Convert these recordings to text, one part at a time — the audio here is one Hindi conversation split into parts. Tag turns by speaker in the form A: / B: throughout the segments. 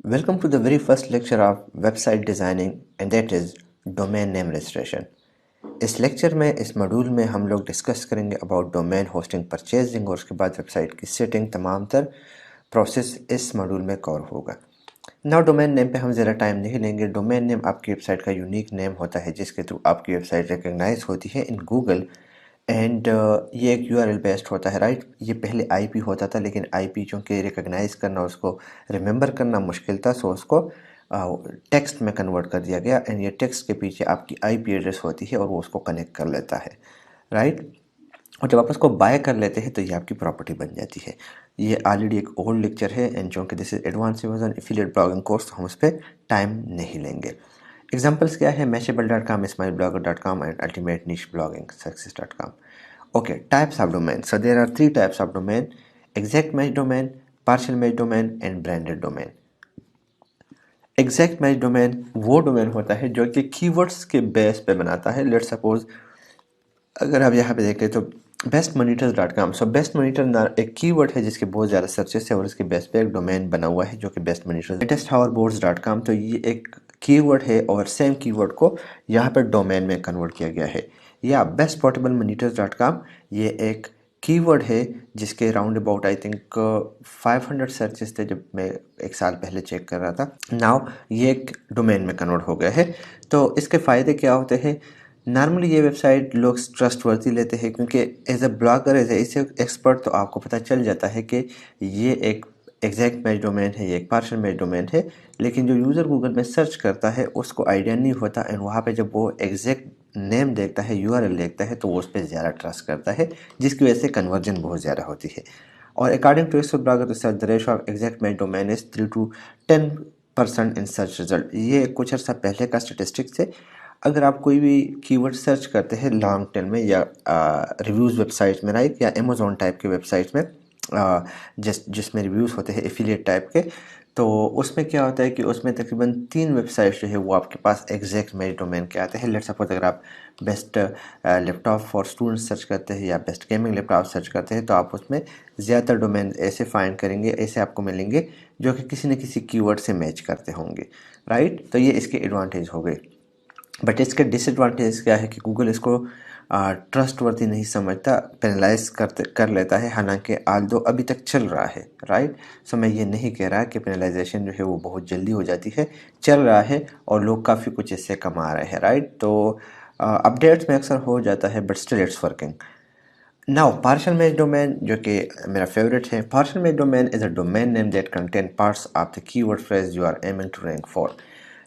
A: Welcome to the very first lecture of website designing and that is domain name registration. इस लेक्चर में इस मॉड्यूल में हम लोग डिस्कस करेंगे अबाउट डोमेन होस्टिंग परचेजिंग और उसके बाद वेबसाइट की सेटिंग तमाम तर प्रोसेस इस मॉड्यूल में कवर होगा। नाउ डोमेन नेम पे हम ज़रा टाइम नहीं लेंगे। डोमेन नेम आपकी वेबसाइट का यूनिक नेम होता है जिसके थ्रू आपकी वेबसाइट रिकग्नाइज होती है इन गूगल एंड ये एक यूआरएल बेस्ड होता है, राइट। ये पहले आईपी होता था लेकिन आईपी चूँकि रिकग्नाइज करना उसको रिमेंबर करना मुश्किल था, सो उसको टेक्स्ट में कन्वर्ट कर दिया गया एंड ये टेक्स्ट के पीछे आपकी आईपी एड्रेस होती है और वो उसको कनेक्ट कर लेता है, राइट। और जब आप उसको बाय कर लेते हैं तो ये आपकी प्रॉपर्टी बन जाती है। ये ऑलरेडी एक ओल्ड लेक्चर है एंड चूँकि this is advance version affiliate blogging course, हम उस पर टाइम नहीं लेंगे। एग्जाम्पल्स क्या है? mashable.com, smileblogger.com and ultimate niche blogging success.com. Okay, types of domain. So there are three types of domain: exact match domain, partial match domain and branded domain. Exact match domain वो डोमेन होता है जो कि कीवर्ड्स के बेस पे बनाता है। लेट्स सपोज अगर आप यहाँ पे देखें तो bestmonitors.com, सो बेस्ट मोनीटर एक कीवर्ड है जिसके बहुत ज़्यादा सर्चेस है और इसके बेस पे एक डोमेन बना हुआ है जो कि बेस्ट मोनीटर। लेटेस्ट hoverboards.com, तो ये एक कीवर्ड है और सेम कीवर्ड को यहाँ पर डोमेन में कन्वर्ट किया गया है। या bestportablemonitors.com, ये एक कीवर्ड है जिसके round about I think 500 searches थे जब मैं एक साल पहले चेक कर रहा था। नाउ ये एक डोमेन में कन्वर्ट हो गया है। तो इसके फ़ायदे क्या होते हैं? नॉर्मली ये वेबसाइट लोग ट्रस्टवर्दी लेते हैं क्योंकि as a blogger, as a expert तो आपको पता चल जाता है कि ये एक एग्जैक्ट मैच डोमेन है, ये एक पार्शियल मैच डोमेन है। लेकिन जो यूज़र गूगल में सर्च करता है उसको आइडिया नहीं होता एंड वहाँ पे जब वो एग्जैक्ट नेम देखता है, यूआरएल देखता है, तो वो उस पर ज़्यादा ट्रस्ट करता है जिसकी वजह से कन्वर्जन बहुत ज़्यादा होती है। और according to expert blogger research, the ratio of exact match domain is 3 to 10% in search result. ये कुछ अर्सा पहले का स्टेटिस्टिक्स है। अगर आप कोई भी कीवर्ड सर्च करते हैं लॉन्ग टेल में या रिव्यूज़ वेबसाइट में, राइट, या अमेज़ॉन टाइप के वेबसाइट में जिसमें रिव्यूज़ होते हैं एफिलिएट टाइप के, तो उसमें क्या होता है कि उसमें तकरीबन 3 वेबसाइट जो है वो आपके पास एग्जैक्ट मैच डोमेन के आते हैं। लेट्स सपोज अगर आप best laptop for students search करते हैं या बेस्ट गेमिंग लैपटॉप सर्च करते हैं तो आप उसमें ज़्यादातर डोमेन ऐसे फाइंड करेंगे, ऐसे आपको मिलेंगे जो कि किसी न किसी कीवर्ड से मैच करते होंगे, राइट। तो ये इसके एडवांटेज हो गए। बट इसके डिसएडवांटेज क्या है कि गूगल इसको ट्रस्टवर्दी नहीं समझता, पेनलाइज कर लेता है, हालांकि आल दो अभी तक चल रहा है, राइट। सो मैं ये नहीं कह रहा कि पेनलाइजेशन जो है वो बहुत जल्दी हो जाती है, चल रहा है और लोग काफ़ी कुछ इससे कमा रहे हैं, राइट। तो अपडेट्स में अक्सर हो जाता है but still it's working. Now partial match domain, जो कि मेरा फेवरेट है। Partial match domain is a domain name that contain parts of the keyword phrase you are aiming to rank for.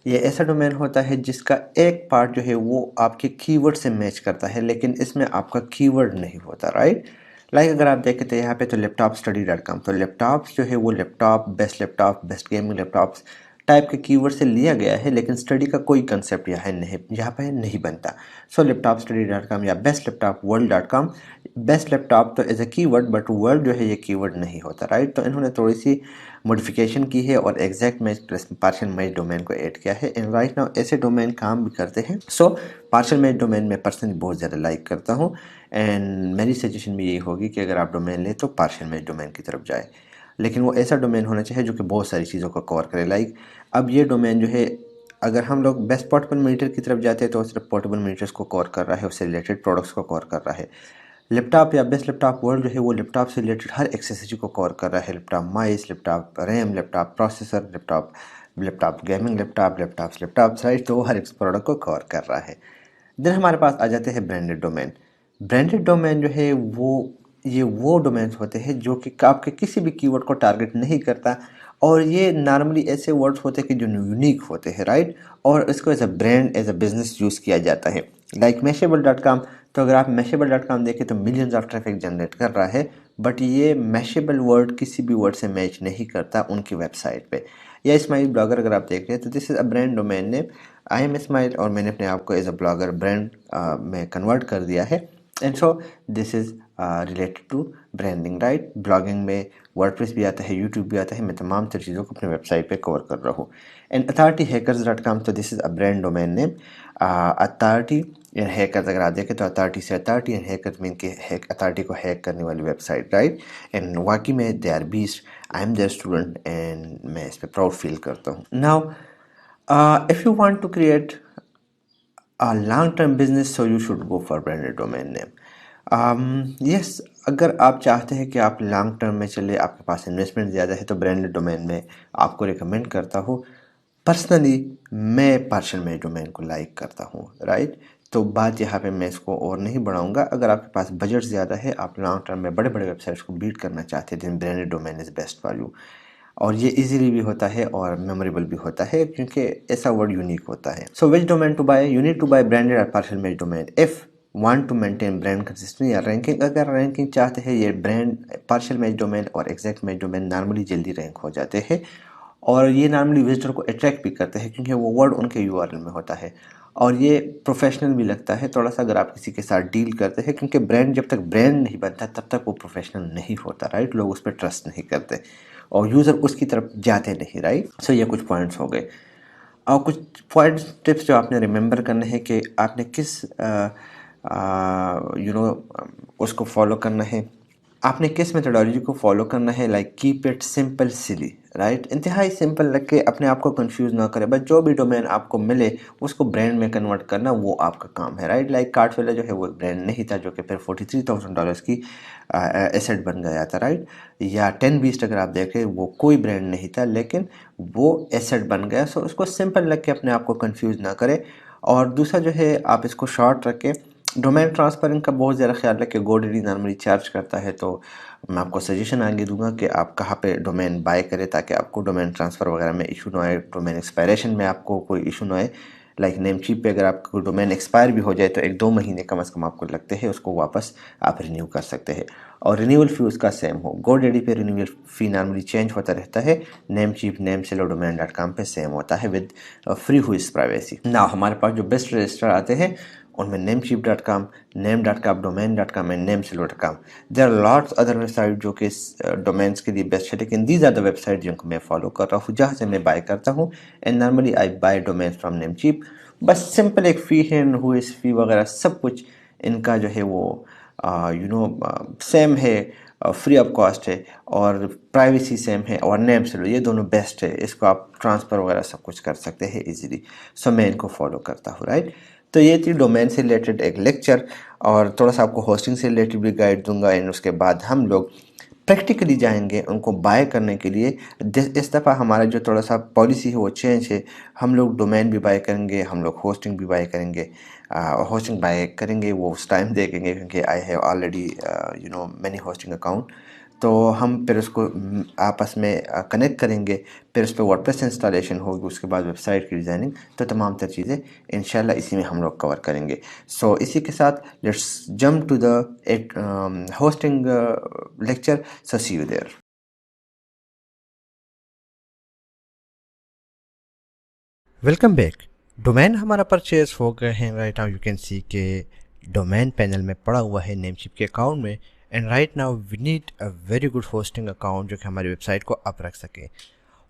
A: ये ऐसा डोमेन होता है जिसका एक पार्ट जो है वो आपके कीवर्ड से मैच करता है लेकिन इसमें आपका कीवर्ड नहीं होता, राइट। लाइक अगर आप देखें तो यहाँ पे तो laptopstudy.com, तो लैपटॉप्स जो है वो laptop, best gaming laptops type के कीवर्ड से लिया गया है लेकिन स्टडी का कोई कंसेप्ट यहाँ पे नहीं बनता। सो laptopstudy.com या bestlaptopworld.com, बेस्ट लैपटॉप तो as a keyword but world जो है ये कीवर्ड नहीं होता, राइट। तो इन्होंने थोड़ी सी मॉडिफिकेशन की है और exact match plus partial match domain को ऐड किया है एंड राइट नाउ ऐसे डोमेन काम भी करते हैं। सो पार्शियल मैच डोमेन में पर्सनली बहुत ज़्यादा लाइक करता हूँ एंड मेरी सजेशन भी यही होगी कि अगर आप डोमेन लें तो पार्शियल मैच डोमेन की तरफ जाए, लेकिन वो ऐसा डोमेन होना चाहिए जो कि बहुत सारी चीज़ों को कवर करे। लाइक अब ये डोमेन जो है, अगर हम लोग बेस्ट पोर्टेबल मीटर की तरफ जाते हैं तो सिर्फ पोर्टेबल मीटर्स को कवर कर रहा है, उससे रिलेटेड प्रोडक्ट्स को कवर कर रहा है। लैपटॉप या बेस्ट लैपटॉप वर्ल्ड जो है वो लैपटॉप से रिलेटेड हर एक्सेसरी को कवर कर रहा है। Laptop mice, laptop RAM, laptop processor, laptop gaming laptops, right. तो वो हर एक प्रोडक्ट को कवर कर रहा है। देन हमारे पास आ जाते हैं ब्रांडेड डोमेन। ब्रांडेड डोमेन जो है वो डोमेन्स होते हैं जो कि आपके किसी भी कीवर्ड को टारगेट नहीं करता और ये नॉर्मली ऐसे वर्ड्स होते हैं कि जो यूनिक होते हैं, राइट। और इसको as a brand, as a business use किया जाता है। लाइक mashable.com, तो अगर आप mashable.com देखें तो मिलियंस ऑफ ट्रैफिक जनरेट कर रहा है बट ये मैशेबल वर्ड किसी भी वर्ड से मैच नहीं करता उनकी वेबसाइट पे। या स्माइल ब्लॉगर अगर आप देख रहे हैं तो this is a brand domain name, I am smile, और मैंने अपने आप को एज अ ब्लॉगर ब्रांड में कन्वर्ट कर दिया है and so this is related to branding, right. Blogging में वर्डप्रेस भी आता है, यूट्यूब भी आता है। मैं तमाम तर चीज़ों को अपने वेबसाइट पे कवर कर रहा हूँ। एंड authorityhackers.com, तो this is a brand domain name. Authority and hackers, अगर आप देखें तो अथॉरिटी से अथॉरिटी एंड हैकर्स मीन के अथॉरिटी को हैक करने वाली वेबसाइट, राइट। एंड वाकई में they are beast, I am their student and मैं इस पर प्राउड फील करता हूँ। Now if you want to create a long-term business, so you should go for branded domain name. Yes, अगर आप चाहते हैं कि आप लॉन्ग टर्म में चले, आपके पास इन्वेस्टमेंट ज़्यादा है, तो ब्रांडेड डोमेन में आपको रिकमेंड करता हूँ। पर्सनली मैं पार्शियल मेड डोमेन को लाइक करता हूँ, राइट। तो बात यहाँ पे मैं इसको और नहीं बढ़ाऊँगा। अगर आपके पास बजट ज़्यादा है, आप लॉन्ग टर्म में बड़े बड़े वेबसाइट्स को बीट करना चाहते हैं, then branded domain is best for you. और ये इजीली भी होता है और मेमोरेबल भी होता है, क्योंकि ऐसा वर्ड यूनिक होता है। So which domain to buy? You need to buy branded और partial made domain if want to maintain brand consistency या रैंकिंग। अगर रैंकिंग चाहते हैं, ये ब्रांड पार्शियल मेड डोमेन और एग्जैक्ट मेड डोमेन नॉर्मली जल्दी रैंक हो जाते हैं, और ये नॉर्मली विजिटर को अट्रैक्ट भी करते हैं, क्योंकि वो वर्ड उनके यूआरएल में होता है। और ये प्रोफेशनल भी लगता है थोड़ा सा अगर आप किसी के साथ डील करते हैं, क्योंकि ब्रांड जब तक ब्रांड नहीं बनता तब तक वो प्रोफेशनल नहीं होता, राइट। लोग उस पर ट्रस्ट नहीं करते और यूज़र उसकी तरफ जाते नहीं, राइट। सो ये कुछ पॉइंट्स हो गए। और कुछ पॉइंट्स टिप्स जो आपने रिमेंबर करने हैं कि आपने किस उसको फॉलो करना है, आपने किस मेथोडोलॉजी को फॉलो करना है। Like keep it simple silly, right. इंतहाई सिंपल रख के अपने आप को कंफ्यूज ना करें, बस जो भी डोमेन आपको मिले उसको ब्रांड में कन्वर्ट करना वो आपका काम है, राइट। लाइक कार्टवेला जो है वो एक ब्रांड नहीं था, जो कि फिर $43,000 की एसेट बन गया था, राइट। या 10 बीस्ट अगर आप देखें, वो कोई ब्रांड नहीं था लेकिन वो एसेट बन गया। सो उसको सिंपल रख के अपने आप को कंफ्यूज ना करें। और दूसरा जो है, आप इसको शॉर्ट रखें। डोमेन ट्रांसफरिंग का बहुत ज़्यादा ख्याल रखें। गोडैडी नॉर्मली चार्ज करता है, तो मैं आपको सजेशन आगे दूंगा कि आप कहाँ पे डोमेन बाय करें, ताकि आपको डोमेन ट्रांसफ़र वगैरह में इशू ना आए, डोमेन एक्सपायरेशन में आपको कोई इशू ना आए। लाइक नेमचीप पे अगर आपको डोमेन एक्सपायर भी हो जाए तो 1-2 महीने कम से कम आपको लगते हैं, उसको वापस आप रिन्यू कर सकते हैं। और रिन्यूअल फ़ी उसका सेम हो। गोडैडी पे रिन्यूअल फ़ी नॉर्मली चेंज होता रहता है। नेमचीप nameseller.domain.com पे सेम होता है विद फ्री हुईस प्राइवेसी। ना हमारे पास जो बेस्ट रजिस्टर आते हैं उनमें namecheap.com, name.com, domain.com and nameseller.com। There are lots other website जो कि डोमेन्स के लिए बेस्ट है, लेकिन दीज आर द वेबसाइट जिनको मैं फॉलो कर रहा हूँ, जहाँ से मैं बाय करता हूँ। And normally I buy domains from Namecheap. बस सिंपल एक फ़ी है, हुईस फ़ी वगैरह सब कुछ इनका जो है वो सेम है, फ्री ऑफ कॉस्ट है, और प्राइवेसी सेम है, और नेम सेलर, ये दोनों बेस्ट है। इसको आप ट्रांसफ़र वगैरह सब कुछ कर सकते हैं इजीली। सो मैं इनको फॉलो करता हूँ, राइट। तो ये थी डोमेन से रिलेटेड एक लेक्चर, और थोड़ा सा आपको होस्टिंग से रिलेटेड भी गाइड दूंगा। एंड उसके बाद हम लोग प्रैक्टिकली जाएंगे उनको बाय करने के लिए। इस दफ़ा हमारा जो थोड़ा सा पॉलिसी है वो चेंज है। हम लोग डोमेन भी बाय करेंगे, हम लोग होस्टिंग भी बाय करेंगे। होस्टिंग बाय करेंगे वो उस टाइम देखेंगे, क्योंकि I have already many hosting account. तो हम फिर उसको आपस में कनेक्ट करेंगे, फिर उस पर वर्डप्रेस इंस्टॉलेशन होगी, उसके बाद वेबसाइट की डिज़ाइनिंग, तो तमाम तर चीज़ें इंशाल्लाह इसी में हम लोग कवर करेंगे। सो इसी के साथ let's jump to the hosting lecture. So see you there. Welcome back. Domain हमारा परचेज हो गए हैं। Right now you can see के डोमेन पैनल में पड़ा हुआ है नेमचीप के अकाउंट में। And right now we need a very good hosting account जो कि हमारी वेबसाइट को अप रख सके।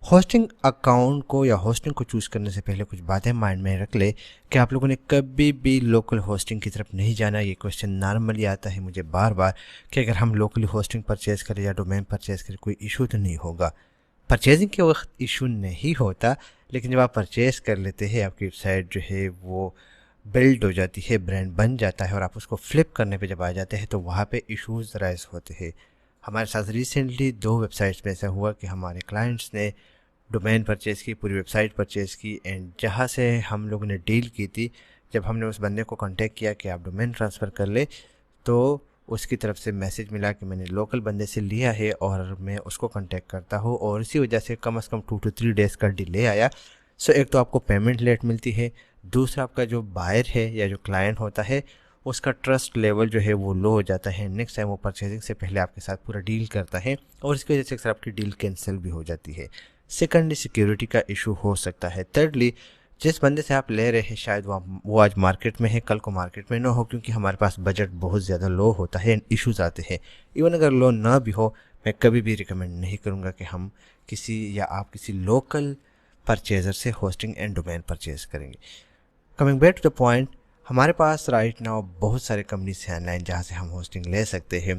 A: होस्टिंग अकाउंट को या होस्टिंग को चूज़ करने से पहले कुछ बातें माइंड में रख ले कि आप लोगों ने कभी भी लोकल होस्टिंग की तरफ नहीं जाना। ये क्वेश्चन नॉर्मली आता है मुझे बार बार कि अगर हम लोकली होस्टिंग परचेज़ करें या डोमेन परचेज़ करें कोई इशू तो नहीं होगा। परचेजिंग के वक्त इशू नहीं होता, लेकिन जब आप परचेज़ कर लेते हैं, आपकी वेबसाइट जो है वो बिल्ड हो जाती है, ब्रांड बन जाता है, और आप उसको फ्लिप करने पे जब आ जाते हैं तो वहाँ पे इश्यूज़ राइज होते हैं। हमारे साथ रिसेंटली 2 वेबसाइट्स में ऐसा हुआ कि हमारे क्लाइंट्स ने डोमेन परचेज़ की, पूरी वेबसाइट परचेज़ की, एंड जहाँ से हम लोगों ने डील की थी, जब हमने उस बंदे को कांटेक्ट किया कि आप डोमेन ट्रांसफ़र कर ले, तो उसकी तरफ से मैसेज मिला कि मैंने लोकल बंदे से लिया है और मैं उसको कांटेक्ट करता हूँ, और इसी वजह से कम से कम 2 to 3 डेज़ का डिले आया। सो एक तो आपको पेमेंट लेट मिलती है, दूसरा आपका जो बायर है या जो क्लाइंट होता है उसका ट्रस्ट लेवल जो है वो लो हो जाता है। नेक्स्ट टाइम वो परचेजिंग से पहले आपके साथ पूरा डील करता है, और इसकी वजह से अक्सर आपकी डील कैंसिल भी हो जाती है। सेकेंडली सिक्योरिटी का इशू हो सकता है। थर्डली जिस बंदे से आप ले रहे हैं शायद वो आज मार्केट में है, कल को मार्केट में ना हो, क्योंकि हमारे पास बजट बहुत ज़्यादा लो होता है, इश्यूज आते हैं। इवन अगर लो ना भी हो, मैं कभी भी रिकमेंड नहीं करूँगा कि हम किसी या आप किसी लोकल परचेज़र से होस्टिंग एंड डोमेन परचेज करेंगे। Coming back to the point, हमारे पास राइट नाउ बहुत सारे कंपनीज हैं ऑनलाइन जहाँ से हम होस्टिंग ले सकते हैं।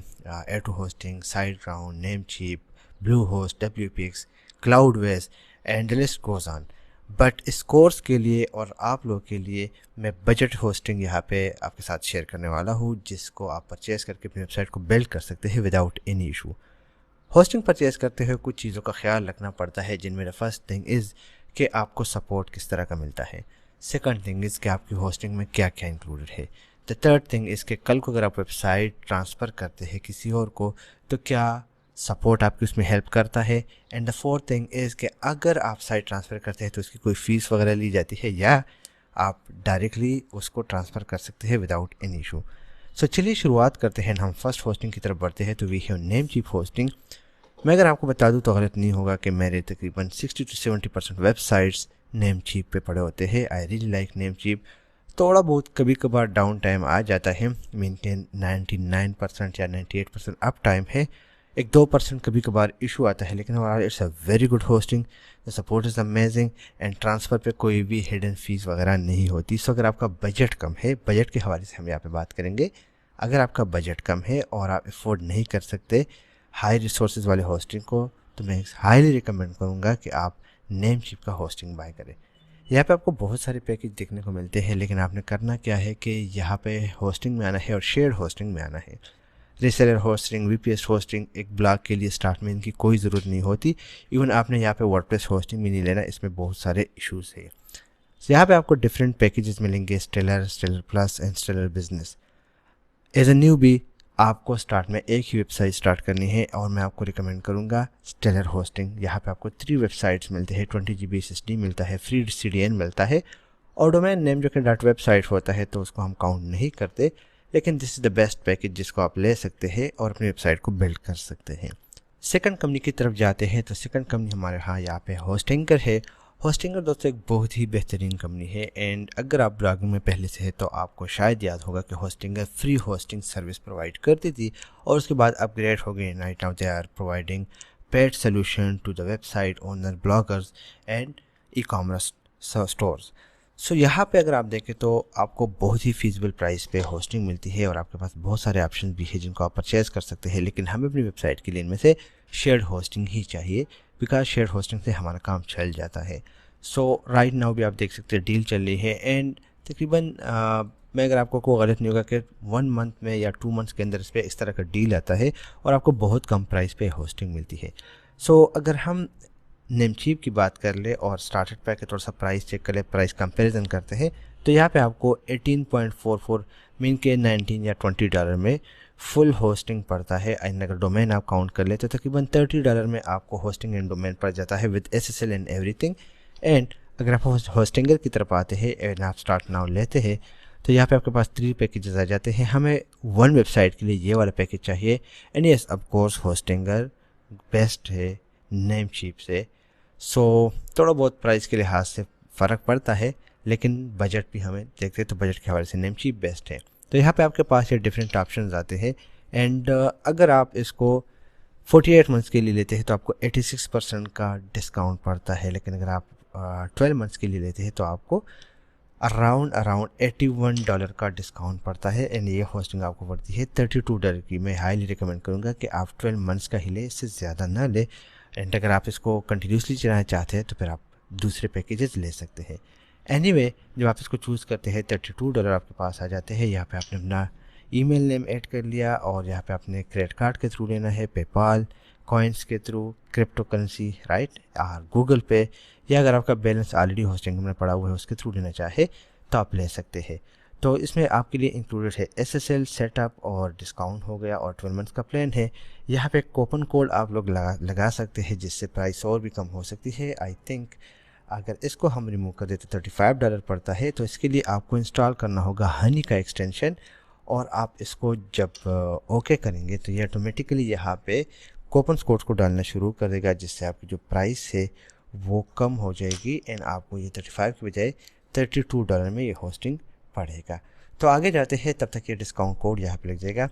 A: A two hosting, SiteGround, Namecheap, Bluehost, WPX, Cloudways and the list goes on. But इस कोर्स के लिए और आप लोग के लिए मैं बजट होस्टिंग यहाँ पे आपके साथ शेयर करने वाला हूँ, जिसको आप परचेज करके अपनी वेबसाइट को बिल्ड कर सकते हैं without any issue. Hosting purchase करते हुए कुछ चीज़ों का ख्याल रखना पड़ता है, जिनमें द फर्स्ट थिंग इज़ कि आपको सपोर्ट किस तरह का मिलता है। सेकंड थिंग इज़ कि आपकी होस्टिंग में क्या क्या इंक्लूडेड है। द थर्ड थिंग इज़ कि कल को अगर आप वेबसाइट ट्रांसफ़र करते हैं किसी और को, तो क्या सपोर्ट आपकी उसमें हेल्प करता है। And the fourth thing is कि अगर आप साइट ट्रांसफ़र करते हैं तो उसकी कोई फ़ीस वगैरह ली जाती है या आप डायरेक्टली उसको ट्रांसफ़र कर सकते हैं विदाउट एनी इशू। सो चलिए शुरुआत करते हैं। हम फर्स्ट होस्टिंग की तरफ बढ़ते हैं। तो वी हैव नेमचीप होस्टिंग। मैं अगर आपको बता दूं तो गलत नहीं होगा कि मेरे तकरीबन 60 to 70% वेबसाइट्स नेमचीप पे पड़े होते हैं। I really like Namecheap. थोड़ा बहुत कभी कभार डाउन टाइम आ जाता है, मीन के 99% या 98% अप टाइम है। 1-2% कभी कभार इशू आता है, लेकिन it's a very good hosting. The support is amazing and transfer पे कोई भी हिडन फीस वगैरह नहीं होती। सो अगर आपका बजट कम है, बजट के हवाले से हम यहाँ पे बात करेंगे। अगर आपका बजट कम है और आप अफोर्ड नहीं कर सकते हाई रिसोर्सेज वाले होस्टिंग को, तो मैं हाईली रिकमेंड करूँगा कि आप नेमचीप का होस्टिंग बाय करें। यहाँ पे आपको बहुत सारे पैकेज देखने को मिलते हैं, लेकिन आपने करना क्या है कि यहाँ पे होस्टिंग में आना है और शेयर्ड होस्टिंग में आना है। रीसेलर होस्टिंग, VPS होस्टिंग एक ब्लॉग के लिए स्टार्ट में इनकी कोई ज़रूरत नहीं होती। इवन आपने यहाँ पे वर्डप्रेस होस्टिंग भी नहीं लेना, इसमें बहुत सारे इश्यूज़ है। यहाँ पे आपको डिफरेंट पैकेजेस मिलेंगे, Stellar, Stellar Plus and Stellar Business. As a new भी आपको स्टार्ट में एक ही वेबसाइट स्टार्ट करनी है और मैं आपको रिकमेंड करूँगा स्टेलर होस्टिंग। यहाँ पे आपको 3 वेबसाइट्स मिलते हैं, 20 GB SSD मिलता है, फ्री CDN मिलता है और डोमेन नेम जो कि डॉट वेबसाइट होता है तो उसको हम काउंट नहीं करते। लेकिन this is the best package जिसको आप ले सकते हैं और अपनी वेबसाइट को बिल्ड कर सकते हैं। सेकंड कंपनी की तरफ जाते हैं तो सेकंड कंपनी हमारे यहाँ पे होस्टिंगर है। होस्टिंगर दोस्तों एक बहुत ही बेहतरीन कंपनी है एंड अगर आप ब्लॉगिंग में पहले से है तो आपको शायद याद होगा कि Hostinger free hosting service provide करती थी और उसके बाद अपग्रेड हो गए। Right now they are providing paid solution to the website owner, bloggers and e-commerce stores. So यहाँ पे अगर आप देखें तो आपको बहुत ही फीसिबल प्राइस पे होस्टिंग मिलती है और आपके पास बहुत सारे ऑप्शन भी है जिनको आप परचेज़ कर सकते हैं। लेकिन हमें अपनी वेबसाइट के लिए इनमें से शेयर्ड होस्टिंग ही चाहिए, बिकॉज शेयर्ड होस्टिंग से हमारा काम चल जाता है। सो राइट नाउ भी आप देख सकते हैं डील चल रही है एंड तकरीबन मैं अगर आपको कोई गलत नहीं होगा कि 1 मंथ में या 2 मंथ्स के अंदर इस पर इस तरह का डील आता है और आपको बहुत कम प्राइस पे होस्टिंग मिलती है। सो अगर हम नेमचीप की बात कर ले और स्टार्टर पैक के थोड़ा सा प्राइस चेक कर ले, प्राइस कंपैरिजन करते हैं, तो यहाँ पे आपको 18.44 मीन के 19 या $20 में फुल होस्टिंग पड़ता है। एंड अगर डोमेन आप काउंट कर ले तो तकरीबन $30 में आपको होस्टिंग एंड डोमेन पड़ जाता है with SSL and everything. And अगर आप होस्टिंगर की तरफ आते हैं एंड आप स्टार्ट नाउ लेते हैं तो यहाँ पे आपके पास 3 पैकेजेस आ जाते हैं। हमें 1 वेबसाइट के लिए ये वाला पैकेज चाहिए and yes of course Hostinger best है नेमचीप से। सो थोड़ा बहुत प्राइस के लिहाज से फ़र्क पड़ता है, लेकिन बजट भी हमें देखते तो बजट के हवाले से नेमचीप बेस्ट है। तो यहाँ पे आपके पास ये डिफरेंट ऑप्शंस आते हैं एंड अगर आप इसको 48 मंथ्स के लिए लेते हैं तो आपको 86% का डिस्काउंट पड़ता है। लेकिन अगर आप 12 मंथ्स के लिए लेते हैं तो आपको अराउंड $81 का डिस्काउंट पड़ता है एंड ये होस्टिंग आपको पड़ती है $32 की। मैं हाईली रिकमेंड करूँगा कि आप 12 मंथ्स का ही ले, इससे ज़्यादा ना ले। एंड अगर आप इसको कंटिन्यूसली चलाना चाहते हैं तो फिर आप दूसरे पैकेजेस ले सकते हैं। एनीवे जब आप इसको चूज़ करते हैं $32 आपके पास आ जाते हैं। यहाँ पे आपने अपना ईमेल नेम ऐड कर लिया और यहाँ पे आपने क्रेडिट कार्ड के थ्रू लेना है, पेपाल, कॉइन्स के थ्रू, क्रिप्टो करेंसी राइट, और गूगल पे, या अगर आपका बैलेंस ऑलरेडी होस्टिंग में पड़ा हुआ है उसके थ्रू लेना चाहे तो आप ले सकते हैं। तो इसमें आपके लिए इंक्लूडेड है SSL सेटअप और डिस्काउंट हो गया और 12 मंथ्स का प्लान है। यहाँ पे कूपन कोड आप लोग लगा सकते हैं जिससे प्राइस और भी कम हो सकती है। आई थिंक अगर इसको हम रिमूव कर देते $35 पड़ता है। तो इसके लिए आपको इंस्टॉल करना होगा हनी का एक्सटेंशन और आप इसको जब ओके करेंगे तो ये ऑटोमेटिकली यहाँ पे कूपन कोड को डालना शुरू कर देगा, जिससे आपकी जो प्राइस है वो कम हो जाएगी एंड आपको ये 35 के बजाय $32 में ये होस्टिंग पड़ेगा। तो आगे जाते हैं, तब तक ये डिस्काउंट कोड यहाँ पे लग जाएगा।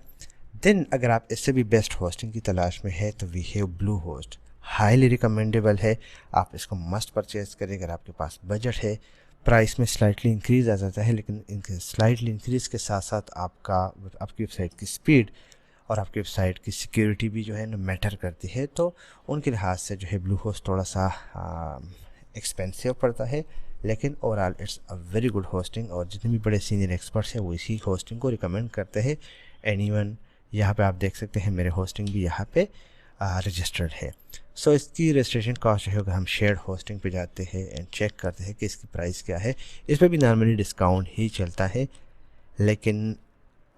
A: देन अगर आप इससे भी बेस्ट होस्टिंग की तलाश में है तो we have Bluehost, highly recommendable है, आप इसको मस्ट परचेज करें अगर आपके पास बजट है। प्राइस में स्लाइटली इंक्रीज़ आ जाता है, लेकिन इनके स्लाइटली इंक्रीज़ के साथ साथ आपकी वेबसाइट की स्पीड और आपकी वेबसाइट की सिक्योरिटी भी जो है ना मैटर करती है। तो उनके लिहाज से जो है ब्लू होस्ट थोड़ा सा एक्सपेंसिव पड़ता है, लेकिन overall it's a very good hosting. और जितने भी बड़े सीनियर एक्सपर्ट्स हैं वो इसी होस्टिंग को रिकमेंड करते हैं। एनीवन यहाँ पे आप देख सकते हैं मेरे होस्टिंग भी यहाँ पे रजिस्टर्ड है। सो इसकी रजिस्ट्रेशन कॉस्ट जो है अगर हम शेयर्ड होस्टिंग पे जाते हैं एंड चेक करते हैं कि इसकी प्राइस क्या है, इस पर भी नॉर्मली डिस्काउंट ही चलता है। लेकिन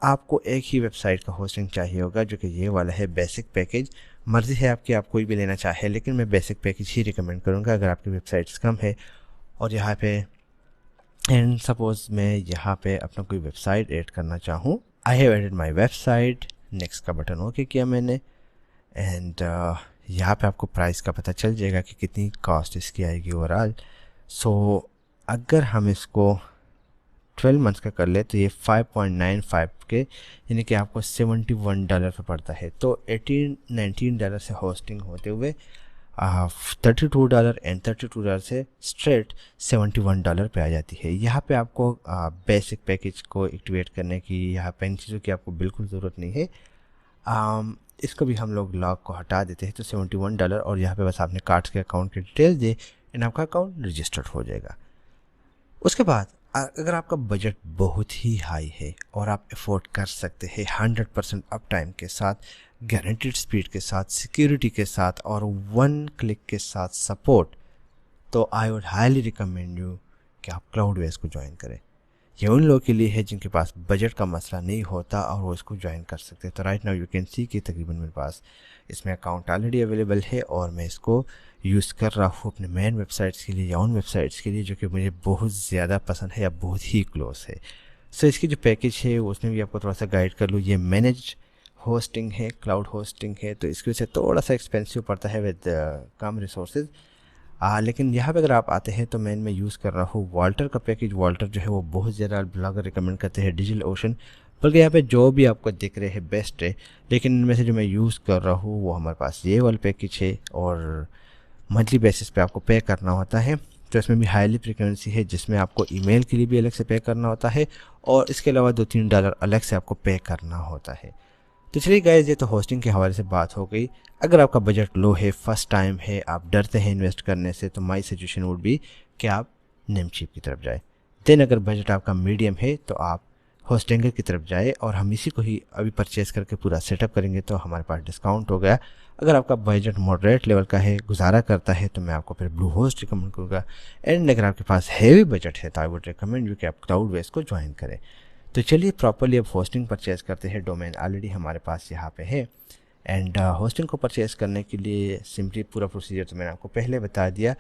A: आपको एक ही वेबसाइट का होस्टिंग चाहिए होगा जो कि ये वाला है बेसिक पैकेज। मर्ज़ी है आपकी, आप कोई भी लेना चाहे, लेकिन मैं बेसिक पैकेज ही रिकमेंड करूँगा अगर आपकी वेबसाइट्स कम है। और यहाँ पे एंड सपोज़ मैं यहाँ पे अपना कोई वेबसाइट ऐड करना चाहूँ, I have added my website, next का बटन ओके किया मैंने एंड यहाँ पे आपको प्राइस का पता चल जाएगा कि कितनी कॉस्ट इसकी आएगी ओवरऑल। सो अगर हम इसको 12 मंथ्स का कर ले तो ये 5.95 के यानी कि आपको $71 पे पड़ता है। तो $18-19 से होस्टिंग होते हुए $32 एंड $32 से स्ट्रेट $71 पे आ जाती है। यहाँ पे आपको बेसिक पैकेज को एक्टिवेट करने की, यहाँ पे इन चीज़ों की आपको बिल्कुल ज़रूरत नहीं है। इसको भी हम लोग लॉक को हटा देते हैं तो $71 और यहाँ पे बस आपने कार्ड्स के अकाउंट की डिटेल्स दे एंड आपका अकाउंट रजिस्टर्ड हो जाएगा। उसके बाद अगर आपका बजट बहुत ही हाई है और आप अफोर्ड कर सकते हैं 100% अप टाइम के साथ, गारंटीड स्पीड के साथ, सिक्योरिटी के साथ और 1 क्लिक के साथ सपोर्ट, तो I would highly recommend you कि आप क्लाउडवेज को ज्वाइन करें। ये उन लोगों के लिए है जिनके पास बजट का मसला नहीं होता और वो इसको ज्वाइन कर सकते हैं। तो राइट नाउ यू कैन सी कि तकरीबन मेरे पास इसमें अकाउंट ऑलरेडी अवेलेबल है और मैं इसको यूज़ कर रहा हूँ अपने मेन वेबसाइट्स के लिए या उन वेबसाइट्स के लिए जो कि मुझे बहुत ज़्यादा पसंद है या बहुत ही क्लोज है। सो इसकी जो पैकेज है उसमें भी आपको थोड़ा सा गाइड कर लूँ। ये मैनेज होस्टिंग है, क्लाउड होस्टिंग है, तो इसकी वजह से थोड़ा सा एक्सपेंसिव पड़ता है विद कम रिसोर्सेज। लेकिन यहाँ पे अगर आप आते हैं तो मैं यूज़ कर रहा हूँ वॉल्टर का पैकेज। वॉल्टर जो है वो बहुत ज़्यादा ब्लॉगर रिकमेंड करते हैं, डिजिटल ओशन, बल्कि यहाँ पे जो भी आपको दिख रहे हैं बेस्ट है। लेकिन इनमें से जो मैं यूज़ कर रहा हूँ वो हमारे पास ये वाला पैकेज है और मंथली बेसिस पे आपको पे करना होता है। तो इसमें भी हाईली फ्रिक्वेंसी है जिसमें आपको ईमेल के लिए भी अलग से पे करना होता है और इसके अलावा $2-3 अलग से आपको पे करना होता है। तो चलिए गाइस, ये तो होस्टिंग के हवाले से बात हो गई। अगर आपका बजट लो है, फर्स्ट टाइम है, आप डरते हैं इन्वेस्ट करने से, तो माई सजेशन वुड बी कि आप नेमचीप की तरफ जाए। देन अगर बजट आपका मीडियम है तो आप होस्टिंगर की तरफ जाए और हम इसी को ही अभी परचेज़ करके पूरा सेटअप करेंगे तो हमारे पास डिस्काउंट हो गया। अगर आपका बजट मॉडरेट लेवल का है, गुजारा करता है, तो मैं आपको फिर ब्लू होस्ट रिकमेंड करूँगा। एंड अगर आपके पास हैवी बजट है तो आई वुड रिकमेंड यू कि आप क्लाउडवेज को ज्वाइन करें। तो चलिए प्रॉपरली अब होस्टिंग परचेज़ करते हैं। डोमेन ऑलरेडी हमारे पास यहाँ पे है एंड होस्टिंग को परचेज़ करने के लिए सिंपली पूरा प्रोसीजर तो मैंने आपको पहले बता दिया।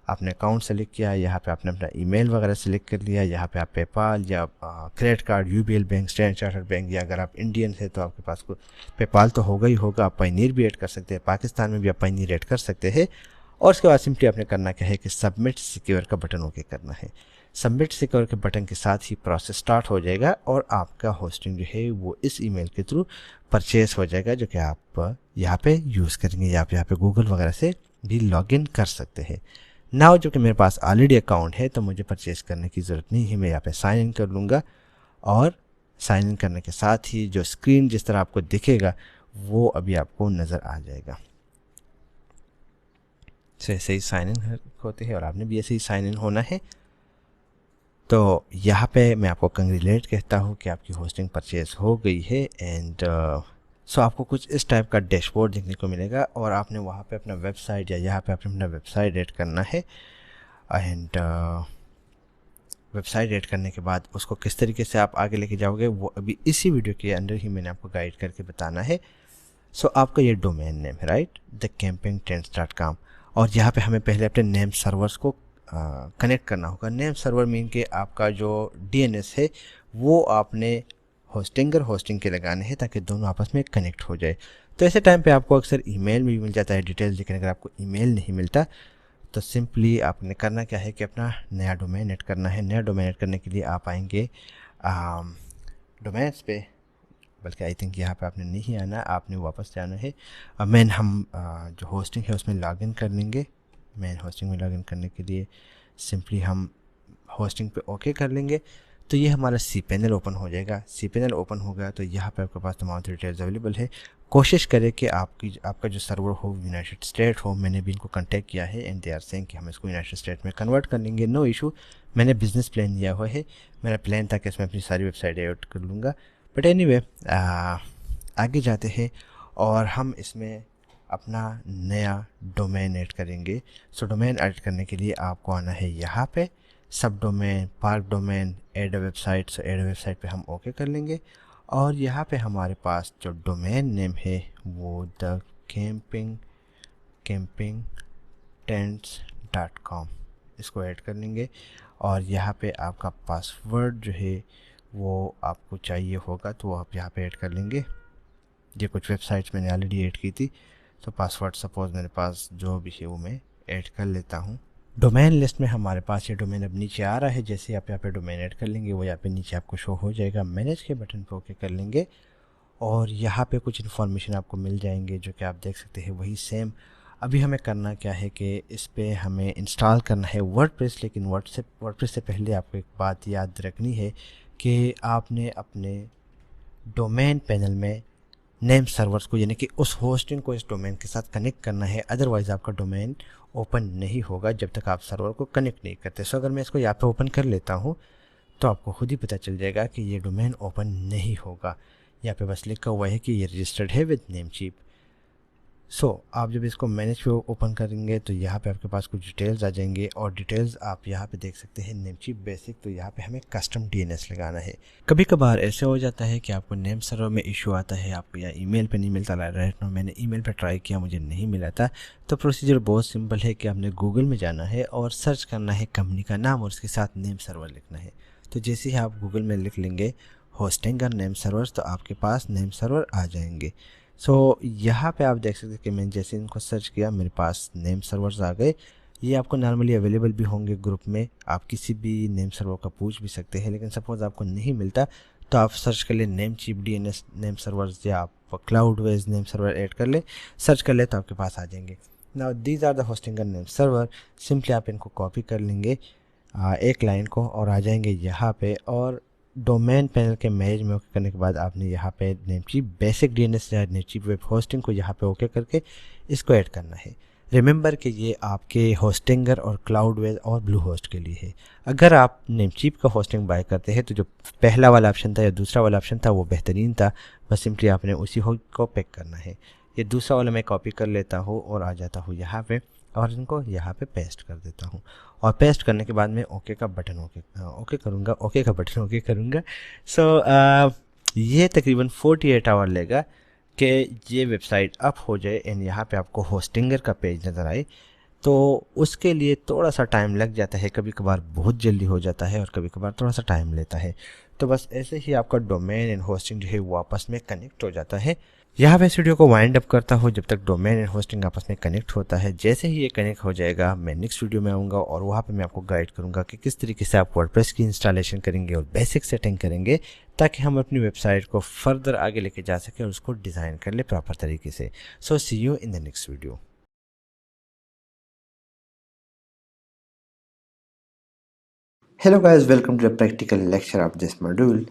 A: आपने अकाउंट सेलेक्ट किया, यहाँ पे आपने अपना ईमेल वगैरह सेलेक्ट कर लिया, यहाँ पे आप पेपाल या credit card, UBL bank, standard chartered bank, या अगर आप इंडियन है तो आपके पास को पेपाल तो होगा ही होगा। आप पायनीर भी ऐड कर सकते हैं, पाकिस्तान में भी आप पायनीर ऐड कर सकते हैं। और उसके बाद सिंपली आपने करना क्या है कि सबमिट सिक्योर का बटन ओके करना है। सबमिट सिक्योर के बटन के साथ ही प्रोसेस स्टार्ट हो जाएगा और आपका होस्टिंग जो है वो इस ईमेल के थ्रू परचेज हो जाएगा, जो कि आप यहाँ पे यूज़ करेंगे या आप यहाँ पे गूगल वगैरह से भी लॉगिन कर सकते हैं। नाउ जो कि मेरे पास ऑलरेडी अकाउंट है तो मुझे परचेज़ करने की ज़रूरत नहीं है। मैं यहाँ पे साइन इन कर लूँगा और साइन इन करने के साथ ही जो स्क्रीन जिस तरह आपको दिखेगा वो अभी आपको नज़र आ जाएगा। तो ऐसे ही साइन इन होते हैं और आपने भी ऐसे ही साइन इन होना है। तो यहाँ पे मैं आपको कंग्रेचुलेट कहता हूँ कि आपकी होस्टिंग परचेज़ हो गई है एंड सो आपको कुछ इस टाइप का डैशबोर्ड देखने को मिलेगा और आपने वहाँ पे अपना वेबसाइट या यहाँ पे आपने अपना वेबसाइट ऐड करना है। एंड वेबसाइट ऐड करने के बाद उसको किस तरीके से आप आगे लेके जाओगे वो अभी इसी वीडियो के अंदर ही मैंने आपको गाइड करके बताना है। सो आपका ये डोमेन नेम है, राइट, thecampingtents.com, और यहाँ पे हमें पहले अपने नेम सर्वर्स को कनेक्ट करना होगा। नेम सर्वर मीन के आपका जो डीएनएस है वो आपने होस्टिंग के लगाने हैं ताकि दोनों आपस में कनेक्ट हो जाए। तो ऐसे टाइम पे आपको अक्सर ईमेल में भी मिल जाता है डिटेल्स, लेकिन अगर आपको ईमेल नहीं मिलता
B: तो सिंपली आपने करना क्या है कि अपना नया डोमेन ऐड करना है। नया डोमेन ऐड करने के लिए आप आएंगे डोमेन्स पे, बल्कि आई थिंक यहाँ पे आपने नहीं आना, आपने वापस जाना है। मेन हम जो होस्टिंग है उसमें लॉगिन कर लेंगे। मेन होस्टिंग में लॉगिन करने के लिए सिंपली हम होस्टिंग पे ओके कर लेंगे। तो ये हमारा सी पैनल ओपन हो जाएगा। सी पैनल ओपन हो गया तो यहाँ पे आपके पास तमाम डिटेल्स अवेलेबल है। कोशिश करें कि आपका जो सर्वर हो यूनाइटेड स्टेट हो। मैंने भी इनको कांटेक्ट किया है एंड दे आर सेइंग कि हम इसको यूनाइटेड स्टेट में कन्वर्ट कर लेंगे, नो इशू। मैंने बिजनेस प्लान लिया हुआ है। मेरा प्लान था कि इसमें अपनी सारी वेबसाइट ऐड कर लूँगा, बट एनीवे आगे जाते हैं और हम इसमें अपना नया डोमेन ऐड करेंगे। सो डोमेन ऐड करने के लिए आपको आना है यहाँ पे सब domain, park domain, add website. सो ऐड वेबसाइट पे हम ओके कर लेंगे और यहाँ पे हमारे पास जो डोमेन नेम है वो द कैंपिंग टेंट्स .com इसको ऐड कर लेंगे। और यहाँ पे आपका पासवर्ड जो है वो आपको चाहिए होगा तो आप यहाँ पे ऐड कर लेंगे। ये कुछ वेबसाइट्स मैंने ऑलरेडी ऐड की थी, तो पासवर्ड सपोज़ मेरे पास जो भी है वो मैं ऐड कर लेता हूँ। डोमेन लिस्ट में हमारे पास ये डोमेन अब नीचे आ रहा है। जैसे आप यहाँ पे डोमेन ऐड कर लेंगे वो यहाँ पे नीचे आपको शो हो जाएगा। मैनेज के बटन पर ओके कर लेंगे और यहाँ पे कुछ इन्फॉर्मेशन आपको मिल जाएंगे जो कि आप देख सकते हैं वही सेम। अभी हमें करना क्या है कि इस पे हमें इंस्टॉल करना है वर्डप्रेस। लेकिन वर्डप्रेस से पहले आपको एक बात याद रखनी है कि आपने अपने डोमेन पैनल में नेम सर्वर्स को, यानी कि उस होस्टिंग को इस डोमेन के साथ कनेक्ट करना है। अदरवाइज़ आपका डोमेन ओपन नहीं होगा जब तक आप सर्वर को कनेक्ट नहीं करते। सो अगर मैं इसको यहाँ पे ओपन कर लेता हूँ तो आपको खुद ही पता चल जाएगा कि ये डोमेन ओपन नहीं होगा। यहाँ पे बस लिखा हुआ है कि ये रजिस्टर्ड है विद नेमचीप। सो आप जब इसको मैनेज पे ओपन करेंगे तो यहाँ पे आपके पास कुछ डिटेल्स आ जाएंगे और डिटेल्स आप यहाँ पे देख सकते हैं नेमचीप बेसिक। तो यहाँ पे हमें कस्टम डीएनएस लगाना है। कभी कभार ऐसे हो जाता है कि आपको नेम सर्वर में इशू आता है, आपको या ईमेल पे नहीं मिलता। राइट नाउ मैंने ईमेल पे ट्राई किया, मुझे नहीं मिला था। तो प्रोसीजर बहुत सिंपल है कि आपने गूगल में जाना है और सर्च करना है कंपनी का नाम और उसके साथ नेम सर्वर लिखना है। तो जैसे ही आप गूगल में लिख लेंगे होस्टिंग नेम सर्वर्स तो आपके पास नेम सर्वर आ जाएंगे। सो यहाँ पे आप देख सकते हैं कि मैंने जैसे इनको सर्च किया मेरे पास नेम सर्वर्स आ गए। ये आपको नॉर्मली अवेलेबल भी होंगे ग्रुप में, आप किसी भी नेम सर्वर का पूछ भी सकते हैं। लेकिन सपोज़ आपको नहीं मिलता तो आप सर्च कर ले नेमचीप डीएनएस नेम सर्वर्स, या आप क्लाउडवेज नेम सर्वर ऐड कर ले, सर्च कर ले तो आपके पास आ जाएंगे। Now these are the hosting name server. Simply आप इनको कॉपी कर लेंगे एक लाइन को और आ जाएंगे यहाँ पे। और डोमेन पैनल के मैनेज में ओके करने के बाद आपने यहाँ पे नेमचीप बेसिक डीएनएस या नेमचीप वेब होस्टिंग को यहाँ पे ओके करके इसको ऐड करना है। रिमेंबर कि ये आपके होस्टिंगर और क्लाउडवेज और ब्लू होस्ट के लिए है। अगर आप नेमचीप का होस्टिंग बाय करते हैं तो जो पहला वाला ऑप्शन था या दूसरा वाला ऑप्शन था वो बेहतरीन था, बस सिंपली आपने उसी को पिक करना है। ये दूसरा वाला मैं कॉपी कर लेता हूँ और आ जाता हूँ यहाँ पे और इनको यहाँ पे पेस्ट कर देता हूँ। और पेस्ट करने के बाद मैं ओके का बटन ओके करूँगा। सो ये तकरीबन 48 आवर लेगा कि ये वेबसाइट अप हो जाए एंड यहाँ पे आपको होस्टिंगर का पेज नज़र आए। तो उसके लिए थोड़ा सा टाइम लग जाता है, कभी कभार बहुत जल्दी हो जाता है और कभी कभार थोड़ा सा टाइम लेता है। तो बस ऐसे ही आपका डोमेन एंड होस्टिंग जो है वो आपस में कनेक्ट हो जाता है। यहाँ पे इस वीडियो को वाइंड अप करता हूँ जब तक डोमेन एंड होस्टिंग आपस में कनेक्ट होता है। जैसे ही ये कनेक्ट हो जाएगा मैं नेक्स्ट वीडियो में आऊँगा और वहाँ पे मैं आपको गाइड करूँगा कि किस तरीके से आप वर्डप्रेस की इंस्टॉलेशन करेंगे और बेसिक सेटिंग करेंगे ताकि हम अपनी वेबसाइट को फर्दर आगे लेके जा सकें और उसको डिज़ाइन कर ले प्रॉपर तरीके से। So see you in the next video.
A: Hello guys, welcome to the practical lecture of this module.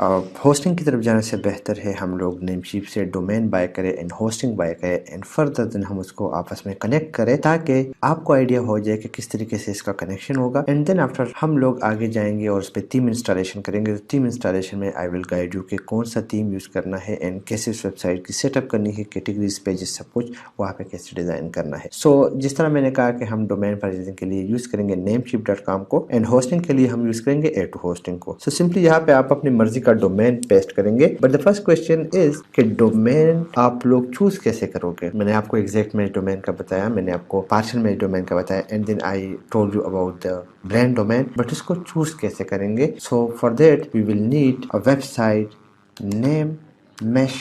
A: Hosting की तरफ जाने से बेहतर है हम लोग नेमचीप से डोमेन बाय करें एंड होस्टिंग बाय करें एंड फर्दर देन हम उसको आपस में कनेक्ट करें ताकि आपको आइडिया हो जाए कि किस तरीके से इसका कनेक्शन होगा। एंड देन आफ्टर हम लोग आगे जाएंगे और उस पर थीम इंस्टॉलेशन करेंगे। तो थीम इंस्टॉलेशन में आई विल गाइड यू कि कौन सा थीम यूज़ करना है एंड कैसे उस वेबसाइट की सेटअप करनी है, कैटेगरीज पेजेस सब कुछ वहाँ पे कैसे डिज़ाइन करना है। सो जिस तरह मैंने कहा कि हम डोमेन परचेजिंग के लिए यूज़ करेंगे namecheap.com को एंड होस्टिंग के लिए हम यूज़ करेंगे A2 होस्टिंग को। सो सिंपली यहाँ पे आप अपनी मर्जी का डोमेन पेस्ट करेंगे। But the first question is कि डोमेन आप लोग चूज कैसे करोगे। मैंने आपको एग्जैक्ट मैच डोमेन का बताया, मैंने आपको पार्शियल मैच डोमेन का बताया and then I told you about the brand domain. But इसको चूज कैसे करेंगे? So for that we will need a website name, mash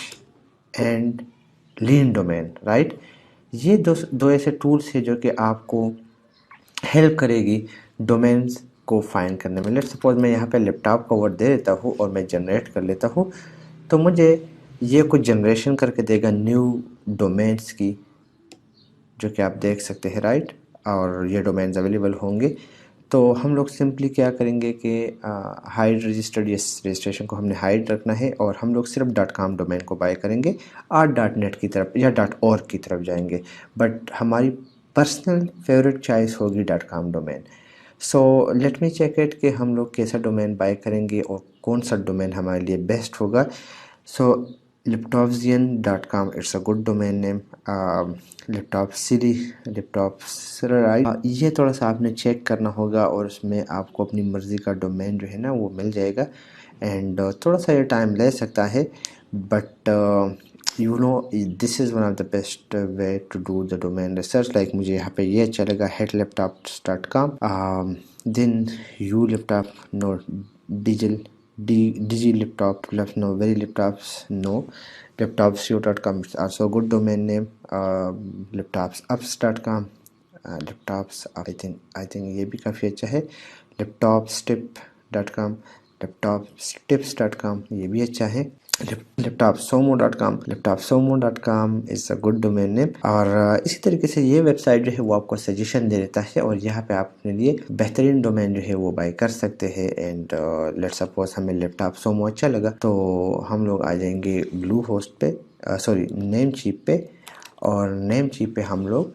A: and lean domain, right. ये दो ऐसे टूल्स है जो कि आपको हेल्प करेगी डोमेन्स को फाइंड करने में। लेट्स सपोज मैं यहाँ पे लैपटॉप का वर्ड दे देता हूँ और मैं जनरेट कर लेता हूँ, तो मुझे ये कुछ जनरेशन करके देगा न्यू डोमेन्स की, जो कि आप देख सकते हैं, राइट। और ये डोमेन्स अवेलेबल होंगे। तो हम लोग सिंपली क्या करेंगे कि हाइड रजिस्टर्ड, ये रजिस्ट्रेशन को हमने हाइड रखना है और हम लोग सिर्फ .com डोमेन को बाय करेंगे और .net की तरफ या .org की तरफ जाएंगे। बट हमारी पर्सनल फेवरेट चॉइस होगी .com domain. So let me check it कि हम लोग कैसा डोमेन बाय करेंगे और कौन सा डोमेन हमारे लिए बेस्ट होगा। So laptopsian.com, it's a good domain name. Laptop सिरी, लैपटॉप राइट, ये थोड़ा सा आपने चेक करना होगा और उसमें आपको अपनी मर्ज़ी का डोमेन जो है ना वो मिल जाएगा। एंड थोड़ा सा ये टाइम ले सकता है, but you know this is one of the best way to do the domain research. Like मुझे यहाँ पे ये अच्छा लगा, headlaptops.com, then you laptop no डिजिल digi laptop plus no very laptops no laptopsio.com is also a good domain name. laptopsups.com, laptops I think ये भी काफ़ी अच्छा है। laptopstip.com, laptopstips.com ये भी अच्छा है। laptopsomo.com is a good domain name। और इसी तरीके से ये वेबसाइट जो है वो आपको सजेशन दे देता है और यहाँ पे आप अपने लिए बेहतरीन डोमेन जो है वो बाय कर सकते हैं। एंड लेट्स सपोज हमें लैपटॉप सोमो अच्छा लगा तो हम लोग आ जाएंगे ब्लू होस्ट पे, सॉरी नेमचीप पे, और नेमचीप पे हम लोग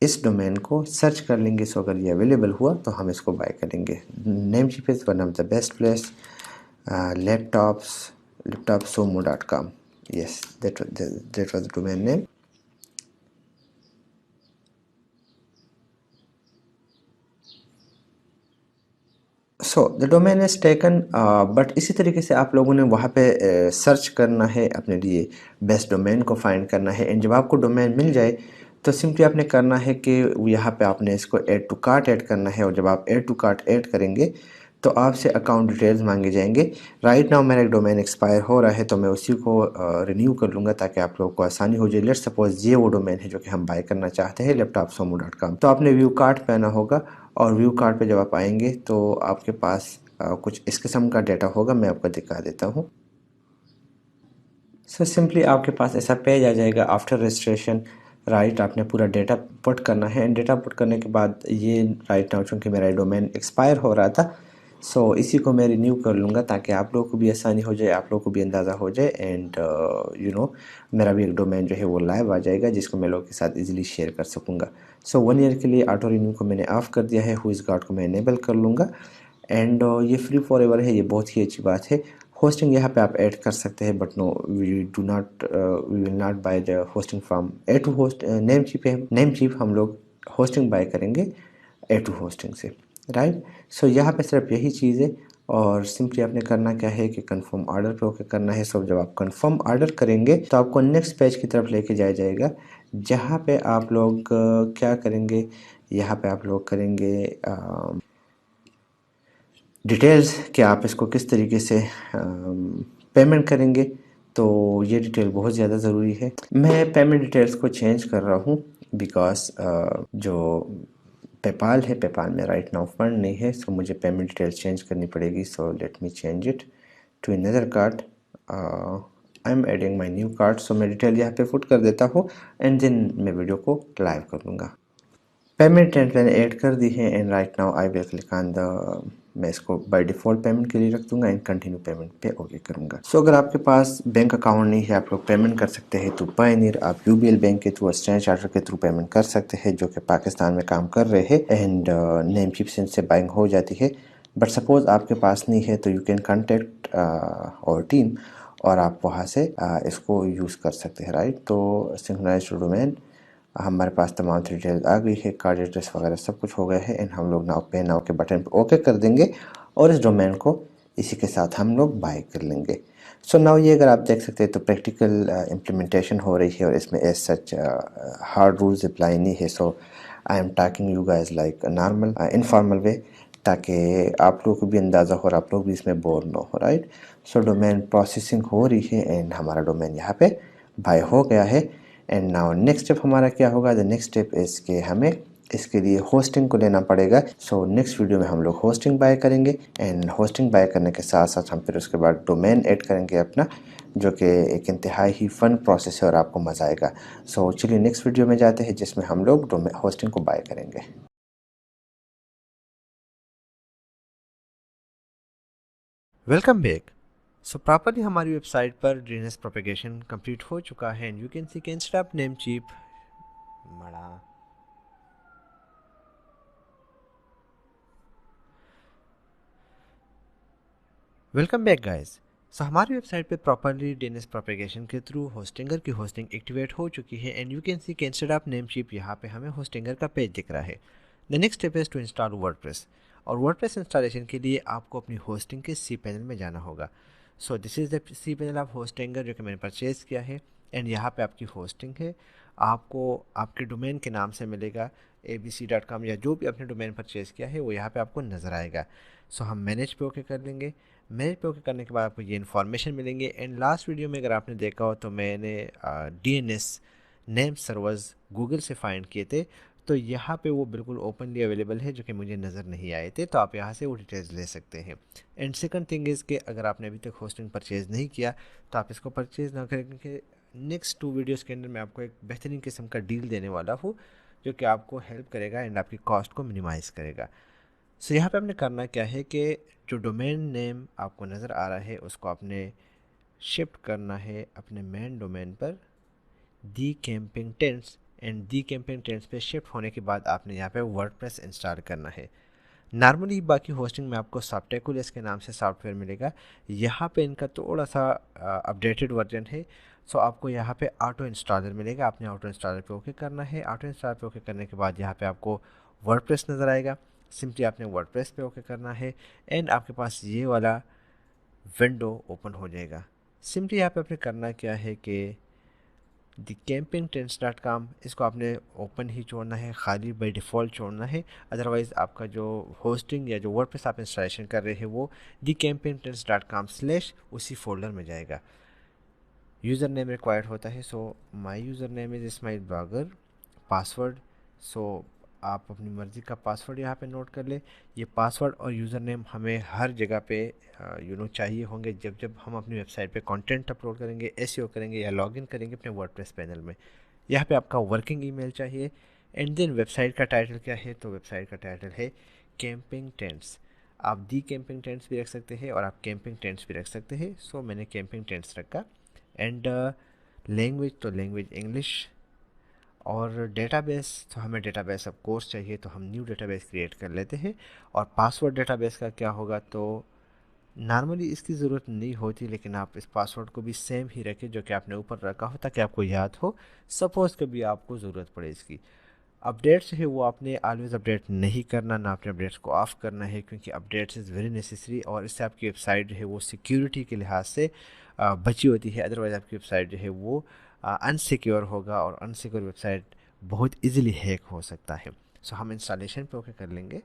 A: इस डोमेन को सर्च कर लेंगे। सो अगर ये अवेलेबल हुआ तो हम इसको बाय करेंगे। Namecheap is one of the best place. laptopsomo.com, yes, that was the domain name. So the domain is taken, but इसी तरीके से आप लोगों ने वहाँ पे सर्च करना है, अपने लिए बेस्ट डोमेन को फाइंड करना है। एंड जब आपको डोमेन मिल जाए तो सिंपली आपने करना है कि यहाँ पे आपने इसको ऐड टू कार्ट ऐड करना है। और जब आप ऐड टू कार्ट ऐड करेंगे तो आपसे अकाउंट डिटेल्स मांगे जाएंगे। राइट नाउ मेरा एक डोमेन एक्सपायर हो रहा है तो मैं उसी को रिन्यू कर लूँगा ताकि आप लोगों को आसानी हो जाए। लेट्स सपोज ये वो डोमेन है जो कि हम बाय करना चाहते हैं, laptopsomo.com। तो आपने व्यू कार्ट पे आना होगा और व्यू कार्ट पे जब आप आएंगे तो आपके पास कुछ इस किस्म का डेटा होगा, मैं आपको दिखा देता हूँ। सो सिंपली आपके पास ऐसा पेज आ जाएगा आफ्टर रजिस्ट्रेशन। राइट, आपने पूरा डेटा पुट करना है एंड डेटा पुट करने के बाद ये राइट नाउ चूँकि मेरा डोमेन एक्सपायर हो रहा था, सो इसी को मैं रिन्यू कर लूँगा ताकि आप लोगों को भी आसानी हो जाए, आप लोगों को भी अंदाज़ा हो जाए। एंड यू नो मेरा भी एक डोमेन जो है वो लाइव आ जाएगा जिसको मैं लोगों के साथ इजीली शेयर कर सकूँगा। सो 1 ईयर के लिए ऑटो रिन्यू को मैंने ऑफ़ कर दिया है, हुइज़ गार्ड को मैं इनेबल कर लूँगा। एंड ये फ्री फॉर एवर है, ये बहुत ही अच्छी बात है। होस्टिंग यहाँ पे आप ऐड कर सकते हैं, but no we will not buy the hosting from A two host. Namecheap है, नेमचीप हम लोग होस्टिंग बाय करेंगे ए टू होस्टिंग से, राइट। सो यहाँ पे सिर्फ यही चीज़ है और सिंपली आपने करना क्या है कि कंफर्म ऑर्डर पे ओके करना है। सो जब आप कंफर्म ऑर्डर करेंगे तो आपको नेक्स्ट पेज की तरफ लेके जाया जाएगा जहाँ पे आप लोग क्या करेंगे, यहाँ पे आप लोग करेंगे डिटेल्स कि आप इसको किस तरीके से पेमेंट करेंगे। तो ये डिटेल बहुत ज़्यादा ज़रूरी है। मैं पेमेंट डिटेल्स को चेंज कर रहा हूँ बिकॉज जो पेपाल है, पेपाल में राइट नाउ फंड नहीं है, सो मुझे पेमेंट डिटेल्स चेंज करनी पड़ेगी। So let me change it to another card. I am adding my new card. So मैं डिटेल यहाँ पे पुट कर देता हूँ एंड देन मैं वीडियो को लाइव कर लूँगा। पेमेंट डिटेल्स मैंने ऐड कर दी है and right now I will click on the, मैं इसको बाय डिफ़ॉल्ट पेमेंट के लिए रख दूंगा एंड कंटिन्यू पेमेंट पे ओके करूंगा। सो अगर आपके पास बैंक अकाउंट नहीं है, आप लोग पेमेंट कर सकते हैं थ्रू पायनियर, आप यूबीएल बैंक के थ्रू, स्टैंडर्ड चार्टर्ड के थ्रू पेमेंट कर सकते हैं जो कि पाकिस्तान में काम कर रहे हैं एंड नेमचीप से बाइंग हो जाती है। बट सपोज़ आपके पास नहीं है तो यू कैन कॉन्टेक्ट और टीम और आप वहाँ से इसको यूज़ कर सकते हैं, राइट। तो सिंक्रोनाइज्ड डोमेन हमारे पास तमाम डिटेल्स आ गई है, कार्ड एड्रेस वगैरह सब कुछ हो गया है एंड हम लोग नाउ पे नाउ के बटन पे ओके कर देंगे और इस डोमेन को इसी के साथ हम लोग बाय कर लेंगे। सो नाउ ये अगर आप देख सकते हैं तो प्रैक्टिकल इम्प्लीमेंटेशन हो रही है और इसमें as such hard rules apply नहीं है। So I am talking you guys like normal informal way ताकि आप लोगों को भी अंदाज़ा हो और आप लोग भी इसमें बोर ना हो, राइट। सो डोमेन प्रोसेसिंग हो रही है एंड हमारा डोमेन यहाँ पे बाय हो गया है। एंड नाउ नेक्स्ट स्टेप हमारा क्या होगा, द नेक्स्ट स्टेप इज़ कि हमें इसके लिए होस्टिंग को लेना पड़ेगा। सो नेक्स्ट वीडियो में हम लोग होस्टिंग बाय करेंगे एंड होस्टिंग बाय करने के साथ साथ हम फिर उसके बाद डोमेन ऐड करेंगे अपना, जो कि एक इंतहाई ही फ़न प्रोसेस है और आपको मज़ा आएगा। सो चलिए नेक्स्ट वीडियो में जाते हैं जिसमें हम लोग होस्टिंग को बाय करेंगे।
B: Welcome back. सो प्रॉपरली हमारी वेबसाइट पर डीएनएस प्रोपेगेशन कंप्लीट हो चुका है and you can see can stop Namecheap मड़ा। Welcome back guys. सो हमारी वेबसाइट पे प्रॉपरली डीएनएस प्रोपेगेशन के थ्रू होस्टिंगर की होस्टिंग एक्टिवेट हो चुकी है and you can see can stop Namecheap. यहाँ पे हमें होस्टिंगर का पेज दिख रहा है। The next step is to install WordPress. और वर्डप्रेस इंस्टॉलेशन के लिए आपको अपनी होस्टिंग के सी पैनल में जाना होगा। So this is the C panel of Hostinger जो कि मैंने परचेज़ किया है एंड यहाँ पे आपकी होस्टिंग है। आपको आपके डोमेन के नाम से मिलेगा abc.com या जो भी आपने डोमेन परचेज़ किया है वो यहाँ पे आपको नज़र आएगा। सो हम मैनेज पे ओके कर लेंगे। मैनेज पे ओके करने के बाद आपको ये इन्फॉर्मेशन मिलेंगे एंड लास्ट वीडियो में अगर आपने देखा हो तो मैंने डीएनएस नेम सर्वर्स गूगल से फाइंड किए थे, तो यहाँ पे वो बिल्कुल ओपनली अवेलेबल है जो कि मुझे नज़र नहीं आए थे, तो आप यहाँ से वो डिटेल्स ले सकते हैं। एंड सेकंड थिंग इज़ कि अगर आपने अभी तक होस्टिंग परचेज़ नहीं किया तो आप इसको परचेज़ ना करें, क्योंकि नेक्स्ट 2 वीडियोज़ के अंदर मैं आपको एक बेहतरीन किस्म का डील देने वाला हूँ जो कि आपको हेल्प करेगा एंड आपकी कॉस्ट को मिनिमाइज़ करेगा। सो यहाँ पे आपने करना क्या है कि जो डोमेन नेम आपको नज़र आ रहा है उसको आपने शिफ्ट करना है अपने मेन डोमेन पर the camping tents and the camping tents पे शिफ्ट होने के बाद आपने यहाँ पे वर्डप्रेस इंस्टॉल करना है। नॉर्मली बाकी होस्टिंग में आपको सॉफ्टेकुलस के नाम से सॉफ्टवेयर मिलेगा, यहाँ पे इनका थोड़ा सा अपडेटेड वर्जन है। सो आपको यहाँ पे ऑटो इंस्टॉलर मिलेगा, आपने ऑटो इंस्टॉलर पे ओके करना है। ऑटो इंस्टॉलर पे ओके करने के बाद यहाँ पे आपको वर्डप्रेस नज़र आएगा, सिंपली आपने वर्डप्रेस पे ओके करना है एंड आपके पास ये वाला विंडो ओपन हो जाएगा। सिंपली यहाँ पे आपने करना क्या है कि thecampingtents.com इसको आपने ओपन ही छोड़ना है, खाली बाय डिफ़ॉल्ट छोड़ना है। अदरवाइज़ आपका जो होस्टिंग या जो वर्डप्रेस आप इंस्टॉलेशन कर रहे हैं वो thecampingtents.com/ उसी फोल्डर में जाएगा। यूज़र नेम रिक्वायर्ड होता है, so my user name is Ismail blogger. Password, so आप अपनी मर्ज़ी का पासवर्ड यहाँ पे नोट कर ले। ये पासवर्ड और यूज़र नेम हमें हर जगह पे चाहिए होंगे जब जब हम अपनी वेबसाइट पे कंटेंट अपलोड करेंगे, एसईओ करेंगे या लॉगिन करेंगे अपने वर्डप्रेस पैनल में। यहाँ पे आपका वर्किंग ईमेल चाहिए एंड देन वेबसाइट का टाइटल क्या है, तो वेबसाइट का टाइटल है कैंपिंग टेंट्स। आप दी कैंपिंग टेंट्स भी रख सकते हैं और आप कैंपिंग टेंट्स भी रख सकते हैं। सो मैंने कैंपिंग टेंट्स रखा एंड लैंग्वेज तो लैंग्वेज इंग्लिश। और डेटाबेस, तो हमें डेटाबेस ऑफ कोर्स चाहिए तो हम न्यू डेटाबेस क्रिएट कर लेते हैं। और पासवर्ड डेटाबेस का क्या होगा, तो नॉर्मली इसकी ज़रूरत नहीं होती, लेकिन आप इस पासवर्ड को भी सेम ही रखें जो कि आपने ऊपर रखा हो ताकि आपको याद हो, सपोज़ कभी आपको ज़रूरत पड़े इसकी। अपडेट्स है वो आपने ऑलवेज़ अपडेट नहीं करना, ना अपने अपडेट्स को ऑफ़ करना है, क्योंकि अपडेट्स इज़ वेरी नेसेसरी और इससे आपकी वेबसाइट जो है वो सिक्योरिटी के लिहाज से बची होती है। अदरवाइज़ आपकी वेबसाइट जो है वो अनसिक्योर होगा और अनसिक्योर वेबसाइट बहुत इजीली हैक हो सकता है। सो हम इंस्टॉलेशन पे ओके कर लेंगे।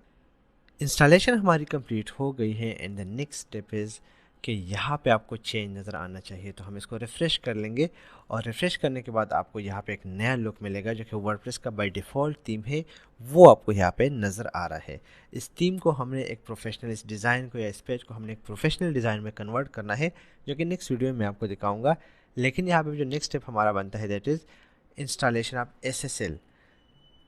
B: इंस्टॉलेशन हमारी कंप्लीट हो गई है and the next step is कि यहाँ पे आपको चेंज नज़र आना चाहिए, तो हम इसको रिफ़्रेश कर लेंगे। और रिफ़्रेश करने के बाद आपको यहाँ पे एक नया लुक मिलेगा जो कि वर्डप्रेस का बाय डिफ़ॉल्ट थीम है, वो आपको यहाँ पे नज़र आ रहा है। इस थीम को हमने एक प्रोफेशनल, इस डिज़ाइन को या इस पेज को हमने एक प्रोफेशनल डिज़ाइन में कन्वर्ट करना है, जो कि नेक्स्ट वीडियो में आपको दिखाऊँगा। लेकिन यहाँ पर जो नेक्स्ट स्टेप हमारा बनता है that is installation of SSL।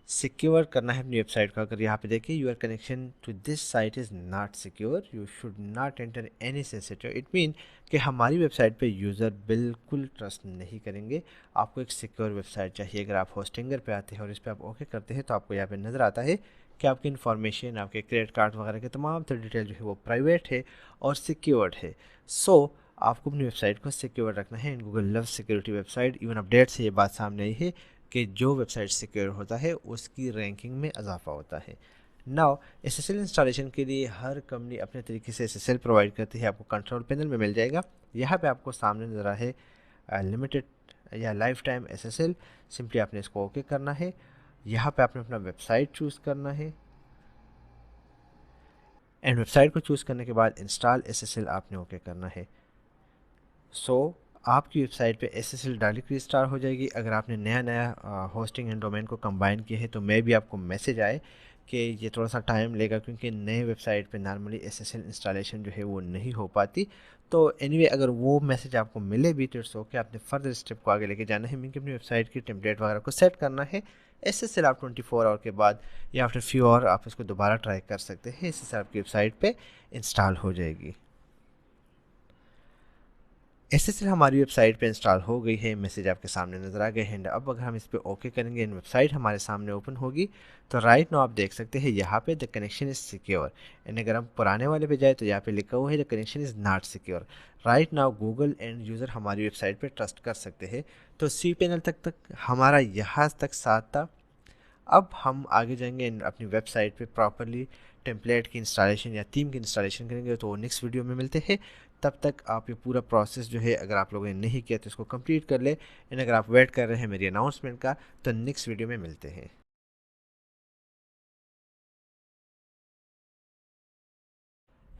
B: Secure करना है अपनी वेबसाइट का। अगर यहाँ पे देखिए your connection to this site is not secure, you should not enter any sensitive. It mean कि हमारी वेबसाइट पे यूज़र बिल्कुल ट्रस्ट नहीं करेंगे। आपको एक सिक्योर वेबसाइट चाहिए। अगर आप होस्टिंगर पे आते हैं और इस पर आप ओके करते हैं तो आपको यहाँ पे नज़र आता है कि आपकी इन्फॉर्मेशन, आपके क्रेडिट कार्ड वगैरह के तमाम तरह डिटेल जो है वो प्राइवेट है और सिक्योर्ड है। सो आपको अपनी वेबसाइट को सिक्योर रखना है। In Google love security website, even update से ये बात सामने आई है कि जो वेबसाइट सिक्योर होता है उसकी रैंकिंग में इजाफा होता है। नाउ SSL इंस्टॉलेशन के लिए हर कंपनी अपने तरीके से SSL प्रोवाइड करती है। आपको कंट्रोल पैनल में मिल जाएगा। यहाँ पे आपको सामने नजर आ है लिमिटेड या लाइफ टाइम SSL। सिंपली आपने इसको ओके करना है। यहाँ पे आपने अपना वेबसाइट चूज़ करना है एंड वेबसाइट को चूज़ करने के बाद इंस्टॉल SSL आपने ओके करना है। सो आपकी वेबसाइट पे SSL डायरेक्टली स्टार्ट हो जाएगी। अगर आपने नया होस्टिंग एंड डोमेन को कंबाइन किया है तो मे भी आपको मैसेज आए कि ये थोड़ा सा टाइम लेगा, क्योंकि नए वेबसाइट पे नॉर्मली SSL इंस्टॉलेशन जो है वो नहीं हो पाती। तो एनीवे अगर वो मैसेज आपको मिले भी तो इट्स ओके, आपने फर्दर स्टेप को आगे लेके जाना है, मीन कि अपनी वेबसाइट की टेम्पलेट वगैरह को सेट करना है। SSL आप 24 आवर के बाद या आफ्टर फ्यू आवर आप इसको दोबारा ट्राई कर सकते हैं, इससे आपकी वेबसाइट पे इंस्टॉल हो जाएगी। SSL हमारी वेबसाइट पे इंस्टॉल हो गई है, मैसेज आपके सामने नज़र आ गए हैं। अब अगर हम इस पर ओके करेंगे, इन वेबसाइट हमारे सामने ओपन होगी। तो राइट नाउ आप देख सकते हैं यहाँ पे the connection is secure, and अगर हम पुराने वाले पे जाए तो यहाँ पे लिखा हुआ है the connection is not secure. Right now Google end user हमारी वेबसाइट पे ट्रस्ट कर सकते हैं। तो cPanel तक हमारा यहाँ तक साथ था। अब हम आगे जाएंगे अपनी वेबसाइट पे प्रॉपरली टेम्पलेट की इंस्टॉलेशन या थीम की इंस्टॉलेशन करेंगे, तो नेक्स्ट वीडियो में मिलते हैं। तब तक आप ये पूरा प्रोसेस जो है अगर आप लोगों ने नहीं किया तो इसको कंप्लीट कर ले, एंड अगर आप वेट कर रहे हैं मेरी अनाउंसमेंट का तो नेक्स्ट वीडियो में मिलते हैं।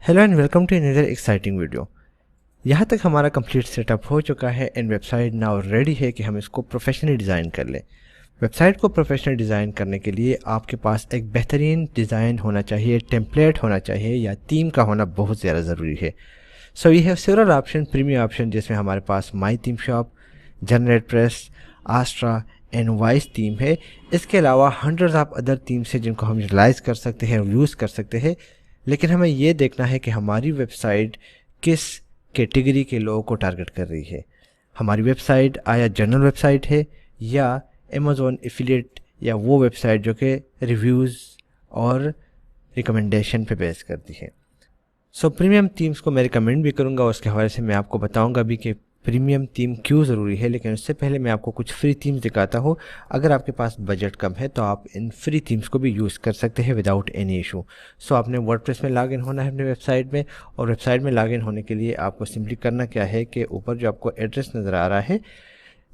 B: Hello and welcome to another exciting video. यहाँ तक हमारा कंप्लीट सेटअप हो चुका है एंड वेबसाइट नाउ रेडी है कि हम इसको प्रोफेशनली डिज़ाइन कर लें। वेबसाइट को प्रोफेशनल डिज़ाइन करने के लिए आपके पास एक बेहतरीन डिज़ाइन होना चाहिए, टेम्पलेट होना चाहिए या थीम का होना बहुत ज़्यादा ज़रूरी है। So we have several option, premium option, जिसमें हमारे पास my theme shop, GeneratePress, Astra and vice theme है। इसके अलावा हंड्रेड्स ऑफ अदर थीम्स है जिनको हम यूटिलाइज कर सकते हैं और यूज़ कर सकते हैं। लेकिन हमें ये देखना है कि हमारी वेबसाइट किस कैटेगरी के लोगों को टारगेट कर रही है। हमारी वेबसाइट आया जनरल वेबसाइट है या अमेज़ॉन एफिलिएट या वो वेबसाइट जो कि रिव्यूज़ और रिकमेंडेशन पे बेस करती है। सो प्रीमियम थीम्स को मैं रिकमेंड भी करूँगा और उसके हवाले से मैं आपको बताऊँगा भी कि प्रीमियम थीम क्यों ज़रूरी है। लेकिन उससे पहले मैं आपको कुछ फ्री थीम्स दिखाता हूँ। अगर आपके पास बजट कम है तो आप इन फ्री थीम्स को भी यूज़ कर सकते हैं विदाउट एनी इशू। सो आपने वर्डप्रेस में लॉगिन होना है अपनी वेबसाइट में, और वेबसाइट में लॉगिन होने के लिए आपको सिंपली करना क्या है कि ऊपर जो आपको एड्रेस नज़र आ रहा है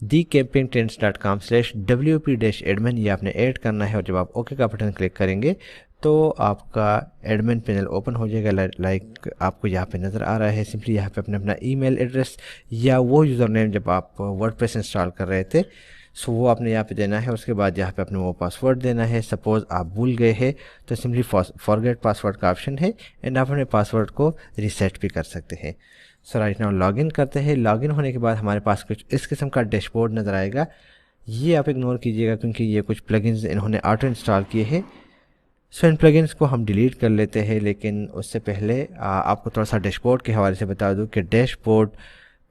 B: thecampingtrends.com/wp-admin, ये आपने ऐड करना है। और जब आप ओके का बटन क्लिक करेंगे तो आपका एडमिन पैनल ओपन हो जाएगा। लाइक आपको यहाँ पे नज़र आ रहा है। सिंपली यहाँ पे अपना ईमेल एड्रेस या वो यूज़र नेम जब आप वर्डप्रेस इंस्टॉल कर रहे थे सो वो आपने यहाँ पे देना है। उसके बाद यहाँ पे अपने वो पासवर्ड देना है। सपोज़ आप भूल गए हैं तो सिंपली फॉरगेट पासवर्ड का ऑप्शन है एंड आप अपने पासवर्ड को रीसेट भी कर सकते हैं। सो राइट नाउ लॉगिन करते हैं। लॉगिन होने के बाद हमारे पास कुछ इस किस्म का डैशबोर्ड नज़र आएगा। ये आप इग्नोर कीजिएगा क्योंकि ये कुछ प्लगइन्स इन्होंने ऑटो इंस्टॉल किए हैं। सो इन प्लगइन्स को हम डिलीट कर लेते हैं। लेकिन उससे पहले आपको थोड़ा सा डैशबोर्ड के हवाले से बता दूं कि डैशबोर्ड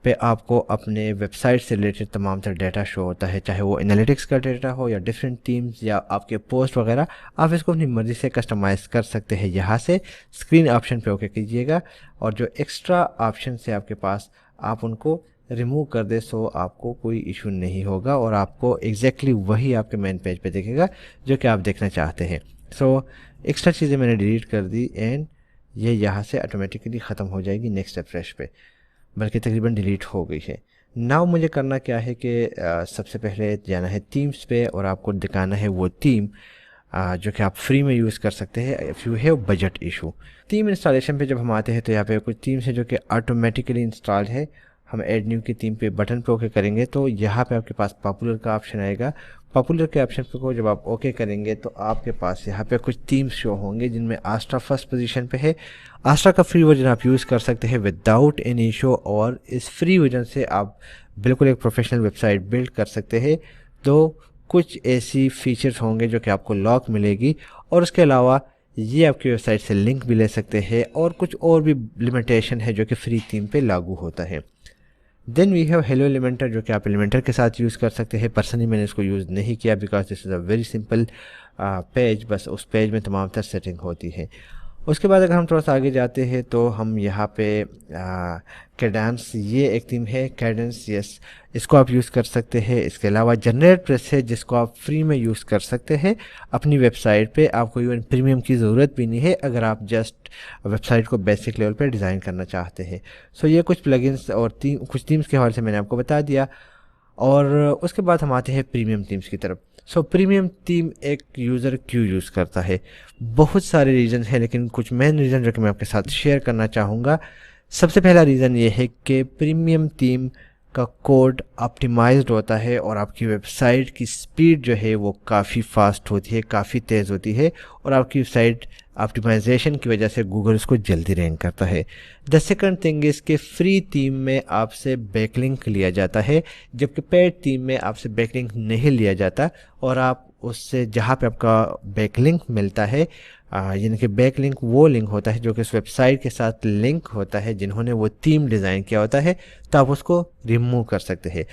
B: पे आपको अपने वेबसाइट से रिलेटेड तमाम तरह डाटा शो होता है, चाहे वो एनालिटिक्स का डाटा हो या डिफरेंट थीम्स या आपके पोस्ट वगैरह। आप इसको अपनी मर्ज़ी से कस्टमाइज़ कर सकते हैं। यहाँ से स्क्रीन ऑप्शन पे ओके कीजिएगा और जो एक्स्ट्रा ऑप्शन है आपके पास आप उनको रिमूव कर दे, सो आपको कोई इशू नहीं होगा और आपको एग्जैक्टली वही आपके मेन पेज पे दिखेगा जो कि आप देखना चाहते हैं। सो एक्स्ट्रा चीज़ें मैंने डिलीट कर दी एंड ये यहाँ से ऑटोमेटिकली ख़त्म हो जाएगी नेक्स्ट रिफ्रेश पे, बल्कि तकरीबन डिलीट हो गई है। नाउ मुझे करना क्या है कि सबसे पहले जाना है थीम्स पे और आपको दिखाना है वो थीम जो कि आप फ्री में यूज़ कर सकते हैं if you have budget issue. Theme installation पे जब हम आते हैं तो यहाँ पे कुछ थीम्स है जो कि ऑटोमेटिकली इंस्टॉल है। हम ऐड न्यू की थीम पे बटन पे ओके करेंगे तो यहाँ पे आपके पास पॉपुलर का ऑप्शन आएगा। पॉपुलर के ऑप्शन पे को जब आप ओके करेंगे तो आपके पास यहाँ पे कुछ थीम्स शो होंगे जिनमें आस्ट्रा फर्स्ट पोजीशन पे है। आस्ट्रा का फ्री वर्जन आप यूज़ कर सकते हैं विदाउट एनी इशू और इस फ्री वर्जन से आप बिल्कुल एक प्रोफेशनल वेबसाइट बिल्ड कर सकते हैं। तो कुछ ऐसी फीचर्स होंगे जो कि आपको लॉक मिलेगी और उसके अलावा ये आपकी वेबसाइट से लिंक भी ले सकते हैं और कुछ और भी लिमिटेशन है जो कि फ्री थीम पे लागू होता है। Then we have hello Elementor जो कि आप एलिमेंटर के साथ यूज़ कर सकते हैं। पर्सनली मैंने इसको यूज़ नहीं किया because this is a very simple page. बस उस पेज में तमाम तरह सेटिंग होती है। उसके बाद अगर हम थोड़ा सा आगे जाते हैं तो हम यहाँ पे कैडेंस, ये एक थीम है कैडेंस, यस, इसको आप यूज़ कर सकते हैं। इसके अलावा जनरेट प्रेस है जिसको आप फ्री में यूज़ कर सकते हैं अपनी वेबसाइट पे। आपको इवन प्रीमियम की ज़रूरत भी नहीं है अगर आप जस्ट वेबसाइट को बेसिक लेवल पे डिज़ाइन करना चाहते हैं। सो ये कुछ प्लगइन्स और कुछ थीम्स के हवाले से मैंने आपको बता दिया। और उसके बाद हम आते हैं प्रीमियम थीम्स की तरफ। सो प्रीमियम थीम एक यूज़र क्यों यूज़ करता है, बहुत सारे रीज़न हैं लेकिन कुछ मेन रीज़न जो कि मैं आपके साथ शेयर करना चाहूँगा। सबसे पहला रीज़न ये है कि प्रीमियम थीम का कोड ऑप्टिमाइज्ड होता है और आपकी वेबसाइट की स्पीड जो है वो काफ़ी फास्ट होती है, काफ़ी तेज़ होती है, और आपकी वेबसाइट ऑप्टिमाइजेशन की वजह से गूगल उसको जल्दी रैंक करता है। द सेकंड थिंग इज़ कि फ्री थीम में आपसे बैकलिंक लिया जाता है, जबकि पेड थीम में आपसे बैकलिंक नहीं लिया जाता, और आप उससे जहाँ पे आपका बैकलिंक मिलता है, यानी कि बैकलिंक वो लिंक होता है जो कि उस वेबसाइट के साथ लिंक होता है जिन्होंने वो थीम डिज़ाइन किया होता है, तो आप उसको रिमूव कर सकते हैं।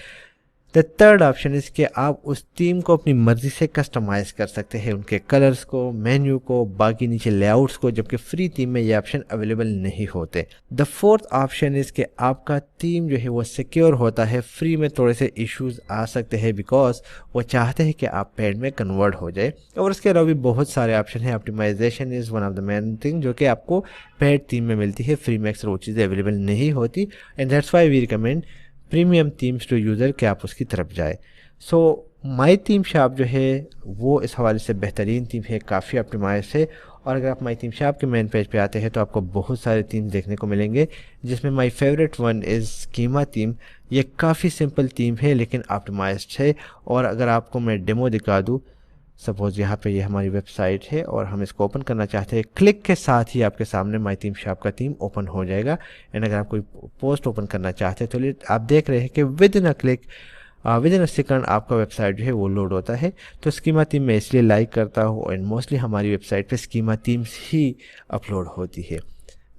B: द थर्ड ऑप्शन इज़ कि आप उस थीम को अपनी मर्ज़ी से कस्टमाइज़ कर सकते हैं, उनके कलर्स को, मेन्यू को, बाकी नीचे लेआउट्स को, जबकि फ्री थीम में ये ऑप्शन अवेलेबल नहीं होते। द फोर्थ ऑप्शन इज़ कि आपका थीम जो है वो सिक्योर होता है। फ्री में थोड़े से इश्यूज आ सकते हैं बिकॉज वो चाहते हैं कि आप पेड में कन्वर्ट हो जाए, और उसके अलावा भी बहुत सारे ऑप्शन हैं। Optimization is one of the main thing जो कि आपको पेड थीम में मिलती है, फ्री में अक्सर वो चीज़ें अवेलेबल नहीं होती, and that's why we recommend premium themes to user कि आप उसकी तरफ जाए। सो माई थीम शॉप जो है वो इस हवाले से बेहतरीन थीम है, काफ़ी ऑप्टिमाइज है। और अगर आप माई थीम शॉप के मेन पेज पे आते हैं तो आपको बहुत सारे थीम्स देखने को मिलेंगे, जिसमें my favourite one is schema theme. ये काफ़ी सिंपल थीम है लेकिन ऑप्टिमाइज्ड है, और अगर आपको मैं डेमो दिखा दूँ, सपोज़ यहाँ पे ये हमारी वेबसाइट है और हम इसको ओपन करना चाहते हैं, क्लिक के साथ ही आपके सामने माई थीम शॉप का थीम ओपन हो जाएगा। एंड अगर आप कोई पोस्ट ओपन करना चाहते हैं तो आप देख रहे हैं कि with in a click, with in a second आपका वेबसाइट जो है वो लोड होता है। तो स्कीमा थीम मैं इसलिए लाइक करता हूँ, एंड मोस्टली हमारी वेबसाइट पे स्कीमा थीम्स ही अपलोड होती है।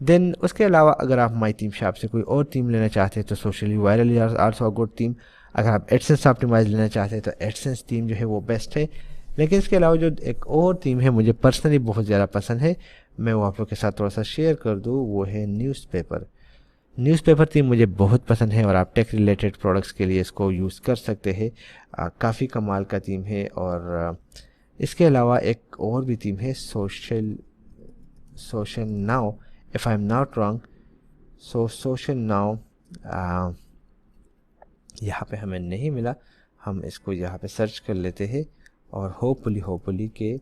B: देन उसके अलावा अगर आप माई थीम शॉप से कोई और थीम लेना चाहते हैं तो socially viral also a good theme. अगर आप एडसेंस ऑप्टिमाइज लेना चाहते हैं तो एडसेंस थीम जो है वो बेस्ट है। लेकिन इसके अलावा जो एक और थीम है मुझे पर्सनली बहुत ज़्यादा पसंद है, मैं वो आप लोग के साथ थोड़ा सा शेयर कर दूँ, वो है न्यूज़पेपर। न्यूज़पेपर थीम मुझे बहुत पसंद है और आप टेक रिलेटेड प्रोडक्ट्स के लिए इसको यूज़ कर सकते हैं। काफ़ी कमाल का थीम है। और इसके अलावा एक और भी थीम है social social now, if I am not wrong. So social now यहाँ पे हमें नहीं मिला, हम इसको यहाँ पे सर्च कर लेते हैं और होपफुली के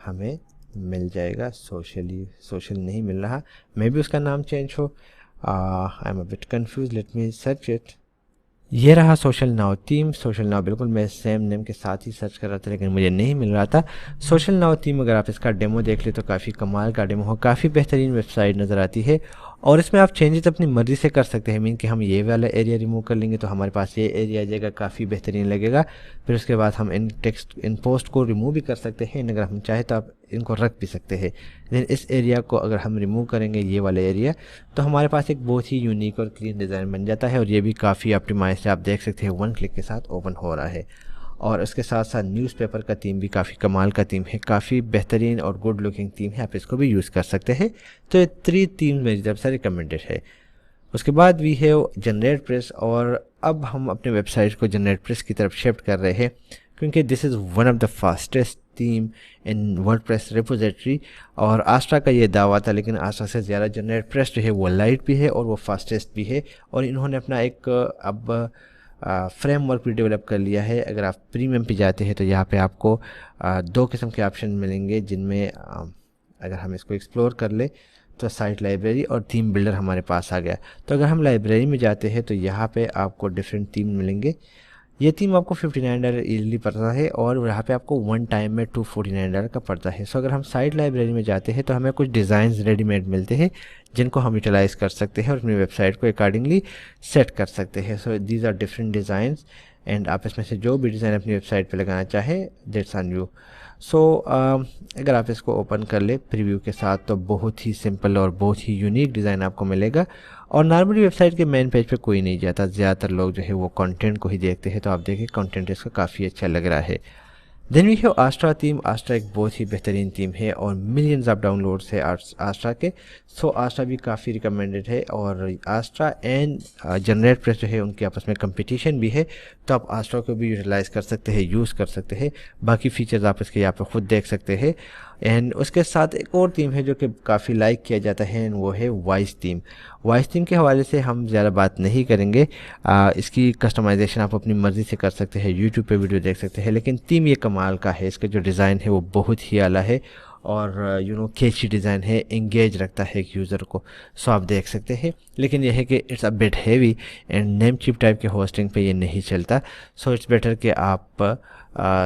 B: हमें मिल जाएगा। सोशल नहीं मिल रहा, मे बी उसका नाम चेंज हो। I am a bit confuse, let me search it. ये रहा social now theme. Social now बिल्कुल मैं सेम नेम के साथ ही सर्च कर रहा था लेकिन मुझे नहीं मिल रहा था। सोशल नाउ थीम अगर आप इसका डेमो देख ले तो काफ़ी कमाल का डेमो हो, काफ़ी बेहतरीन वेबसाइट नज़र आती है, और इसमें आप चेंजेस अपनी मर्ज़ी से कर सकते हैं। मीन कि हम ये वाला एरिया रिमूव कर लेंगे तो हमारे पास ये एरिया आ जाएगा, काफ़ी बेहतरीन लगेगा। फिर उसके बाद हम इन पोस्ट को रिमूव भी कर सकते हैं, अगर हम चाहें तो आप इनको रख भी सकते हैं। लेकिन इस एरिया को अगर हम रिमूव करेंगे, ये वाला एरिया, तो हमारे पास एक बहुत ही यूनिक और क्लीन डिज़ाइन बन जाता है, और ये भी काफ़ी ऑप्टिमाइज है। आप देख सकते हैं वन क्लिक के साथ ओपन हो रहा है। और उसके साथ साथ न्यूज़पेपर का थीम भी काफ़ी कमाल का थीम है, काफ़ी बेहतरीन और गुड लुकिंग थीम है, आप इसको भी यूज़ कर सकते हैं। तो ये 3 थीम मेरी तरफ से रिकमेंडेड है। उसके बाद भी है जनरेट प्रेस, और अब हम अपने वेबसाइट को जनरेट प्रेस की तरफ शिफ्ट कर रहे हैं, क्योंकि this is one of the fastest theme in WordPress repository. और आस्ट्रा का ये दावा था, लेकिन आस्ट्रा से ज़्यादा जनरेट प्रेस जो है वो लाइट भी है और वो फास्टेस्ट भी है, और इन्होंने अपना एक अब फ्रेमवर्क भी डेवलप कर लिया है। अगर आप प्रीमियम पे जाते हैं तो यहाँ पे आपको 2 किस्म के ऑप्शन मिलेंगे, जिनमें अगर हम इसको एक्सप्लोर कर ले तो साइट लाइब्रेरी और थीम बिल्डर हमारे पास आ गया। तो अगर हम लाइब्रेरी में जाते हैं तो यहाँ पे आपको डिफरेंट थीम मिलेंगे। ये थीम आपको $59 ईजिली पड़ता है, और यहाँ पे आपको वन टाइम में $249 का पड़ता है। सो अगर हम साइट लाइब्रेरी में जाते हैं तो हमें कुछ डिज़ाइंस रेडीमेड मिलते हैं जिनको हम यूटिलाइज़ कर सकते हैं और अपनी वेबसाइट को अकॉर्डिंगली सेट कर सकते हैं। So these are different designs, and आप इसमें से जो भी डिज़ाइन अपनी वेबसाइट पे लगाना चाहे, दैट्स ऑन यू। सो अगर आप इसको ओपन कर ले प्रीव्यू के साथ तो बहुत ही सिंपल और बहुत ही यूनिक डिज़ाइन आपको मिलेगा। और नॉर्मली वेबसाइट के मेन पेज पे कोई नहीं जाता, ज़्यादातर लोग जो है वो कंटेंट को ही देखते हैं। तो आप देखिए कंटेंट इसका काफ़ी अच्छा लग रहा है। Then we have Astra theme. Astra एक बहुत ही बेहतरीन थीम है और मिलियंस ऑफ डाउनलोड्स है आस्ट्रा के। सो आस्ट्रा भी काफ़ी रिकमेंडेड है, और आस्ट्रा एंड जनरेट प्रेस जो है उनके आपस में कंपटीशन भी है, तो आप आस्ट्रा को भी यूटिलाइज़ कर सकते हैं, यूज़ कर सकते हैं। बाकी फीचर्स आप इसके यहाँ पे खुद देख सकते हैं। एंड उसके साथ एक और थीम है जो कि काफ़ी लाइक किया जाता है, वो है वॉइस थीम। वॉइस थीम के हवाले से हम ज़्यादा बात नहीं करेंगे। इसकी कस्टमाइजेशन आप अपनी मर्ज़ी से कर सकते हैं, यूट्यूब पे वीडियो देख सकते हैं, लेकिन थीम ये कमाल का है, इसका जो डिज़ाइन है वो बहुत ही आला है, और कैची डिज़ाइन है, इंगेज रखता है एक यूज़र को। सो आप देख सकते हैं, लेकिन यह है कि it's a bit heavy and name chip type के होस्टिंग पे ये नहीं चलता। सो इट्स बेटर कि आप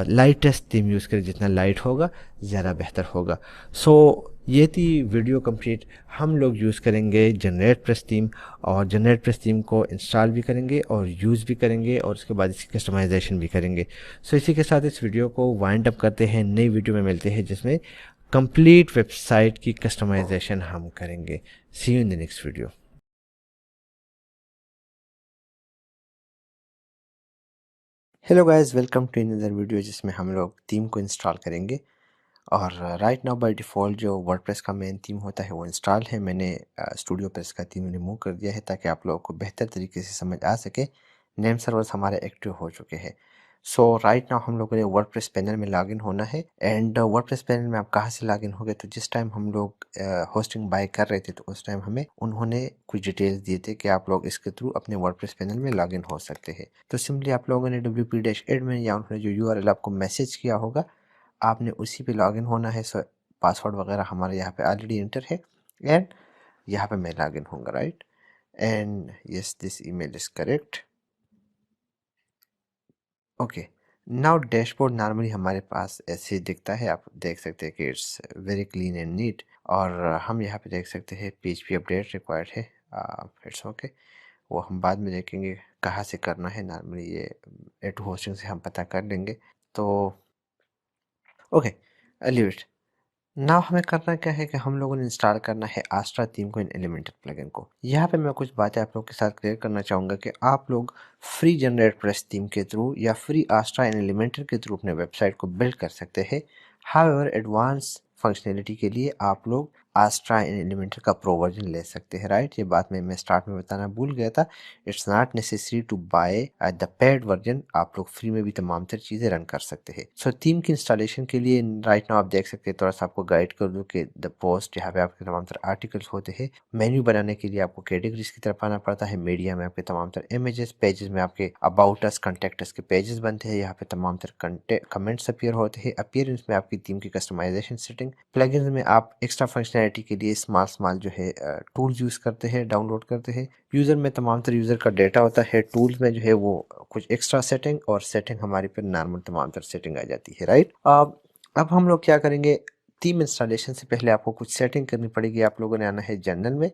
B: लाइटेस्ट थीम यूज़ करें, जितना लाइट होगा ज़्यादा बेहतर होगा। सो ये थी वीडियो कंप्लीट। हम लोग यूज़ करेंगे जनरेट प्रेस थीम, और जनरेट प्रेस थीम को इंस्टॉल भी करेंगे और यूज़ भी करेंगे, और उसके बाद इसकी कस्टमाइजेशन भी करेंगे। सो इसी के साथ इस वीडियो को वाइंड अप करते हैं। नई वीडियो में मिलते हैं जिसमें कंप्लीट वेबसाइट की कस्टमाइजेशन हम करेंगे। See you in the next video. Hello guys, welcome to another video जिसमें हम लोग थीम को इंस्टॉल करेंगे। और राइट नाउ बाय डिफ़ॉल्ट जो वर्डप्रेस का मेन थीम होता है वो इंस्टॉल है। मैंने स्टूडियो प्रेस का थीम रिमूव कर दिया है ताकि आप लोगों को बेहतर तरीके से समझ आ सके। नेम सर्वर्स हमारे एक्टिव हो चुके हैं। सो राइट नाउ हम लोगों ने वर्डप्रेस पैनल में लॉगिन होना है। एंड वर्डप्रेस पैनल में आप कहाँ से लॉगिन होगे, तो जिस टाइम हम लोग होस्टिंग बाय कर रहे थे तो उस टाइम हमें उन्होंने कुछ डिटेल्स दिए थे कि आप लोग इसके थ्रू अपने वर्डप्रेस पैनल में लॉगिन हो सकते हैं। तो सिंपली आप लोगों ने wp-admin या उन्होंने जो यूआरएल आपको मैसेज किया होगा, आपने उसी पे लॉगिन होना है। सो पासवर्ड वगैरह हमारे यहाँ पे ऑलरेडी इंटर है, एंड यहाँ पे मैं लॉगिन होऊंगा, right. And yes, this email is correct. Okay, now dashboard normally हमारे पास ऐसे दिखता है। आप देख सकते हैं कि it's very clean and neat. और हम यहाँ पे देख सकते हैं पेज पे अपडेट रिक्वायर्ड है। इट्स ओके, वो हम बाद में देखेंगे कहाँ से करना है। नॉर्मली ये A2 होस्टिंग से हम पता कर लेंगे। तो ओके, लीव इट। नाउ हमें करना क्या है कि हम लोगों ने इंस्टॉल करना है आस्ट्रा थीम को इन एलिमेंटर प्लगइन को। यहाँ पे मैं कुछ बातें आप लोग के साथ क्लियर करना चाहूँगा कि आप लोग फ्री जनरेट प्रेस थीम के थ्रू या फ्री आस्ट्रा इन एलिमेंटर के थ्रू अपने वेबसाइट को बिल्ड कर सकते हैं। हाउएवर एडवांस फंक्शनैलिटी के लिए आप लोग आस्ट्रा इन एलिमेंटर का प्रो वर्जन ले सकते हैं, राइट। ये बात मैं स्टार्ट में बताना भूल गया था। It's not necessary to buy the paid version. आप लोग फ्री में भी तमाम तर चीज़ें रन कर सकते हैं। सो थीम की इंस्टॉलेशन के लिए राइट नाउ आप देख सकते हैं, थोड़ा सा आपको गाइड कर दूं कि द पोस्ट यहाँ पे आपके तमाम तर आर्टिकल्स होते हैं। मेन्यू बनाने के लिए आपको कैटेगरीज की तरफ आना पड़ता है। मीडिया में आपके तमाम तर इमेजेस, पेजेस में आपके अबाउट अस, कॉन्टेक्ट अस के पेजेस बनते हैं। यहाँ पे तमाम तर कमेंट्स अपीयर होते हैं। अपीयरेंस में आपकी थीम की कस्टमाइजेशन सेटिंग। प्लगइन्स में आप एक्स्ट्रा फंक्शनैलिटी के लिए स्मॉल स्मॉल जो है टूल्स यूज़ करते हैं, डाउनलोड करते हैं। यूज़र में तमाम तर यूज़र का डेटा होता है। टूल्स में जो है वो कुछ एक्स्ट्रा सेटिंग, और सेटिंग हमारी पर नॉर्मल तमाम तर सेटिंग आ जाती है, राइट। अब हम लोग क्या करेंगे, थीम इंस्टॉलेशन से पहले आपको कुछ सेटिंग करनी पड़ेगी। आप लोगों ने आना है जनरल में,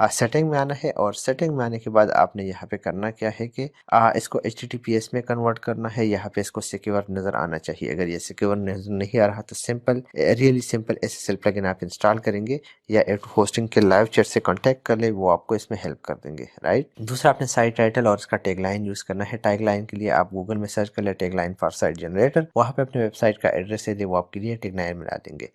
B: सेटिंग में आना है, और सेटिंग में आने के बाद आपने यहाँ पे करना क्या है कि इसको HTTPS में कन्वर्ट करना है। यहाँ पे इसको सिक्योर नज़र आना चाहिए। अगर ये सिक्योर नज़र नहीं आ रहा तो simple, really simple SSL plugin आप इंस्टॉल करेंगे या A2 होस्टिंग के लाइव चैट से कॉन्टैक्ट कर ले, वो आपको इसमें हेल्प कर देंगे, राइट। दूसरा, आपने साइट टाइटल और इसका टैगलाइन यूज़ करना है। टैगलाइन के लिए आप गूगल में सर्च कर ले टैगलाइन फॉर साइट जनरेटर, वहाँ पे अपने वेबसाइट का एड्रेस दे, वो आपके लिए टैगलाइन बना देंगे।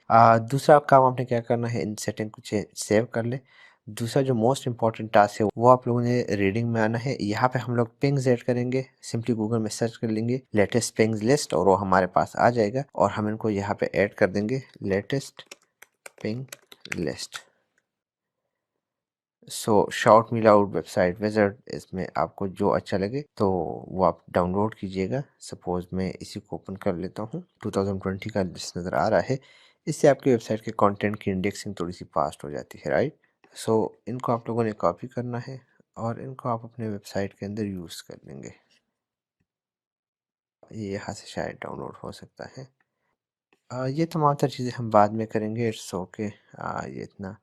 B: दूसरा काम आपने क्या करना है, इन सेटिंग को सेव कर ले। दूसरा जो मोस्ट इंपॉर्टेंट टास्क है वो आप लोगों ने रीडिंग में आना है। यहाँ पे हम लोग पिंग्स ऐड करेंगे। सिंपली गूगल में सर्च कर लेंगे लेटेस्ट पिंग्स लिस्ट, और वो हमारे पास आ जाएगा, और हम इनको यहाँ पे ऐड कर देंगे, latest ping list. So shout मी लाउड वेबसाइट विज़ार्ड, इसमें आपको जो अच्छा लगे तो वो आप डाउनलोड कीजिएगा। सपोज मैं इसी को ओपन कर लेता हूँ। 2020 का लिस्ट नज़र आ रहा है। इससे आपकी वेबसाइट के कंटेंट की इंडेक्सिंग थोड़ी सी फास्ट हो जाती है, राइट। सो इनको आप लोगों ने कॉपी करना है और इनको आप अपने वेबसाइट के अंदर यूज़ कर लेंगे। ये यहाँ से शायद डाउनलोड हो सकता है। ये तमाम तर चीज़ें हम बाद में करेंगे। इट्स ओके, ये इतना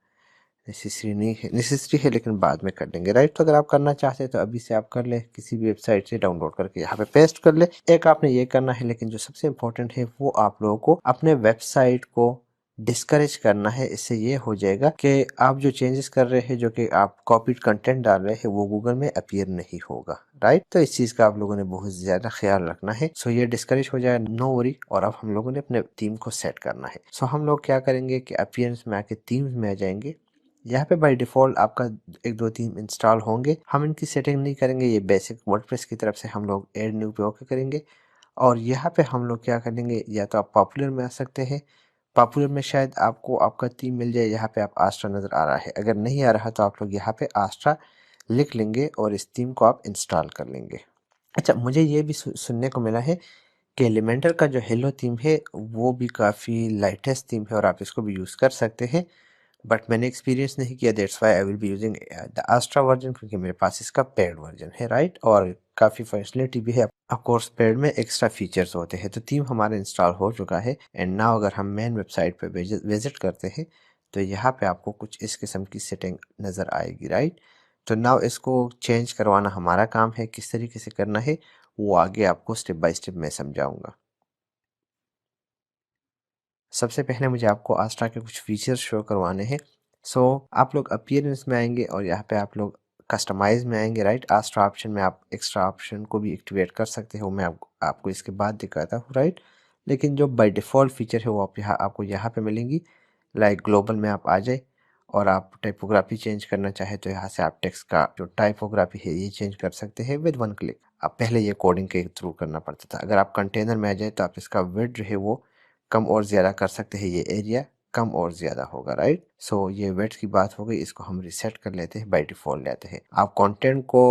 B: नेसेसरी नहीं है, नेसेसरी है लेकिन बाद में कर लेंगे, राइट। तो अगर आप करना चाहते हैं तो अभी से आप कर ले, किसी भी वेबसाइट से डाउनलोड करके यहाँ पे पेस्ट कर ले। एक आपने ये करना है, लेकिन जो सबसे इम्पोर्टेंट है वो आप लोगों को अपने वेबसाइट को डिस्करेज करना है। इससे ये हो जाएगा कि आप जो चेंजेस कर रहे हैं, जो कि आप कॉपीड कंटेंट डाल रहे हैं, वो गूगल में अपीयर नहीं होगा, राइट। तो इस चीज़ का आप लोगों ने बहुत ज़्यादा ख्याल रखना है। सो ये डिस्करेज हो जाए, नो वरी। और अब हम लोगों ने अपने थीम को सेट करना है। सो हम लोग क्या करेंगे कि अपीयरेंस में आके थीम्स में आ जाएंगे। यहाँ पे बाय डिफ़ॉल्ट आपका एक दो थीम इंस्टॉल होंगे। हम इनकी सेटिंग नहीं करेंगे, ये बेसिक वर्डप्रेस की तरफ से हम लोग ऐड न्यू पे ओके करेंगे। और यहाँ पे हम लोग क्या करेंगे, या तो आप पॉपुलर में आ सकते हैं। पॉपुलर में शायद आपको आपका थीम मिल जाए। यहाँ पे आप आस्ट्रा नज़र आ रहा है, अगर नहीं आ रहा तो आप लोग यहाँ पे आस्ट्रा लिख लेंगे और इस थीम को आप इंस्टॉल कर लेंगे। अच्छा, मुझे ये भी सुनने को मिला है कि एलिमेंटर का जो हेलो थीम है वो भी काफ़ी लाइटेस्ट थीम है और आप इसको भी यूज़ कर सकते हैं, बट मैंने एक्सपीरियंस नहीं किया, that's why I will be using the Astra version, क्योंकि मेरे पास इसका पेड वर्जन है, राइट। और काफ़ी फैसिलिटी भी है, ऑफ कोर्स पेड में एक्स्ट्रा फीचर्स होते हैं। तो थीम हमारा इंस्टॉल हो चुका है एंड नाउ अगर हम मेन वेबसाइट पे विजिट करते हैं तो यहाँ पे आपको कुछ इस किस्म की सेटिंग नज़र आएगी, राइट। तो नाउ इसको चेंज करवाना हमारा काम है, किस तरीके से करना है वो आगे आपको स्टेप बाय स्टेप मैं समझाऊंगा। सबसे पहले मुझे आपको आस्ट्रा के कुछ फीचर्स शो करवाने हैं। सो आप लोग अपीयरेंस में आएंगे और यहाँ पे आप लोग कस्टमाइज में आएंगे, राइट। आस्ट्रा ऑप्शन में आप एक्स्ट्रा ऑप्शन को भी एक्टिवेट कर सकते हो, मैं आपको इसके बाद दिखाता हूँ, राइट। लेकिन जो बाय डिफ़ॉल्ट फीचर है वो आप आपको यहाँ पे मिलेंगी। लाइक ग्लोबल में आप आ जाए और आप टाइपोग्राफी चेंज करना चाहे तो यहाँ से आप टेक्स्ट का जो टाइपोग्राफी है ये चेंज कर सकते हैं विद वन क्लिक। अब पहले ये कोडिंग के थ्रू करना पड़ता था। अगर आप कंटेनर में आ जाए तो आप इसका विड्थ जो है वो कम और ज़्यादा कर सकते हैं, ये एरिया कम और ज़्यादा होगा, राइट। सो ये वेट्स की बात हो गई, इसको हम रिसेट कर लेते हैं, बाय डिफ़ॉल्ट लेते हैं। आप कंटेंट को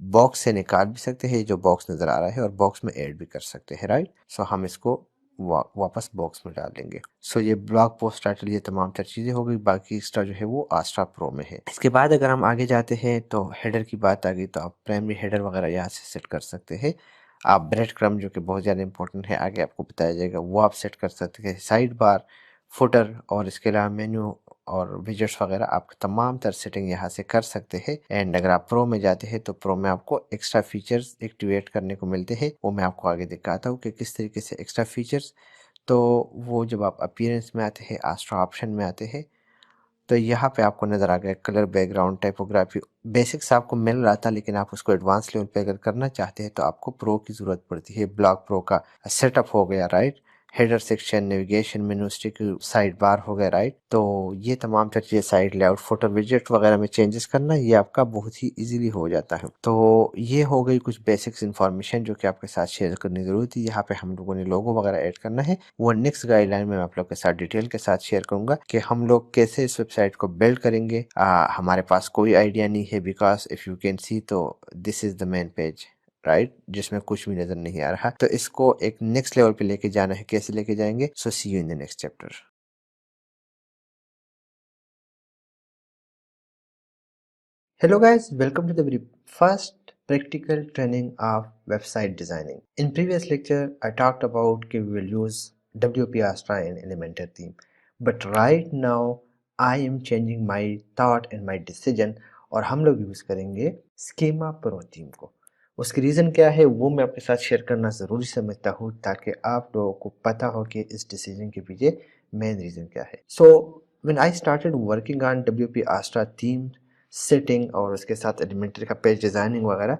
B: बॉक्स से निकाल भी सकते हैं, जो बॉक्स नज़र आ रहा है, और बॉक्स में ऐड भी कर सकते हैं, राइट। सो हम इसको वापस बॉक्स में डाल देंगे। सो ये ब्लॉग पोस्ट टाइटल ये तमाम तर चीज़ें हो गई, बाकी एक्स्ट्रा जो है वो आस्ट्रा प्रो में है। इसके बाद अगर हम आगे जाते हैं तो हेडर की बात आ गई, तो आप प्राइमरी हेडर वगैरह यहाँ से सेट कर सकते हैं। आप ब्रेड क्रम जो कि बहुत ज़्यादा इंपॉर्टेंट है, आगे आपको बताया जाएगा, वो आप सेट कर सकते हैं। साइड बार, फुटर और इसके अलावा मेन्यू और विजेट्स वगैरह आप तमाम तर सेटिंग यहाँ से कर सकते हैं। एंड अगर आप प्रो में जाते हैं तो प्रो में आपको एक्स्ट्रा फीचर्स एक्टिवेट करने को मिलते हैं, वो मैं आपको आगे दिखाता हूँ कि किस तरीके से एक्स्ट्रा फीचर्स। तो वो जब आप अपीयरेंस में आते हैं, आस्ट्रा ऑप्शन में आते हैं, तो यहाँ पे आपको नज़र आ गया कलर, बैकग्राउंड, टाइपोग्राफी। बेसिक्स आपको मिल रहा था, लेकिन आप उसको एडवांस लेवल पे अगर करना चाहते हैं तो आपको प्रो की ज़रूरत पड़ती है। ब्लॉग प्रो का सेटअप हो गया, राइट। हेडर सेक्शन, नेविगेशन मेनू, स्टिक, साइड बार हो गया, राइट। तो ये तमाम चीज़ें, साइड लेआउट, फोटो विजेट वगैरह में चेंजेस करना, ये आपका बहुत ही इजीली हो जाता है। तो ये हो गई कुछ बेसिक्स इन्फॉर्मेशन जो कि आपके साथ शेयर करनी ज़रूरी थी। यहाँ पे हम लोगों ने लोगो वगैरह ऐड करना है, वो नेक्स्ट गाइडलाइन में मैं आप लोग के साथ डिटेल के साथ शेयर करूंगा कि हम लोग कैसे इस वेबसाइट को बिल्ड करेंगे। हमारे पास कोई आइडिया नहीं है, because if you can see तो this is the main page, right, जिसमें कुछ भी नज़र नहीं आ रहा। तो इसको एक नेक्स्ट लेवल पे लेके जाना है, कैसे लेके जाएंगे? So see you in the next chapter. Hello guys, welcome to the very first practical training of website designing. In previous lecture, I talked about we will use WP Astra in Elementor theme. But right now, I am changing my thought and my decision और हम लोग यूज़ करेंगे Schema Pro theme को। उसकी रीज़न क्या है वो मैं आपके साथ शेयर करना ज़रूरी समझता हूँ, ताकि आप लोगों को पता हो कि इस डिसीजन के पीछे मेन रीज़न क्या है। So when I started working on WP Astra theme setting और उसके साथ एलिमेंट्री का पेज डिज़ाइनिंग वगैरह,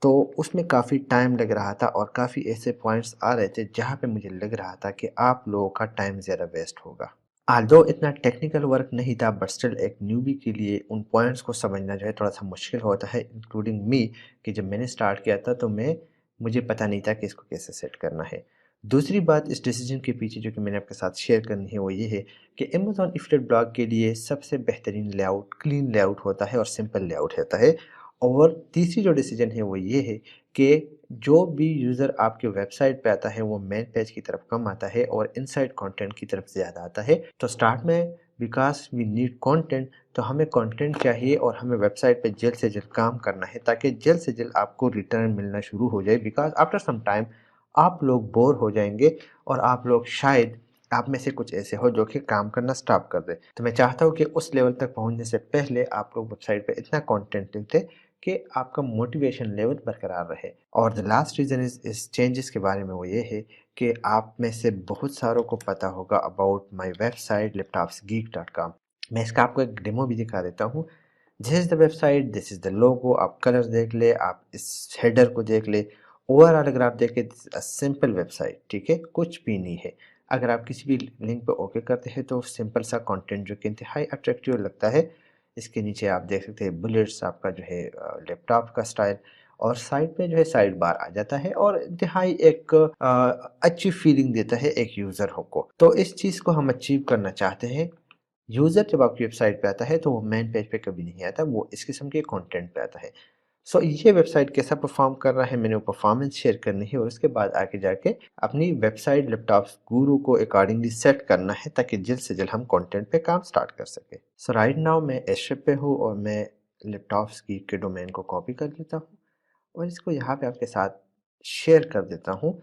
B: तो उसमें काफ़ी टाइम लग रहा था और काफ़ी ऐसे पॉइंट्स आ रहे थे जहाँ पे मुझे लग रहा था कि आप लोगों का टाइम ज़्यादा वेस्ट होगा। आल्दो इतना टेक्निकल वर्क नहीं था, बट स्टिल एक न्यूबी के लिए उन पॉइंट्स को समझना जो है थोड़ा सा मुश्किल होता है, इंक्लूडिंग मी, कि जब मैंने स्टार्ट किया था तो मुझे पता नहीं था कि इसको कैसे सेट करना है। दूसरी बात इस डिसीजन के पीछे जो कि मैंने आपके साथ शेयर करनी है वो ये है कि अमेज़ॉन एफिलिएट ब्लॉग के लिए सबसे बेहतरीन लेआउट क्लीन लेआउट होता है और सिंपल लेआउट होता है। और तीसरी जो डिसीजन है वो ये है कि जो भी यूज़र आपके वेबसाइट पे आता है वो मेन पेज की तरफ कम आता है और इनसाइड कंटेंट की तरफ ज़्यादा आता है। तो स्टार्ट में बिकॉज वी नीड कंटेंट, तो हमें कंटेंट चाहिए और हमें वेबसाइट पे जल्द से जल्द काम करना है, ताकि जल्द से जल्द आपको रिटर्न मिलना शुरू हो जाए। बिकॉज आफ्टर सम टाइम आप लोग बोर हो जाएंगे और आप लोग शायद आप में से कुछ ऐसे हो जो कि काम करना स्टॉप कर दे। तो मैं चाहता हूँ कि उस लेवल तक पहुँचने से पहले आप लोग वेबसाइट पे इतना कंटेंट लिखते कि आपका मोटिवेशन लेवल बरकरार रहे। और द लास्ट रीज़न इस चेंजेस के बारे में वो ये है कि आप में से बहुत सारों को पता होगा अबाउट माय वेबसाइट laptopsgeek.com। मैं इसका आपको एक डेमो भी दिखा देता हूँ। This is the website, this is the logo, आप कलर्स देख ले, आप इस हेडर को देख ले। ओवरऑल अगर आप देखें सिंपल वेबसाइट, ठीक है, कुछ भी नहीं है। अगर आप किसी भी लिंक पे ओके करते हैं तो सिंपल सा कंटेंट जो कि इंतहाई अट्रैक्टिव लगता है। इसके नीचे आप देख सकते हैं बुलेट्स, आपका जो है लैपटॉप का स्टाइल, और साइड पे जो है साइड बार आ जाता है और इंतहाई एक अच्छी फीलिंग देता है एक यूज़र को। तो इस चीज़ को हम अचीव करना चाहते हैं। यूज़र जब आपकी वेबसाइट पे आता है तो वो मेन पेज पे कभी नहीं आता, वो इस किस्म के कंटेंट पे आता है।
A: सो ये वेबसाइट कैसा परफॉर्म कर रहा है, मैंने वो परफॉर्मेंस शेयर करनी है और उसके बाद आके जाके अपनी वेबसाइट लैपटॉप गुरु को अकॉर्डिंगली सेट करना है ताकि जल्द से जल्द हम कंटेंट पे काम स्टार्ट कर सके। सो राइट नाउ मैं एशेप पे हूँ और मैं लैपटॉप्स की के डोमेन को कॉपी कर लेता हूँ और इसको यहाँ पे आपके साथ शेयर कर देता हूँ।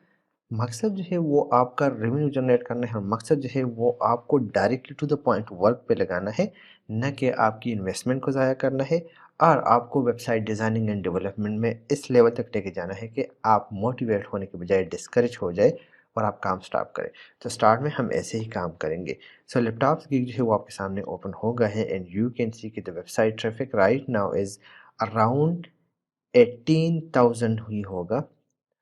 A: मकसद जो है वो आपका रेवेन्यू जनरेट करना है और मकसद जो है वो आपको directly to the point work पे लगाना है, न कि आपकी इन्वेस्टमेंट को ज़ाया करना है। और आपको वेबसाइट डिज़ाइनिंग एंड डेवलपमेंट में इस लेवल तक लेके जाना है कि आप मोटिवेट होने के बजाय डिस्करेज हो जाए और आप काम स्टार्ट करें। तो स्टार्ट में हम ऐसे ही काम करेंगे। सो लैपटॉप्स गिग जो है वो आपके सामने ओपन हो गए हैं एंड यू कैन सी कि the website traffic right now is around 18,000 ही होगा,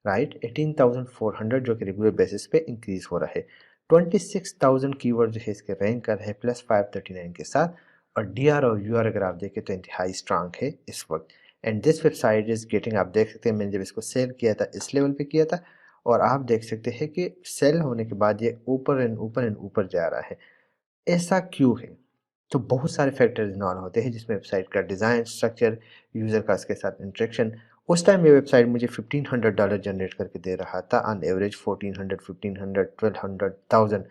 A: राइट। 18,400 जो कि रेगुलर बेसिस पे इंक्रीज हो रहा है। 26,000 कीवर्ड जो है इसके रैंक कर है +539 के साथ। और डी आर और यू आर अगर आप देखें तो इंतहाई स्ट्रांग है इस वक्त। And this website is getting, आप देख सकते हैं मैंने जब इसको सेल किया था इस लेवल पे किया था और आप देख सकते हैं कि सेल होने के बाद ये ऊपर एंड ऊपर एंड ऊपर जा रहा है। ऐसा क्यों है? तो बहुत सारे फैक्टर्स इन्वॉल्व होते हैं जिसमें वेबसाइट का डिज़ाइन, स्ट्रक्चर, यूज़र का उसके साथ इंटरेक्शन। उस टाइम ये वेबसाइट मुझे $1,500 जनरेट करके दे रहा था ऑन एवरेज 1400, 1500, 1200, 1000।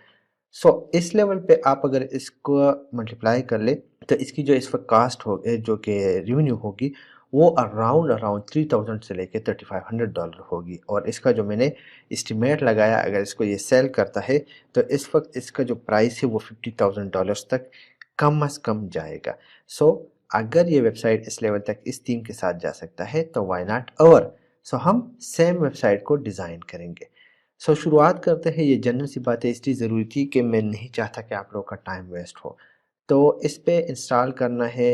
A: सो इस लेवल पे आप अगर इसको मल्टीप्लाई कर ले तो इसकी जो इस वक्त कास्ट हो जो कि रेवेन्यू होगी वो अराउंड अराउंड 3000 से लेके $3500 होगी। और इसका जो मैंने इस्टीमेट लगाया अगर इसको ये सेल करता है तो इस वक्त इसका जो प्राइस है वो $50,000 तक कम अज़ कम जाएगा। सो अगर ये वेबसाइट इस लेवल तक इस थीम के साथ जा सकता है तो व्हाई नॉट अवर। सो हम सेम वेबसाइट को डिज़ाइन करेंगे। सो शुरुआत करते हैं। ये जनरल सी बात है, इसलिए ज़रूरी थी कि मैं नहीं चाहता कि आप लोगों का टाइम वेस्ट हो। तो इस पे इंस्टॉल करना है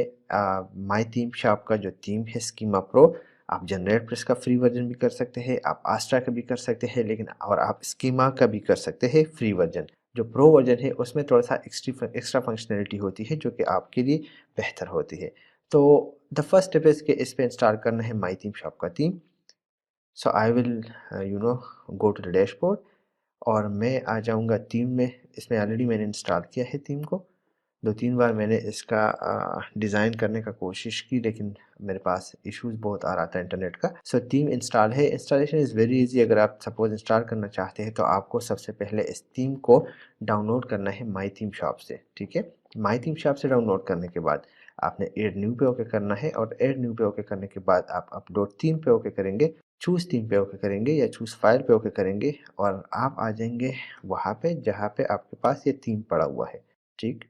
A: माई थीम शॉप का जो थीम है स्कीमा प्रो। आप जनरेट प्रेस का फ्री वर्जन भी कर सकते हैं, आप आस्ट्रा का भी कर सकते हैं, लेकिन और आप स्कीमा का भी कर सकते हैं फ्री वर्जन। जो प्रो वर्जन है उसमें थोड़ा सा एक्स्ट्रा फंक्शनलिटी होती है जो कि आपके लिए बेहतर होती है। तो द फर्स्ट स्टेप इस के इस पे इंस्टॉल करना है माई थीम शॉप का theme. So I will go to the dashboard और मैं आ जाऊंगा थीम में। इसमें ऑलरेडी मैंने इंस्टॉल किया है थीम को। 2-3 बार मैंने इसका डिज़ाइन करने का कोशिश की लेकिन मेरे पास इश्यूज़ बहुत आ रहा था इंटरनेट का। सो थीम इंस्टॉल है। Installation is very easy. अगर आप सपोज़ इंस्टॉल करना चाहते हैं तो आपको सबसे पहले इस थीम को डाउनलोड करना है माई थीम शॉप से, ठीक है। माई थीम शॉप से डाउनलोड करने के बाद आपने ऐड न्यू पे ओके करना है और ऐड न्यू पे ओके करने के बाद आप अपलोड थीम पे ओके करेंगे, चूज़ थीम पे ओके करेंगे या चूज़ फाइल पे ओके करेंगे और आप आ जाएंगे वहाँ पे जहाँ पे आपके पास ये थीम पड़ा हुआ है, ठीक।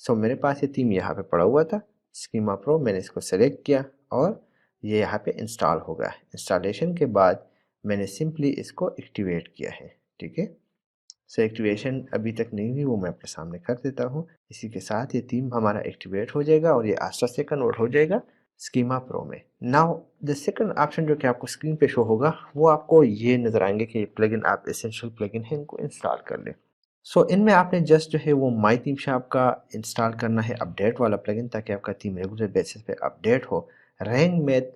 A: सो मेरे पास ये थीम यहाँ पे पड़ा हुआ था स्कीमा प्रो। मैंने इसको सेलेक्ट किया और ये यहाँ पे इंस्टॉल हो गया। इंस्टॉलेशन के बाद मैंने सिंपली इसको एक्टिवेट किया है, ठीक है। सो एक्टिवेशन अभी तक नहीं हुई, वो मैं आपके सामने कर देता हूँ। इसी के साथ ये थीम हमारा एक्टिवेट हो जाएगा और ये आस्था से कन्वर्ट हो जाएगा स्कीमा प्रो में। नाउ द सेकंड ऑप्शन जो कि आपको स्क्रीन पे शो होगा वो आपको ये नज़र आएंगे कि ये प्लगइन आप एसेंशियल प्लगइन है, इनको इंस्टॉल कर लें। सो इनमें आपने जस्ट जो है वो माई थीम शॉप का इंस्टॉल करना है अपडेट वाला प्लगइन ताकि आपका थीम रेगुलर बेसिस पे अपडेट हो। रैंक में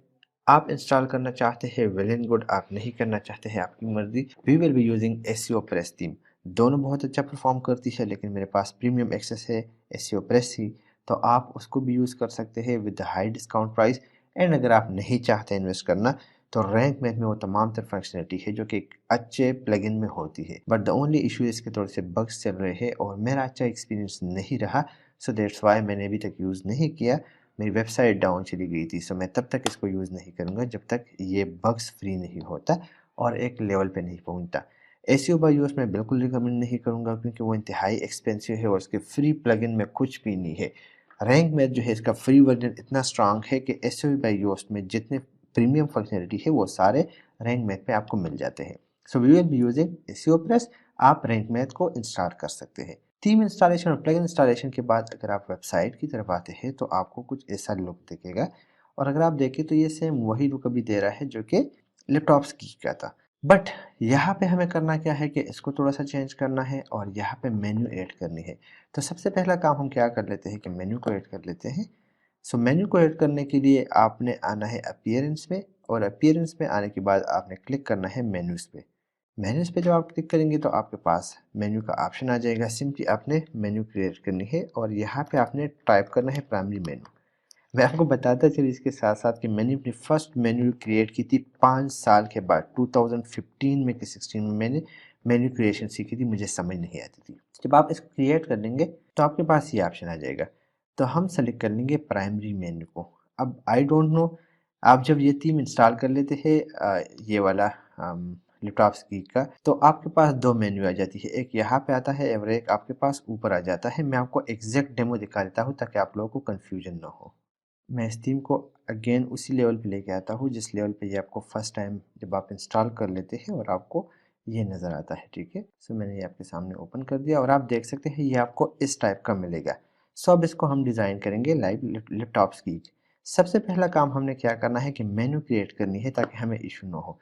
A: आप इंस्टॉल करना चाहते हैं वेल एंड गुड, आप नहीं करना चाहते हैं आपकी मर्जी। We will be using SEO press theme. दोनों बहुत अच्छा परफॉर्म करती है लेकिन मेरे पास प्रीमियम एक्सेस है एसईओ प्रेस ही, तो आप उसको भी यूज़ कर सकते हैं with high discount price. And अगर आप नहीं चाहते इन्वेस्ट करना तो रैंक मैथ में वो तमाम तर फंक्शनलिटी है जो कि एक अच्छे प्लगइन में होती है। बट द ओनली इशू इसके थोड़े से बग्स चल रहे हैं और मेरा अच्छा एक्सपीरियंस नहीं रहा। सो दैट्स वाई मैंने अभी तक यूज़ नहीं किया। मेरी वेबसाइट डाउन चली गई थी। सो मैं तब तक इसको यूज़ नहीं करूँगा जब तक ये बग्स फ्री नहीं होता और एक लेवल पे नहीं पहुँचता। एसईओ बाय यूएस मैं बिल्कुल रिकमेंड नहीं करूँगा क्योंकि वो इंतहाई एक्सपेंसिव है और उसके फ्री प्लगइन में कुछ भी नहीं है। रैंक मैथ जो है इसका फ्री वर्जन इतना स्ट्रांग है कि एसईओ बाय यूएस में जितने प्रीमियम फंक्शनलिटी है वो सारे रैंक मैथ पे आपको मिल जाते हैं। So we will be using SEO press. आप रैंक मैथ को इंस्टॉल कर सकते हैं। थीम इंस्टॉलेशन और प्लगइन इंस्टॉलेशन के बाद अगर आप वेबसाइट की तरफ आते हैं तो आपको कुछ ऐसा लुक दिखेगा और अगर आप देखें तो ये सेम वही लुक अभी दे रहा है जो कि लैपटॉप्स की का था। बट यहाँ पे हमें करना क्या है कि इसको थोड़ा सा चेंज करना है और यहाँ पे मेन्यू ऐड करनी है। तो सबसे पहला काम हम क्या कर लेते हैं कि मेन्यू को ऐड कर लेते हैं। सो मेन्यू को ऐड करने के लिए आपने आना है अपीयरेंस में और अपीयरेंस में आने के बाद आपने क्लिक करना है मेन्यूज़ पे। मेन्यूज़ पे जब आप क्लिक करेंगे तो आपके पास मेन्यू का ऑप्शन आ जाएगा। सिंपली आपने मेन्यू क्रिएट करनी है और यहाँ पे आपने टाइप करना है प्राइमरी मेन्यू। मैं आपको बताता चलिए इसके साथ साथ कि मैंने अपनी फर्स्ट मेन्यू क्रिएट की थी 5 साल के बाद, 2015 में कि 16 में मैंने मेन्यू क्रिएशन सीखी थी, मुझे समझ नहीं आती थी। जब आप इसको क्रिएट कर लेंगे तो आपके पास ये ऑप्शन आ जाएगा, तो हम सेलेक्ट कर लेंगे प्राइमरी मेन्यू को। अब आई डोंट नो, आप जब ये थीम इंस्टॉल कर लेते हैं ये वाला लैपटॉप स्पीक का, तो आपके पास दो मेन्यू आ जाती है, एक यहाँ पे आता है और एक आपके पास ऊपर आ जाता है। मैं आपको एग्जैक्ट डेमो दिखा देता हूँ ताकि आप लोगों को कन्फ्यूजन ना हो। मैं इस थीम को अगेन उसी लेवल पे लेके आता हूँ जिस लेवल पे ये आपको फर्स्ट टाइम जब आप इंस्टॉल कर लेते हैं और आपको ये नज़र आता है, ठीक है। सो मैंने ये आपके सामने ओपन कर दिया और आप देख सकते हैं ये आपको इस टाइप का मिलेगा। सो अब इसको हम डिज़ाइन करेंगे लाइव लैपटॉप्स की। सबसे पहला काम हमने क्या करना है कि मेन्यू क्रिएट करनी है ताकि हमें इशू ना हो।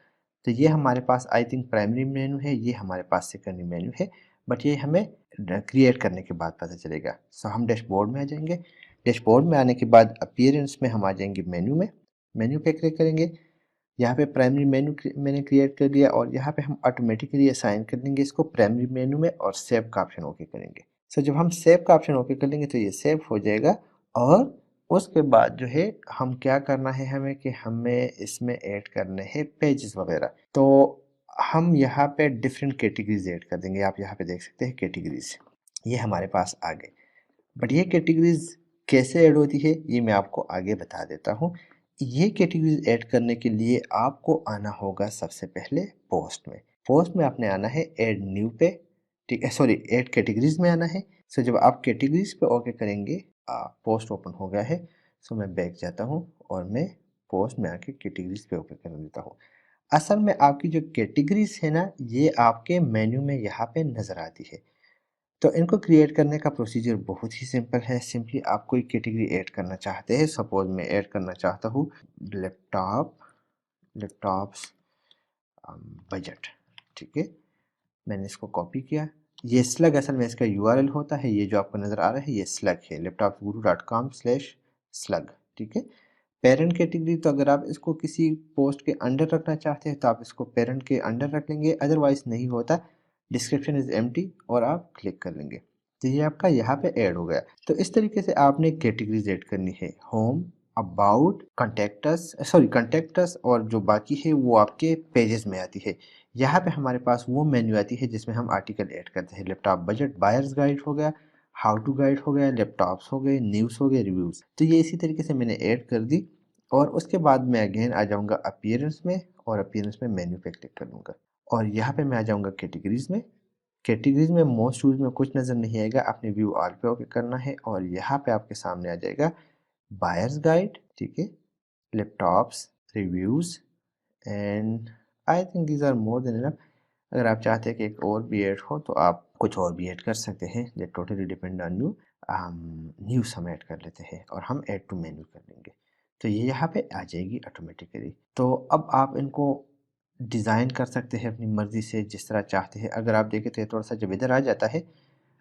A: तो ये हमारे पास आई थिंक प्राइमरी मेन्यू है, ये हमारे पास सेकेंडरी मेन्यू है, बट ये हमें क्रिएट करने के बाद पता चलेगा। सो हम डैशबोर्ड में आ जाएंगे। डैशबोर्ड में आने के बाद अपीयरेंस में हम आ जाएंगे मेन्यू में, मेन्यू पे क्लिक करेंगे। यहाँ पे प्राइमरी मेन्यू मैंने क्रिएट कर दिया और यहाँ पे हम ऑटोमेटिकली असाइन कर देंगे इसको प्राइमरी मेन्यू में और सेव का ऑप्शन ओके करेंगे। सो जब हम सेव का ऑप्शन ओके कर लेंगे तो ये सेव हो जाएगा और उसके बाद जो है हम क्या करना है हमें कि हमें इसमें ऐड करने हैं पेजेस वगैरह। तो हम यहाँ पे डिफरेंट कैटेगरीज ऐड कर देंगे। आप यहाँ पे देख सकते हैं कैटेगरीज, ये हमारे पास आ गए। बट ये कैटेगरीज कैसे ऐड होती है ये मैं आपको आगे बता देता हूँ। ये कैटेगरीज ऐड करने के लिए आपको आना होगा सबसे पहले पोस्ट में। पोस्ट में आपने आना है ऐड न्यू पे, ठीक है, सॉरी ऐड कैटेगरीज में आना है। सो जब आप कैटेगरीज पे ओके करेंगे पोस्ट ओपन हो गया है। सो मैं बैक जाता हूँ और मैं पोस्ट में आके कैटेगरीज पे ओके कर देता हूँ। असल में आपकी जो कैटेगरीज है ना ये आपके मेन्यू में यहाँ पे नज़र आती है। तो इनको क्रिएट करने का प्रोसीजर बहुत ही सिंपल है। सिंपली आप कोई कैटेगरी ऐड करना चाहते हैं, सपोज मैं ऐड करना चाहता हूँ लैपटॉप्स बजट, ठीक है। मैंने इसको कॉपी किया। ये स्लग असल में इसका यूआरएल होता है, ये जो आपको नज़र आ रहा है ये स्लग है, laptopsguru.com/slug, ठीक है। पेरेंट कैटेगरी, तो अगर आप इसको किसी पोस्ट के अंडर रखना चाहते हैं तो आप इसको पेरेंट के अंडर रख लेंगे, अदरवाइज नहीं होता डिस्क्रिप्शन इज एम्प्टी और आप क्लिक कर लेंगे तो ये आपका यहाँ पे ऐड हो गया। तो इस तरीके से आपने कैटेगरीज ऐड करनी है, होम, अबाउट, कंटेक्टस और जो बाकी है वो आपके पेजेस में आती है। यहाँ पे हमारे पास वो मेन्यू आती है जिसमें हम आर्टिकल ऐड करते हैं। लैपटॉप बजट, बायर्स गाइड हो गया, हाउ टू गाइड हो गया, लैपटॉप्स हो गए, न्यूज़ हो गए, रिव्यूज़। तो ये इसी तरीके से मैंने ऐड कर दी और उसके बाद मैं अगेन आ जाऊँगा अपीयरेंस में और अपीयरेंस में मेन्यू पे क्लिक कर लूँगा और यहाँ पे मैं आ जाऊँगा कैटेगरीज में। कैटेगरीज में मोस्ट यूज में कुछ नज़र नहीं आएगा, आपने व्यू ऑल पे ओके करना है और यहाँ पे आपके सामने आ जाएगा बायर्स गाइड, ठीक है, laptops, reviews and I think these are more than enough. अगर आप चाहते हैं कि एक और भी ऐड हो तो आप कुछ और भी ऐड कर सकते हैं, that totally depend on you. News हम ऐड कर लेते हैं और हम ऐड टू मेन्यू कर लेंगे तो ये यहाँ पे आ जाएगी ऑटोमेटिकली। तो अब आप इनको डिज़ाइन कर सकते हैं अपनी मर्ज़ी से जिस तरह चाहते हैं। अगर आप देखें तो ये थोड़ा सा जब इधर आ जाता है,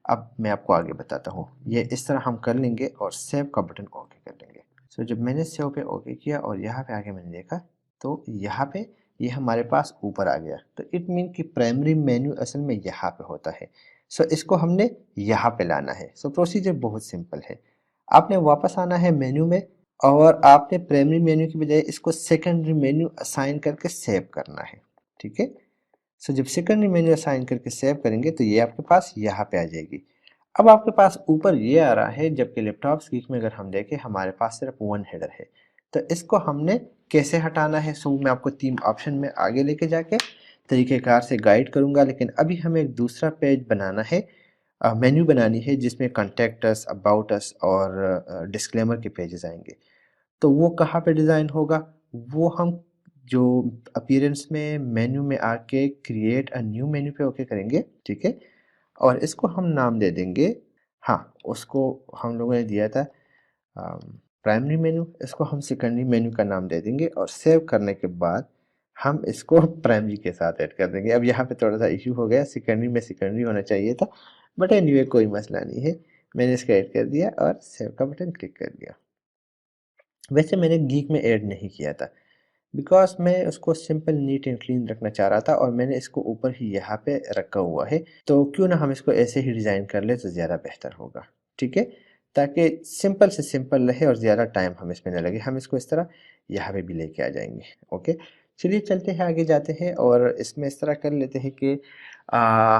A: अब मैं आपको आगे बताता हूँ। ये इस तरह हम कर लेंगे और सेव का बटन ओके कर लेंगे। सो जब मैंने सेव पे ओके किया और यहाँ पे आके मैंने देखा तो यहाँ पे ये हमारे पास ऊपर आ गया। तो इट मीन कि प्राइमरी मेन्यू असल में यहाँ पे होता है। सो इसको हमने यहाँ पे लाना है। सो प्रोसीजर बहुत सिंपल है। आपने वापस आना है मेन्यू में और आपने प्राइमरी मेन्यू की बजाय इसको सेकेंडरी मेन्यू असाइन करके सेव करना है, ठीक है। सो जब सेकेंडरी मेन्यू असाइन करके सेव करेंगे तो ये आपके पास यहाँ पे आ जाएगी। अब आपके पास ऊपर ये आ रहा है, जबकि लैपटॉप स्पीक में अगर हम देखें हमारे पास सिर्फ वन हेडर है। तो इसको हमने कैसे हटाना है, सो मैं आपको 3 ऑप्शन में आगे लेके जाके तरीक़ेकार से गाइड करूँगा। लेकिन अभी हमें एक दूसरा पेज बनाना है, मेन्यू बनानी है जिसमें कॉन्टैक्ट अस, अबाउट अस और डिस्क्लेमर के पेजेस आएंगे। तो वो कहाँ पे डिज़ाइन होगा, वो हम जो अपीयरेंस में मेन्यू में आके क्रिएट अ न्यू मेन्यू पे ओके करेंगे, ठीक है। और इसको हम नाम दे देंगे, हाँ उसको हम लोगों ने दिया था प्राइमरी मेन्यू, इसको हम सेकेंडरी मेन्यू का नाम दे देंगे और सेव करने के बाद हम इसको प्राइमरी के साथ ऐड कर देंगे। अब यहाँ पे थोड़ा सा इशू हो गया, सेकेंडरी में सेकेंडरी होना चाहिए था, बट एनीवे कोई मसला नहीं है। मैंने इसका ऐड कर दिया और सेव का बटन क्लिक कर दिया। वैसे मैंने गीक में ऐड नहीं किया था बिकॉज मैं उसको सिंपल नीट एंड क्लीन रखना चाह रहा था और मैंने इसको ऊपर ही यहाँ पे रखा हुआ है। तो क्यों ना हम इसको ऐसे ही डिज़ाइन कर ले तो ज़्यादा बेहतर होगा, ठीक है। ताकि सिंपल से सिंपल रहे और ज़्यादा टाइम हम इसमें न लगे। हम इसको इस तरह यहाँ पे भी लेके आ जाएंगे। ओके, चलिए चलते हैं आगे जाते हैं और इसमें इस तरह कर लेते हैं कि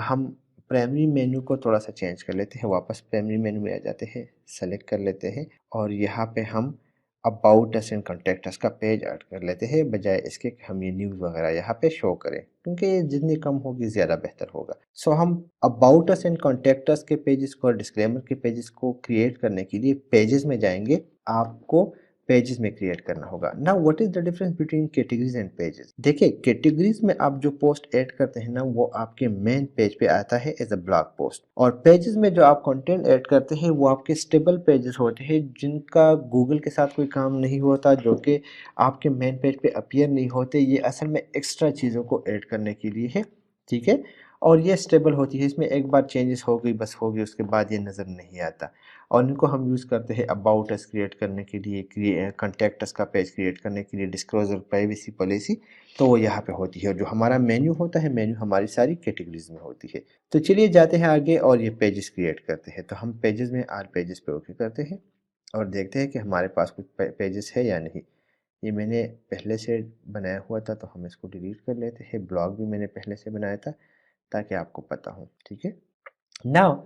A: हम प्राइमरी मेन्यू को थोड़ा सा चेंज कर लेते हैं। वापस प्राइमरी मेन्यू में आ जाते हैं, सेलेक्ट कर लेते हैं और यहाँ पे हम about us and contact us का पेज ऐड कर लेते हैं, बजाय इसके कि हम ये न्यूज़ वगैरह यहाँ पे शो करें, क्योंकि ये जितनी कम होगी ज़्यादा बेहतर होगा। सो हम about us and contact us के पेजेस को और डिस्क्लेमर के पेजेस को क्रिएट करने के लिए पेजेस में जाएंगे। आपको पेजेस में क्रिएट करना होगा। Now what is the difference between categories and pages? देखिए, कैटेगरीज में आप जो पोस्ट ऐड करते हैं ना, वो आपके मेन पेज पे आता है एज अ ब्लॉग पोस्ट, और पेजेस में जो आप कंटेंट ऐड करते हैं वो आपके स्टेबल पेजेस होते हैं, जिनका गूगल के साथ कोई काम नहीं होता, जो कि आपके मेन पेज पे अपीयर नहीं होते। ये असल में एक्स्ट्रा चीज़ों को ऐड करने के लिए है, ठीक है। और ये स्टेबल होती है, इसमें एक बार चेंजेस हो गई बस हो गई, उसके बाद ये नज़र नहीं आता। और इनको हम यूज़ करते हैं अबाउट अस क्रिएट करने के लिए, कॉन्टैक्ट अस का पेज क्रिएट करने के लिए, डिस्क्लोजर, प्राइवेसी पॉलिसी, तो वो यहाँ पे होती है। और जो हमारा मेन्यू होता है, मेन्यू हमारी सारी कैटेगरीज में होती है। तो चलिए जाते हैं आगे और ये पेजेस क्रिएट करते हैं। तो हम पेजेस में आर पेजेस पे ओके करते हैं और देखते हैं कि हमारे पास कुछ पेजेस है या नहीं। ये मैंने पहले से बनाया हुआ था, तो हम इसको डिलीट कर लेते हैं। ब्लॉग भी मैंने पहले से बनाया था, ताकि आपको पता हो, ठीक है। Now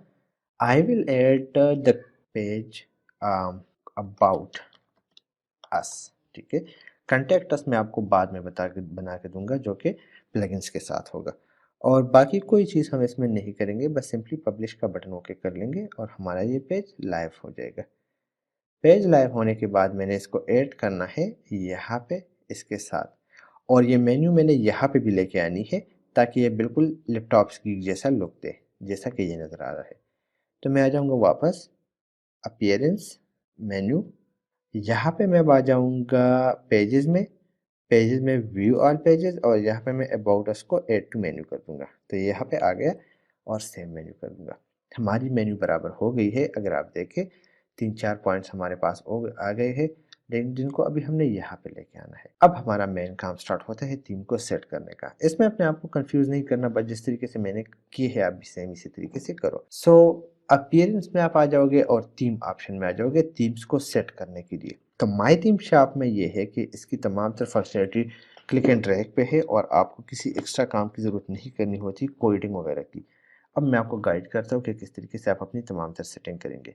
A: I will add the page about us, ठीक है। contact us मैं आपको बाद में बना के दूंगा, जो कि प्लगइन्स के साथ होगा। और बाकी कोई चीज़ हम इसमें नहीं करेंगे, बस सिंपली पब्लिश का बटन ओके कर लेंगे और हमारा ये पेज लाइव हो जाएगा। पेज लाइव होने के बाद मैंने इसको ऐड करना है यहाँ पे इसके साथ, और ये मेन्यू मैंने यहाँ पे भी लेके आनी है, ताकि ये बिल्कुल लैपटॉप की जैसा लुक दे, जैसा कि ये नज़र आ रहा है। तो मैं आ जाऊँगा वापस अपीयरेंस, मेन्यू, यहाँ पे मैं आ जाऊँगा पेजेस में व्यू ऑल पेजेस, और यहाँ पे मैं अबाउट अस को ऐड टू मेन्यू कर दूंगा। तो ये यहाँ पे आ गया और सेम मेन्यू कर दूंगा। हमारी मेन्यू बराबर हो गई है। अगर आप देखें 3-4 पॉइंट्स हमारे पास आ गए हैं, लेकिन जिनको अभी हमने यहाँ पे लेके आना है। अब हमारा मेन काम स्टार्ट होता है थीम को सेट करने का। इसमें अपने आप को कंफ्यूज नहीं करना, बस जिस तरीके से मैंने की है आप भी सेम इसी तरीके से करो। सो अपीयरेंस में आप आ जाओगे और थीम ऑप्शन में आ जाओगे, थीम्स को सेट करने के लिए। तो माई थीम शॉप में ये है कि इसकी तमाम तर फंक्शनलिटी क्लिक एंड ड्रैग पे है और आपको किसी एक्स्ट्रा काम की ज़रूरत नहीं करनी होती कोडिंग वगैरह की। अब मैं आपको गाइड करता हूँ कि किस तरीके से आप अपनी तमाम तर सेटिंग करेंगे।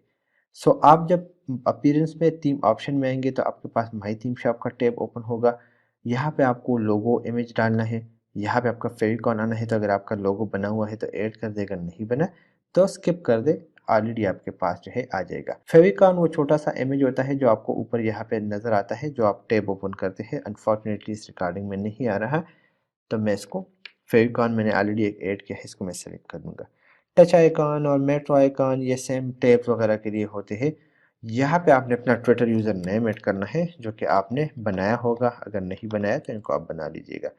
A: सो आप जब अपीयरेंस में थीम ऑप्शन में आएंगे तो आपके पास माई थीम शॉप का टैब ओपन होगा। यहाँ पे आपको लोगो इमेज डालना है, यहाँ पे आपका फेविकॉन आना है। तो अगर आपका लोगो बना हुआ है तो ऐड कर दे, अगर नहीं बना तो स्किप कर दे, ऑलरेडी आपके पास जो है आ जाएगा। फेविकॉन वो छोटा सा इमेज होता है जो आपको ऊपर यहाँ पे नजर आता है, जो आप टैब ओपन करते हैं। अनफॉर्चुनेटली इस रिकॉर्डिंग में नहीं आ रहा, तो मैं इसको फेविकॉन मैंने ऑलरेडी एक ऐड किया है, इसको मैं सेलेक्ट कर दूंगा। टच आइकॉन और मेट्रो आइकॉन ये सेम टैब्स वगैरह के लिए होते हैं। यहाँ पे आपने अपना ट्विटर यूज़र नेम ऐड करना है, जो कि आपने बनाया होगा। अगर नहीं बनाया तो इनको आप बना लीजिएगा।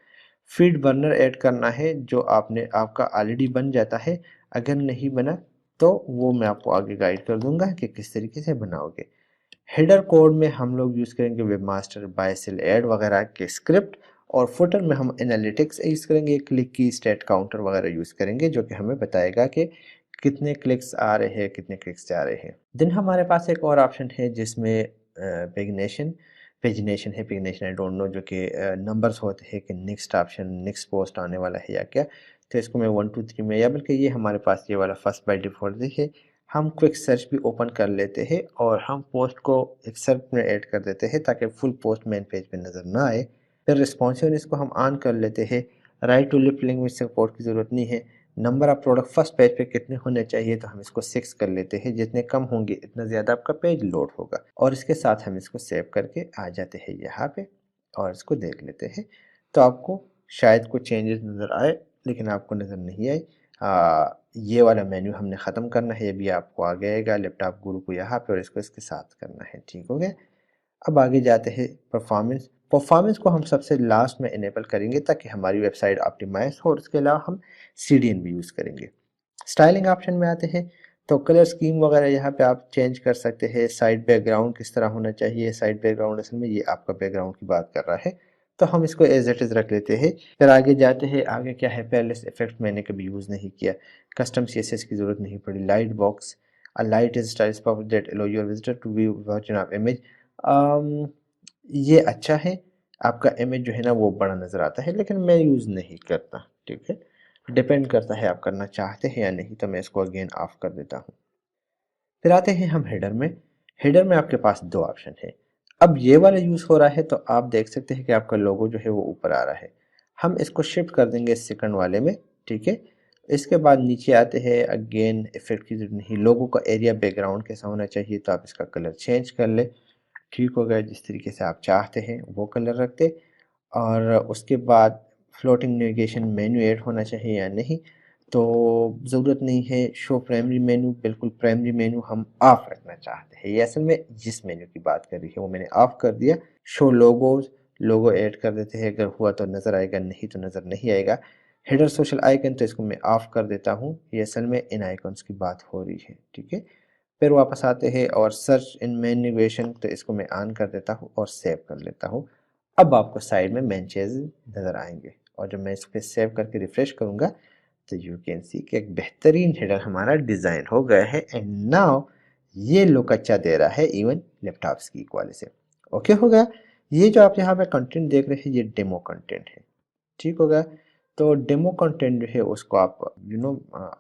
A: फीड बर्नर ऐड करना है, जो आपका ऑलरेडी बन जाता है। अगर नहीं बना तो वो मैं आपको आगे गाइड कर दूंगा कि किस तरीके से बनाओगे। हेडर कोड में हम लोग यूज़ करेंगे वेबमास्टर, बाय सेल, ऐड वगैरह के स्क्रिप्ट, और फुटर में हम एनालिटिक्स यूज़ करेंगे, क्लिक की, स्टेट काउंटर वगैरह यूज़ करेंगे, जो कि हमें बताएगा कि कितने क्लिक्स आ रहे हैं, कितने क्लिक्स जा रहे हैं। देन हमारे पास एक और ऑप्शन है जिसमें पेजिनेशन पेजिनेशन है, पेजिनेशन आई डोंट नो, जो कि नंबर्स होते हैं कि नेक्स्ट ऑप्शन, नेक्स्ट पोस्ट आने वाला है या क्या। तो इसको मैं 1 2 3 में, या बल्कि ये हमारे पास ये वाला फर्स्ट बाय डिफ़ॉल्ट है। हम क्विक सर्च भी ओपन कर लेते हैं और हम पोस्ट को एक सर्च में ऐड कर देते हैं, ताकि फुल पोस्ट मेन पेज पे नज़र ना आए। फिर रिस्पॉन्सिवनेस को हम ऑन कर लेते हैं। Right to lift language support की ज़रूरत नहीं है। Number of product first page पे कितने होने चाहिए, तो हम इसको 6 कर लेते हैं। जितने कम होंगे इतना ज़्यादा आपका पेज लोड होगा। और इसके साथ हम इसको सेव करके आ जाते हैं यहाँ पे और इसको देख लेते हैं। तो आपको शायद कुछ चेंजेस नज़र आए, लेकिन आपको नज़र नहीं आए। ये वाला मेन्यू हमने ख़त्म करना है, ये भी आपको आ जाएगा लैपटॉप गुरु को यहाँ पे, और इसको इसके साथ करना है। ठीक हो गया। अब आगे जाते हैं परफॉर्मेंस। परफॉर्मेंस को हम सबसे लास्ट में इनेबल करेंगे, ताकि हमारी वेबसाइट ऑप्टिमाइज हो, और इसके अलावा हम CDN भी यूज़ करेंगे। स्टाइलिंग ऑप्शन में आते हैं तो कलर स्कीम वगैरह यहाँ पे आप चेंज कर सकते हैं। साइड बैकग्राउंड किस तरह होना चाहिए, साइड बैकग्राउंड असल में ये आपका बैकग्राउंड की बात कर रहा है, तो हम इसको एज इट इज़ रख लेते हैं। फिर आगे जाते हैं, आगे क्या है, पेयरलेस इफेक्ट मैंने कभी यूज़ नहीं किया, कस्टम CSS की ज़रूरत नहीं पड़ी, light box a light is styles pop that allow your visitor to view version of image. ये अच्छा है, आपका इमेज जो है ना वो बड़ा नज़र आता है, लेकिन मैं यूज़ नहीं करता, ठीक है। डिपेंड करता है आप करना चाहते हैं या नहीं, तो मैं इसको अगेन ऑफ कर देता हूँ। फिर आते हैं हम हेडर में। हेडर में आपके पास दो ऑप्शन है। अब ये वाला यूज़ हो रहा है तो आप देख सकते हैं कि आपका लोगो जो है वो ऊपर आ रहा है। हम इसको शिफ्ट कर देंगे सेकंड वाले में, ठीक है। इसके बाद नीचे आते हैं, अगेन इफेक्ट की जरूरत नहीं, लोगो का एरिया बैकग्राउंड कैसा होना चाहिए तो आप इसका कलर चेंज कर ले, ठीक हो गया। जिस तरीके से आप चाहते हैं वो कलर रखते। और उसके बाद फ्लोटिंग नेविगेशन मेन्यू ऐड होना चाहिए या नहीं, तो ज़रूरत नहीं है। शो प्राइमरी मेन्यू, बिल्कुल प्राइमरी मेन्यू हम ऑफ रखना चाहते हैं। ये असल में जिस मेन्यू की बात कर रही है वो मैंने ऑफ कर दिया। शो लोगोज, लोगो ऐड कर देते हैं, अगर हुआ तो नज़र आएगा, नहीं तो नज़र नहीं आएगा। हेडर सोशल आइकन तो इसको मैं ऑफ कर देता हूँ, ये असल में इन आइकन्स की बात हो रही है, ठीक है। फिर वापस आते हैं और सर्च इन मेन नेविगेशन तो इसको मैं ऑन कर देता हूँ और सेव कर लेता हूँ। अब आपको साइड में मेन चेज नज़र आएंगे, और जब मैं इस पर सेव करके रिफ्रेश करूँगा तो यू कैन सी कि एक बेहतरीन हेडर हमारा डिज़ाइन हो गया है। एंड नाउ ये लुक अच्छा दे रहा है इवन लैपटॉप्स की क्वालिटी से। ओके हो गया। ये जो आप यहाँ पे कंटेंट देख रहे हैं ये डेमो कंटेंट है, ठीक हो गया। तो डेमो कंटेंट जो है उसको आप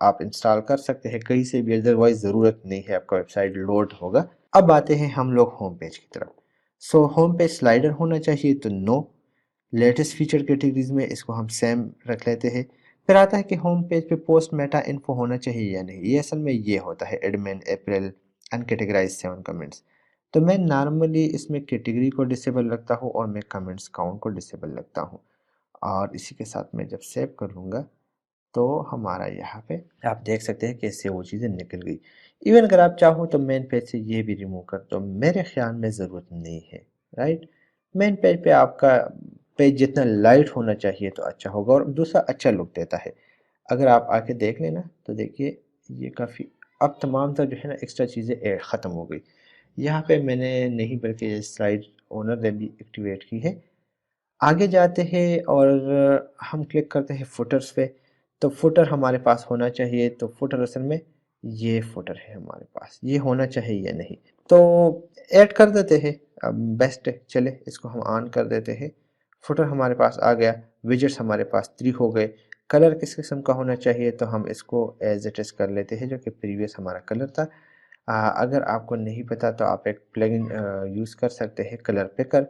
A: आप इंस्टॉल कर सकते हैं कहीं से भी, अदरवाइज ज़रूरत नहीं है, आपका वेबसाइट लोड होगा। अब आते हैं हम लोग होम पेज की तरफ। सो होम पेज स्लाइडर होना चाहिए तो नो, लेटेस्ट फीचर कैटेगरीज में इसको हम सेम रख लेते हैं। फिर आता है कि होम पेज पे पोस्ट मेटा इन्फो होना चाहिए या नहीं। ये असल में ये होता है एडमिन अप्रैल अनकेटेगराइज 7 कमेंट्स। तो मैं नॉर्मली इसमें कैटेगरी को डिसेबल रखता हूँ और मैं कमेंट्स काउंट को डिसेबल रखता हूँ। और इसी के साथ मैं जब सेव कर लूँगा तो हमारा यहाँ पे आप देख सकते हैं कैसे वो चीज़ें निकल गई। इवन अगर आप चाहो तो मेन पेज से ये भी रिमूव कर दो, मेरे ख्याल में ज़रूरत नहीं है, राइट। मेन पेज पे आपका पेज जितना लाइट होना चाहिए तो अच्छा होगा और दूसरा अच्छा लुक देता है। अगर आप आके देख लेना तो देखिए ये काफ़ी, अब तमाम तर जो है ना एक्स्ट्रा चीज़ें ख़त्म हो गई। यहाँ पे मैंने नहीं बल्कि स्लाइड ओनर ने भी एक्टिवेट की है। आगे जाते हैं और हम क्लिक करते हैं फुटर्स पे। तो फुटर हमारे पास होना चाहिए, तो फुटर असल में ये फुटर है हमारे पास, ये होना चाहिए या नहीं तो ऐड कर देते हैं। अब बेस्ट है, चले इसको हम ऑन कर देते हैं। फुटर हमारे पास आ गया, विजेट्स हमारे पास 3 हो गए। कलर किस किस्म का होना चाहिए तो हम इसको एज इट इज़ कर लेते हैं जो कि प्रीवियस हमारा कलर था। अगर आपको नहीं पता तो आप एक प्लगइन यूज़ कर सकते हैं, कलर पिकर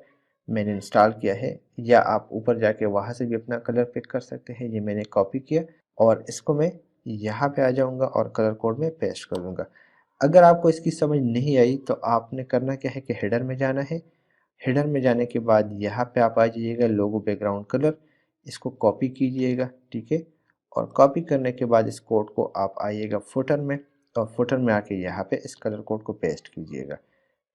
A: मैंने इंस्टॉल किया है, या आप ऊपर जाके वहाँ से भी अपना कलर पिक कर सकते हैं। ये मैंने कॉपी किया और इसको मैं यहाँ पे आ जाऊँगा और कलर कोड में पेस्ट कर दूँगा। अगर आपको इसकी समझ नहीं आई तो आपने करना क्या है कि हेडर में जाना है। हेडर में जाने के बाद यहाँ पे आप आ जाइएगा लोगो बैकग्राउंड कलर, इसको कॉपी कीजिएगा, ठीक है। और कॉपी करने के बाद इस कोड को आप आइएगा फुटर में, और फुटर में आके यहाँ पे इस कलर कोड को पेस्ट कीजिएगा,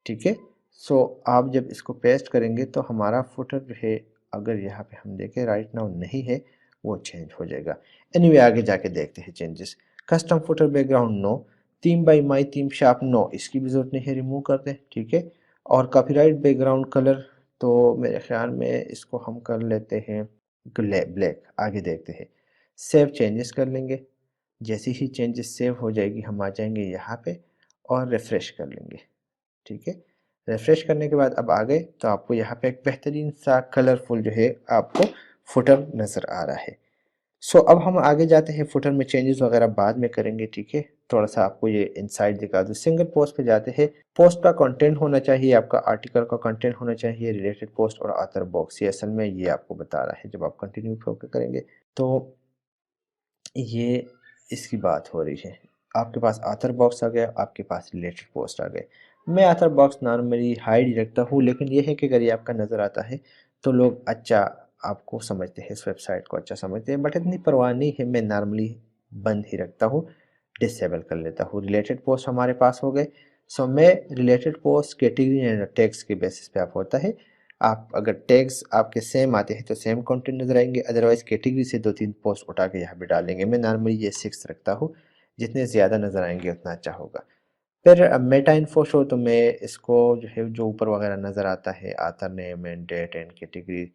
A: ठीक है। सो आप जब इसको पेस्ट करेंगे तो हमारा फुटर जो है, अगर यहाँ पे हम देखें राइट नाउ नहीं है, वो चेंज हो जाएगा। एनीवे आगे जाके देखते हैं changes. Custom footer background no, theme by my theme sharp no, इसकी भी जरूरत नहीं है, रिमूव कर दें, ठीक है। और कॉपीराइट बैकग्राउंड कलर तो मेरे ख्याल में इसको हम कर लेते हैं ब्लैक। आगे देखते हैं, सेव चेंजेस कर लेंगे। जैसे ही चेंजेस सेव हो जाएगी हम आ जाएंगे यहाँ पे और रिफ्रेश कर लेंगे, ठीक है। रिफ्रेश करने के बाद अब आ गए तो आपको यहाँ पे एक बेहतरीन सा कलरफुल जो है आपको फुटर नज़र आ रहा है। सो अब हम आगे जाते हैं, फुटर में चेंजेस वगैरह बाद में करेंगे, ठीक है। थोड़ा सा आपको ये इनसाइड दिखा दूँ। सिंगल पोस्ट पे जाते हैं। पोस्ट का कंटेंट होना चाहिए, आपका आर्टिकल का कंटेंट होना चाहिए, रिलेटेड पोस्ट और ऑथर बॉक्स, ये असल में ये आपको बता रहा है जब आप कंटिन्यू होकर करेंगे तो ये इसकी बात हो रही है। आपके पास ऑथर बॉक्स आ गया, आपके पास रिलेटेड पोस्ट आ गए। मैं ऑथर बॉक्स नॉर्मली हाइड ही रखता हूँ, लेकिन ये है कि अगर ये आपका नज़र आता है तो लोग अच्छा आपको समझते हैं, इस वेबसाइट को अच्छा समझते हैं, बट इतनी परवाह नहीं है, मैं नॉर्मली बंद ही रखता हूँ, डिसेबल कर लेता हूँ। रिलेटेड पोस्ट हमारे पास हो गए। सो मैं related post category and tags के बेसिस पे आप होता है। आप अगर टैग्स आपके सेम आते हैं तो सेम कंटेंट नजर आएंगे, अदरवाइज कैटेगरी से 2-3 पोस्ट उठा के यहाँ पे डालेंगे। मैं नॉर्मली ये 6 रखता हूँ, जितने ज़्यादा नजर आएंगे उतना अच्छा होगा। फिर मेटा इन्फो शो तो मैं इसको जो है जो ऊपर वगैरह नजर आता है author name and date and category,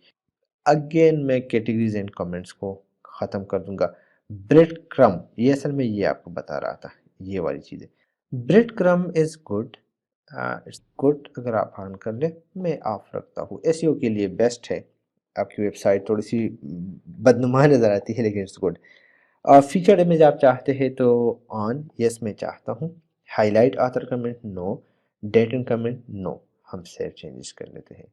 A: again मैं कैटेगरीज एंड कमेंट्स को ख़त्म कर दूंगा। ब्रेड क्रम ये असल में ये आपको बता रहा था, ये वाली चीज़ें। Bread crumb is good, it's good, अगर आप ऑन कर ले मैं ऑफ रखता हूँ। एसईओ के लिए बेस्ट है। आपकी वेबसाइट थोड़ी सी बदनुमा नज़र आती है लेकिन इट्स गुड। फीचर्ड इमेज आप चाहते हैं तो ऑन, यस मैं चाहता हूँ। Highlight author comment no, date and comment no, हम सेव चेंजेस कर लेते हैं।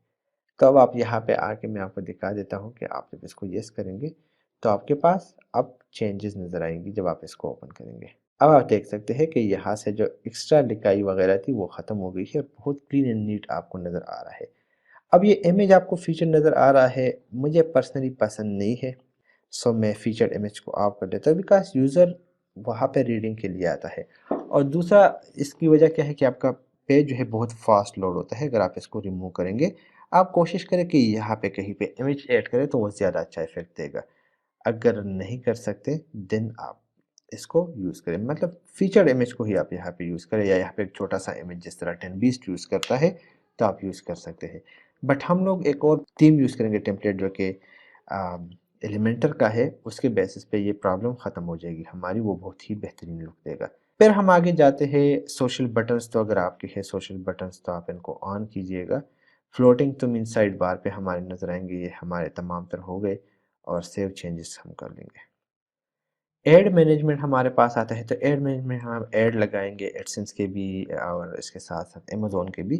A: तो अब आप यहाँ पे आके मैं आपको दिखा देता हूँ कि आप जब इसको यस करेंगे तो आपके पास अब चेंजेस नज़र आएंगी जब आप इसको ओपन करेंगे। अब आप देख सकते हैं कि यहाँ से जो एक्स्ट्रा लिखाई वगैरह थी वो ख़त्म हो गई है और बहुत क्लीन एंड नीट आपको नज़र आ रहा है। अब ये इमेज आपको फीचर नज़र आ रहा है, मुझे पर्सनली पसंद नहीं है। सो मैं फीचर इमेज को ऑफ कर देता हूँ बिकॉज यूज़र वहाँ पे रीडिंग के लिए आता है। और दूसरा इसकी वजह क्या है कि आपका पेज जो है बहुत फास्ट लोड होता है। अगर आप इसको रिमूव करेंगे, आप कोशिश करें कि यहाँ पे कहीं पे इमेज ऐड करें तो वो ज़्यादा अच्छा इफेक्ट देगा। अगर नहीं कर सकते देन आप इसको यूज़ करें, मतलब फीचर्ड इमेज को ही आप यहाँ पे यूज़ करें, या यहाँ पे एक छोटा सा इमेज जिस तरह 10 यूज़ करता है तो आप यूज़ कर सकते हैं। बट हम लोग एक और थीम यूज़ करेंगे टेम्पलेट जो कि एलिमेंटर का है, उसके बेसिस पे ये प्रॉब्लम ख़त्म हो जाएगी हमारी, वो बहुत ही बेहतरीन लुक देगा। फिर हम आगे जाते हैं सोशल बटन्स। तो अगर आपके हैं सोशल बटन्स तो आप इनको ऑन कीजिएगा। फ्लोटिंग तुम इन साइड बार पे हमारे नज़र आएंगे, ये हमारे तमाम तर हो गए और सेव चेंजेस हम कर लेंगे। एड मैनेजमेंट हमारे पास आता है तो एड मैनेजमेंट हम ऐड लगाएंगे एडसेंस के भी और इसके साथ साथ अमेज़ोन के भी।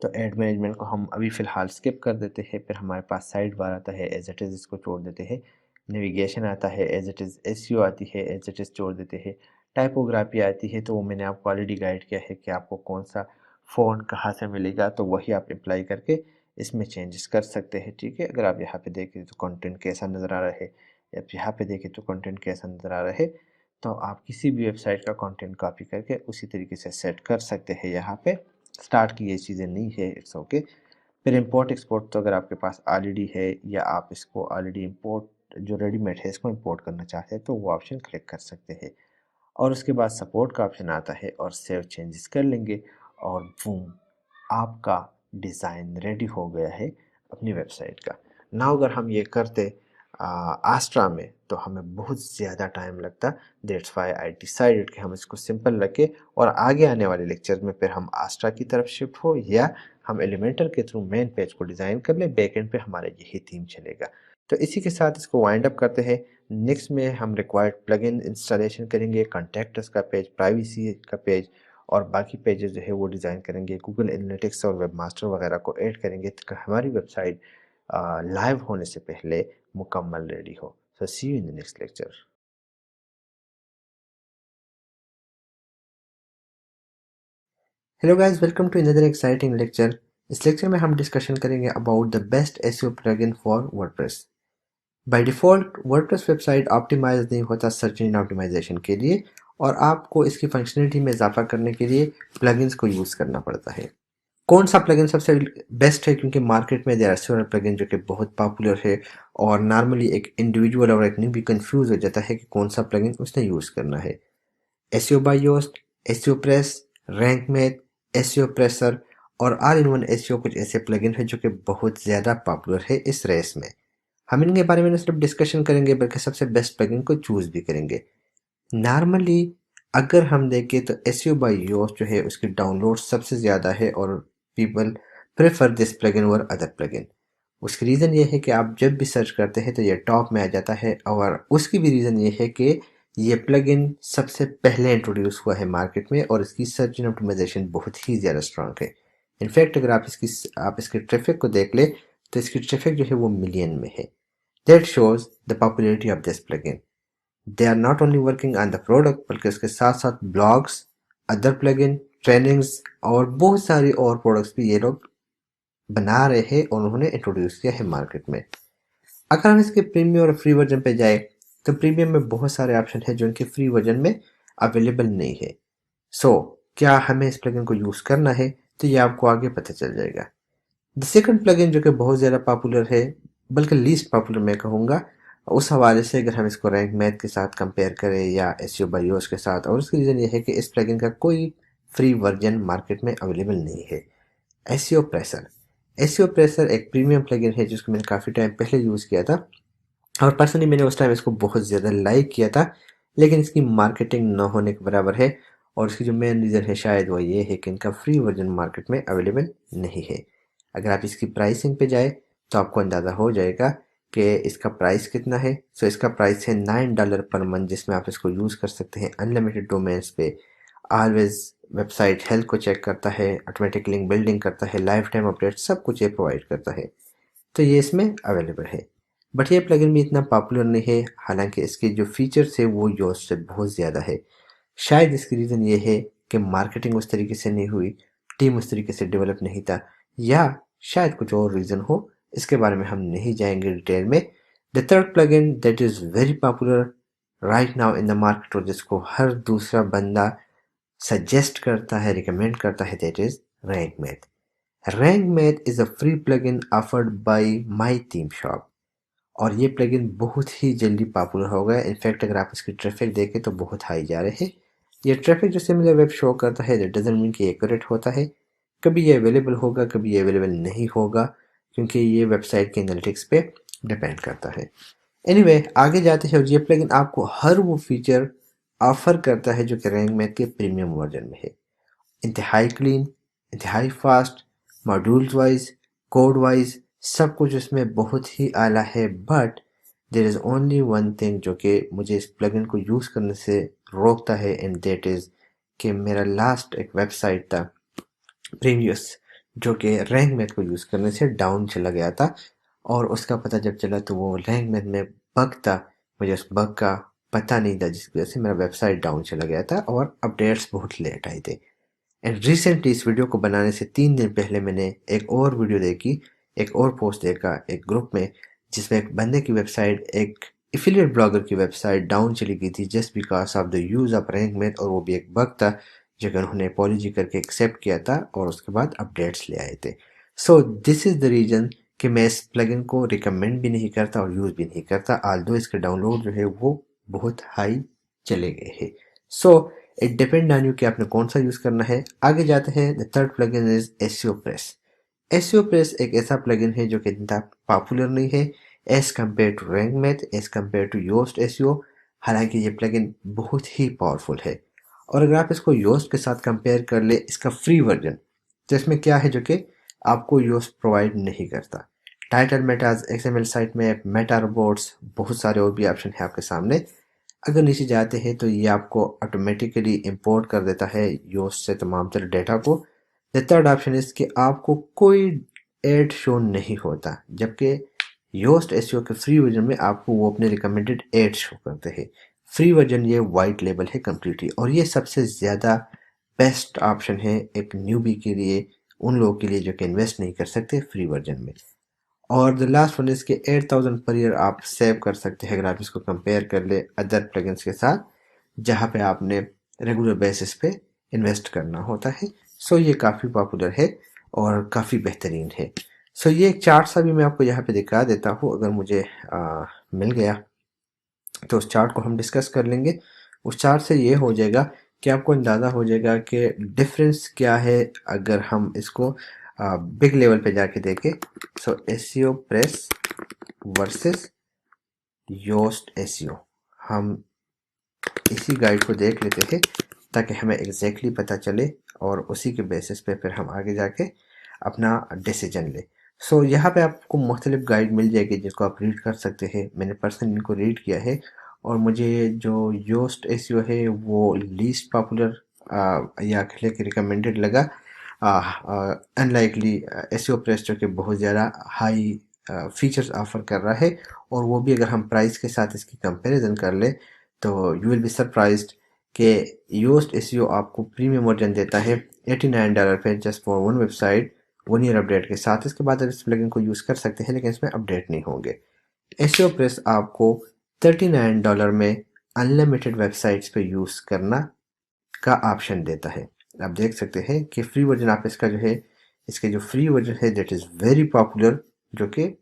A: तो एड मैनेजमेंट को हम अभी फ़िलहाल स्किप कर देते हैं। फिर हमारे पास साइड बार आता है, एज इट इज़ इसको छोड़ देते हैं। नेविगेशन आता है, एज इट इज़ एसईओ आती है, एज इट इज़ छोड़ देते हैं। टाइपोग्राफी आती है तो वो मैंने आपको ऑलरेडी गाइड किया है कि आपको कौन सा फ़ॉन्ट कहाँ से मिलेगा, तो वही आप अप्लाई करके इसमें चेंजेस कर सकते हैं। ठीक है, अगर आप यहाँ पे देखें तो कंटेंट कैसा नज़र आ रहा है, अब यहाँ पे देखें तो कंटेंट कैसा नज़र आ रहा है, तो आप किसी भी वेबसाइट का कंटेंट कॉपी करके उसी तरीके से सेट कर सकते हैं। यहाँ पे स्टार्ट की ये चीज़ें नहीं है, इट्स ओके। फिर इंपोर्ट एक्सपोर्ट, तो अगर आपके पास ऑलरेडी है या आप इसको ऑलरेडी इंपोर्ट जो रेडीमेड है इसको इंपोर्ट करना चाहते हैं तो वो ऑप्शन क्लिक कर सकते हैं। और उसके बाद सपोर्ट का ऑप्शन आता है और सेव चेंजेस कर लेंगे और बूम, आपका डिज़ाइन रेडी हो गया है अपनी वेबसाइट का। ना अगर हम ये करते आस्ट्रा में तो हमें बहुत ज़्यादा टाइम लगता। दैट्स वाई आई डिसाइडेड कि हम इसको सिंपल रखें और आगे आने वाले लेक्चर में फिर हम आस्ट्रा की तरफ शिफ्ट हो या हम एलिमेंटर के थ्रू मेन पेज को डिज़ाइन कर ले, बैकएंड पे हमारा यही थीम चलेगा। तो इसी के साथ इसको वाइंड अप करते हैं। नेक्स्ट में हम रिक्वायर्ड प्लगइन इंस्टॉलेशन करेंगे, कॉन्टैक्ट का पेज, प्राइवेसी का पेज और बाकी पेजेस जो है वो डिज़ाइन करेंगे। गूगल एनालिटिक्स और वेबमास्टर वगैरह को ऐड करेंगे ताकि हमारी वेबसाइट लाइव होने से पहले मुकम्मल रेडी हो। So see you in the next lecture. Hello guys, welcome to another exciting lecture. इस लेक्चर में हम डिस्कशन करेंगे about the best SEO plugin for WordPress. By default WordPress website optimize नहीं होता सर्च इंजन ऑप्टिमाइजेशन के लिए, और आपको इसकी फंक्शनलिटी में इजाफा करने के लिए प्लगइन्स को यूज़ करना पड़ता है। कौन सा प्लगइन सबसे बेस्ट है, क्योंकि मार्केट में देयर आर सेवरल प्लगइन जो कि बहुत पॉपुलर है और नॉर्मली एक इंडिविजुअल और एक न्यूबी कंफ्यूज हो जाता है कि कौन सा प्लगइन उसने यूज़ करना है। SEO by Yoast, SEO press, Rank Math, SEO presser और ऑल इन वन एसईओ कुछ ऐसे प्लगइन है जो कि बहुत ज़्यादा पॉपुलर है इस रेस में। हम इनके बारे में न सिर्फ डिस्कशन करेंगे बल्कि सबसे बेस्ट प्लगइन को चूज़ भी करेंगे। नॉर्मली अगर हम देखें तो एसईओ बाय योस्ट जो है उसकी डाउनलोड सबसे ज़्यादा है और पीपल प्रेफर दिस प्लगइन और अदर प्लगइन। उसकी रीज़न ये है कि आप जब भी सर्च करते हैं तो ये टॉप में आ जाता है, और उसकी भी रीज़न ये है कि ये प्लगइन सबसे पहले इंट्रोड्यूस हुआ है मार्केट में और इसकी सर्च इंजन ऑप्टिमाइजेशन बहुत ही ज़्यादा स्ट्रांग है। इनफैक्ट अगर आप इसके ट्रैफिक को देख ले तो इसकी ट्रैफिक जो है वो मिलियन में है। That shows the popularity of this plugin. They are not only working on the product बल्कि उसके साथ साथ ब्लॉग्स, अदर प्लगइन, ट्रेनिंग्स और बहुत सारी और प्रोडक्ट्स भी ये लोग बना रहे हैं और उन्होंने इंट्रोड्यूस किया है मार्केट में। अगर हम इसके प्रीमियम और फ्री वर्जन पे जाए तो प्रीमियम में बहुत सारे ऑप्शन है जो इनके फ्री वर्जन में अवेलेबल नहीं है। सो क्या हमें इस प्लगइन को यूज़ करना है तो ये आपको आगे पता चल जाएगा। द सेकंड प्लगइन जो कि बहुत ज़्यादा पॉपुलर है, बल्कि लीस्ट पॉपुलर मैं कहूँगा, उस हवाले से अगर हम इसको रैंक मैथ के साथ कंपेयर करें या एसईओ बायोस के साथ, और उसकी रीज़न ये है कि इस प्लगइन का कोई फ्री वर्जन मार्केट में अवेलेबल नहीं है। एसईओ प्रेसर, एसईओ प्रेसर एक प्रीमियम प्लगइन है जिसको मैंने काफ़ी टाइम पहले यूज़ किया था और पर्सनली मैंने उस टाइम इसको बहुत ज़्यादा लाइक किया था, लेकिन इसकी मार्केटिंग न होने के बराबर है और उसकी जो मेन रीज़न है शायद वो ये है कि इनका फ्री वर्जन मार्केट में अवेलेबल नहीं है। अगर आप इसकी प्राइसिंग पे जाए तो आपको अंदाज़ा हो जाएगा कि इसका प्राइस कितना है। सो इसका प्राइस है $9 पर मंथ, जिसमें आप इसको यूज़ कर सकते हैं अनलिमिटेड डोमेन्स पे। ऑलवेज वेबसाइट हेल्थ को चेक करता है, ऑटोमेटिक लिंक बिल्डिंग करता है, लाइफ टाइम अपडेट सब कुछ ये प्रोवाइड करता है। तो ये इसमें अवेलेबल है। बट ये प्लगइन भी इतना पॉपुलर नहीं है, हालांकि इसके जो फीचर्स है वो योस्ट से बहुत ज़्यादा है। शायद इसकी रीज़न ये है कि मार्केटिंग उस तरीके से नहीं हुई, टीम उस तरीके से डेवलप नहीं था, या शायद कुछ और रीज़न हो। इसके बारे में हम नहीं जाएंगे डिटेल में। The third plugin that is very popular right now in the market, और जिसको हर दूसरा बंदा सजेस्ट करता है, रिकमेंड करता है, that is rank RankMath is a free plugin offered by MyThemeShop, और ये प्लगइन बहुत ही जल्दी पॉपुलर हो गया। इनफैक्ट अगर आप इसकी ट्रैफिक देखें तो बहुत हाई जा रहे हैं। ये ट्रैफिक जो सिमिलर वेब शो करता है, दैट डजंट मीन कि एक्यूरेट होता है। कभी ये अवेलेबल होगा, कभी ये अवेलेबल नहीं होगा, क्योंकि ये वेबसाइट के एनालिटिक्स पे डिपेंड करता है। एनीवे आगे जाते हैं, और ये प्लगइन आपको हर वो फीचर ऑफर करता है जो कि RankMath के प्रीमियम वर्जन में है। इंतहाई क्लीन, इंतहाई fast, modules wise, code wise सब कुछ उसमें बहुत ही आला है। But there is only one thing जो कि मुझे इस प्लगइन को यूज़ करने से रोकता है, एंड दैट इज़ कि मेरा लास्ट एक वेबसाइट था प्रीवियस, जो कि रैंक मैथ को यूज़ करने से डाउन चला गया था। और उसका पता जब चला तो वो रैंक मैथ में बग था, मुझे उस बग का पता नहीं था, जिसकी वजह से मेरा वेबसाइट डाउन चला गया था और अपडेट्स बहुत लेट आए थे। एंड रिसेंटली इस वीडियो को बनाने से 3 दिन पहले मैंने एक और वीडियो देखी, एक और पोस्ट देखा एक ग्रुप में, जिसमें एक बंदे की वेबसाइट, एक एफिलिएट ब्लॉगर की वेबसाइट डाउन चली गई थी just because of the use of rank math, और वो भी एक बग था जो कि उन्होंने अपॉलॉजी करके एक्सेप्ट किया था और उसके बाद अपडेट्स ले आए थे। सो दिस इज़ द रीज़न कि मैं इस प्लगइन को रिकमेंड भी नहीं करता और यूज़ भी नहीं करता, आल्दो इसके डाउनलोड जो है वो बहुत हाई चले गए हैं। So it depend on you कि आपने कौन सा यूज़ करना है। आगे जाते हैं, the third plugin is SEO press. SEO press एक ऐसा प्लगइन है जो कि इतना पॉपुलर नहीं है as compare to Rank Math, as compare to Yoast SEO. हालांकि ये प्लगइन बहुत ही पावरफुल है, और अगर आप इसको योस्ट के साथ कंपेयर कर ले, इसका फ्री वर्जन, तो इसमें क्या है जो कि आपको योस्ट प्रोवाइड नहीं करता। टाइटल मेटाज, एक्सएमएल साइट में मेटा रोबोट्स, बहुत सारे और भी ऑप्शन है आपके सामने। अगर नीचे जाते हैं तो ये आपको ऑटोमेटिकली इंपोर्ट कर देता है योस्ट से तमाम तरह डेटा को। द थर्ड ऑप्शन इज कि आपको कोई एड शो नहीं होता, जबकि योस्ट एसईओ के फ्री वर्जन में आपको वो अपने रिकमेंडेड एड शो करते हैं। फ्री वर्जन ये वाइट लेबल है कम्प्लीटली, और ये सबसे ज़्यादा बेस्ट ऑप्शन है एक न्यूबी के लिए, उन लोगों के लिए जो कि इन्वेस्ट नहीं कर सकते फ्री वर्जन में। और द लास्ट वन इसके 8000 पर ईयर आप सेव कर सकते हैं अगर आप इसको कंपेयर कर ले अदर प्लगइन्स के साथ, जहाँ पे आपने रेगुलर बेसिस पे इन्वेस्ट करना होता है। सो ये काफ़ी पॉपुलर है और काफ़ी बेहतरीन है। सो ये एक चार्ट सा भी मैं आपको यहाँ पे दिखा देता हूँ, अगर मुझे मिल गया तो उस चार्ट को हम डिस्कस कर लेंगे। उस चार्ट से ये हो जाएगा कि आपको अंदाज़ा हो जाएगा कि डिफरेंस क्या है अगर हम इसको बिग लेवल पे जाके देखें। So SEOPress versus Yoast SEO, हम इसी गाइड को देख लेते हैं ताकि हमें एग्जैक्टली पता चले, और उसी के बेसिस पे फिर हम आगे जाके अपना डिसीजन ले। सो यहाँ पे आपको मुख्तलिफ गाइड मिल जाएगी जिसको आप रीड कर सकते हैं। मैंने पर्सनली इनको रीड किया है, और मुझे जो योस्ट एसईओ है वो लीस्ट पॉपुलर या कह के रिकमेंडेड लगा, अनलाइकली एसईओ प्रेस जो कि बहुत ज़्यादा हाई फीचर्स ऑफर कर रहा है, और वो भी अगर हम प्राइस के साथ इसकी कंपैरिजन कर ले तो यू विल बी सरप्राइज्ड कि योस्ट एसईओ आपको प्रीमियम वर्जन देता है $89 पे just for one website, 1 year update के साथ। इसके बाद आप इस प्लगइन को यूज़ कर सकते हैं, लेकिन इसमें अपडेट नहीं होंगे। एसईओ प्रेस आपको $39 में अनलिमिटेड वेबसाइट्स पे यूज़ करना का ऑप्शन देता है। आप देख सकते हैं कि फ्री वर्जन आप इसका जो है, इसके जो फ्री वर्जन है दैट इज़ वेरी पॉपुलर, जो कि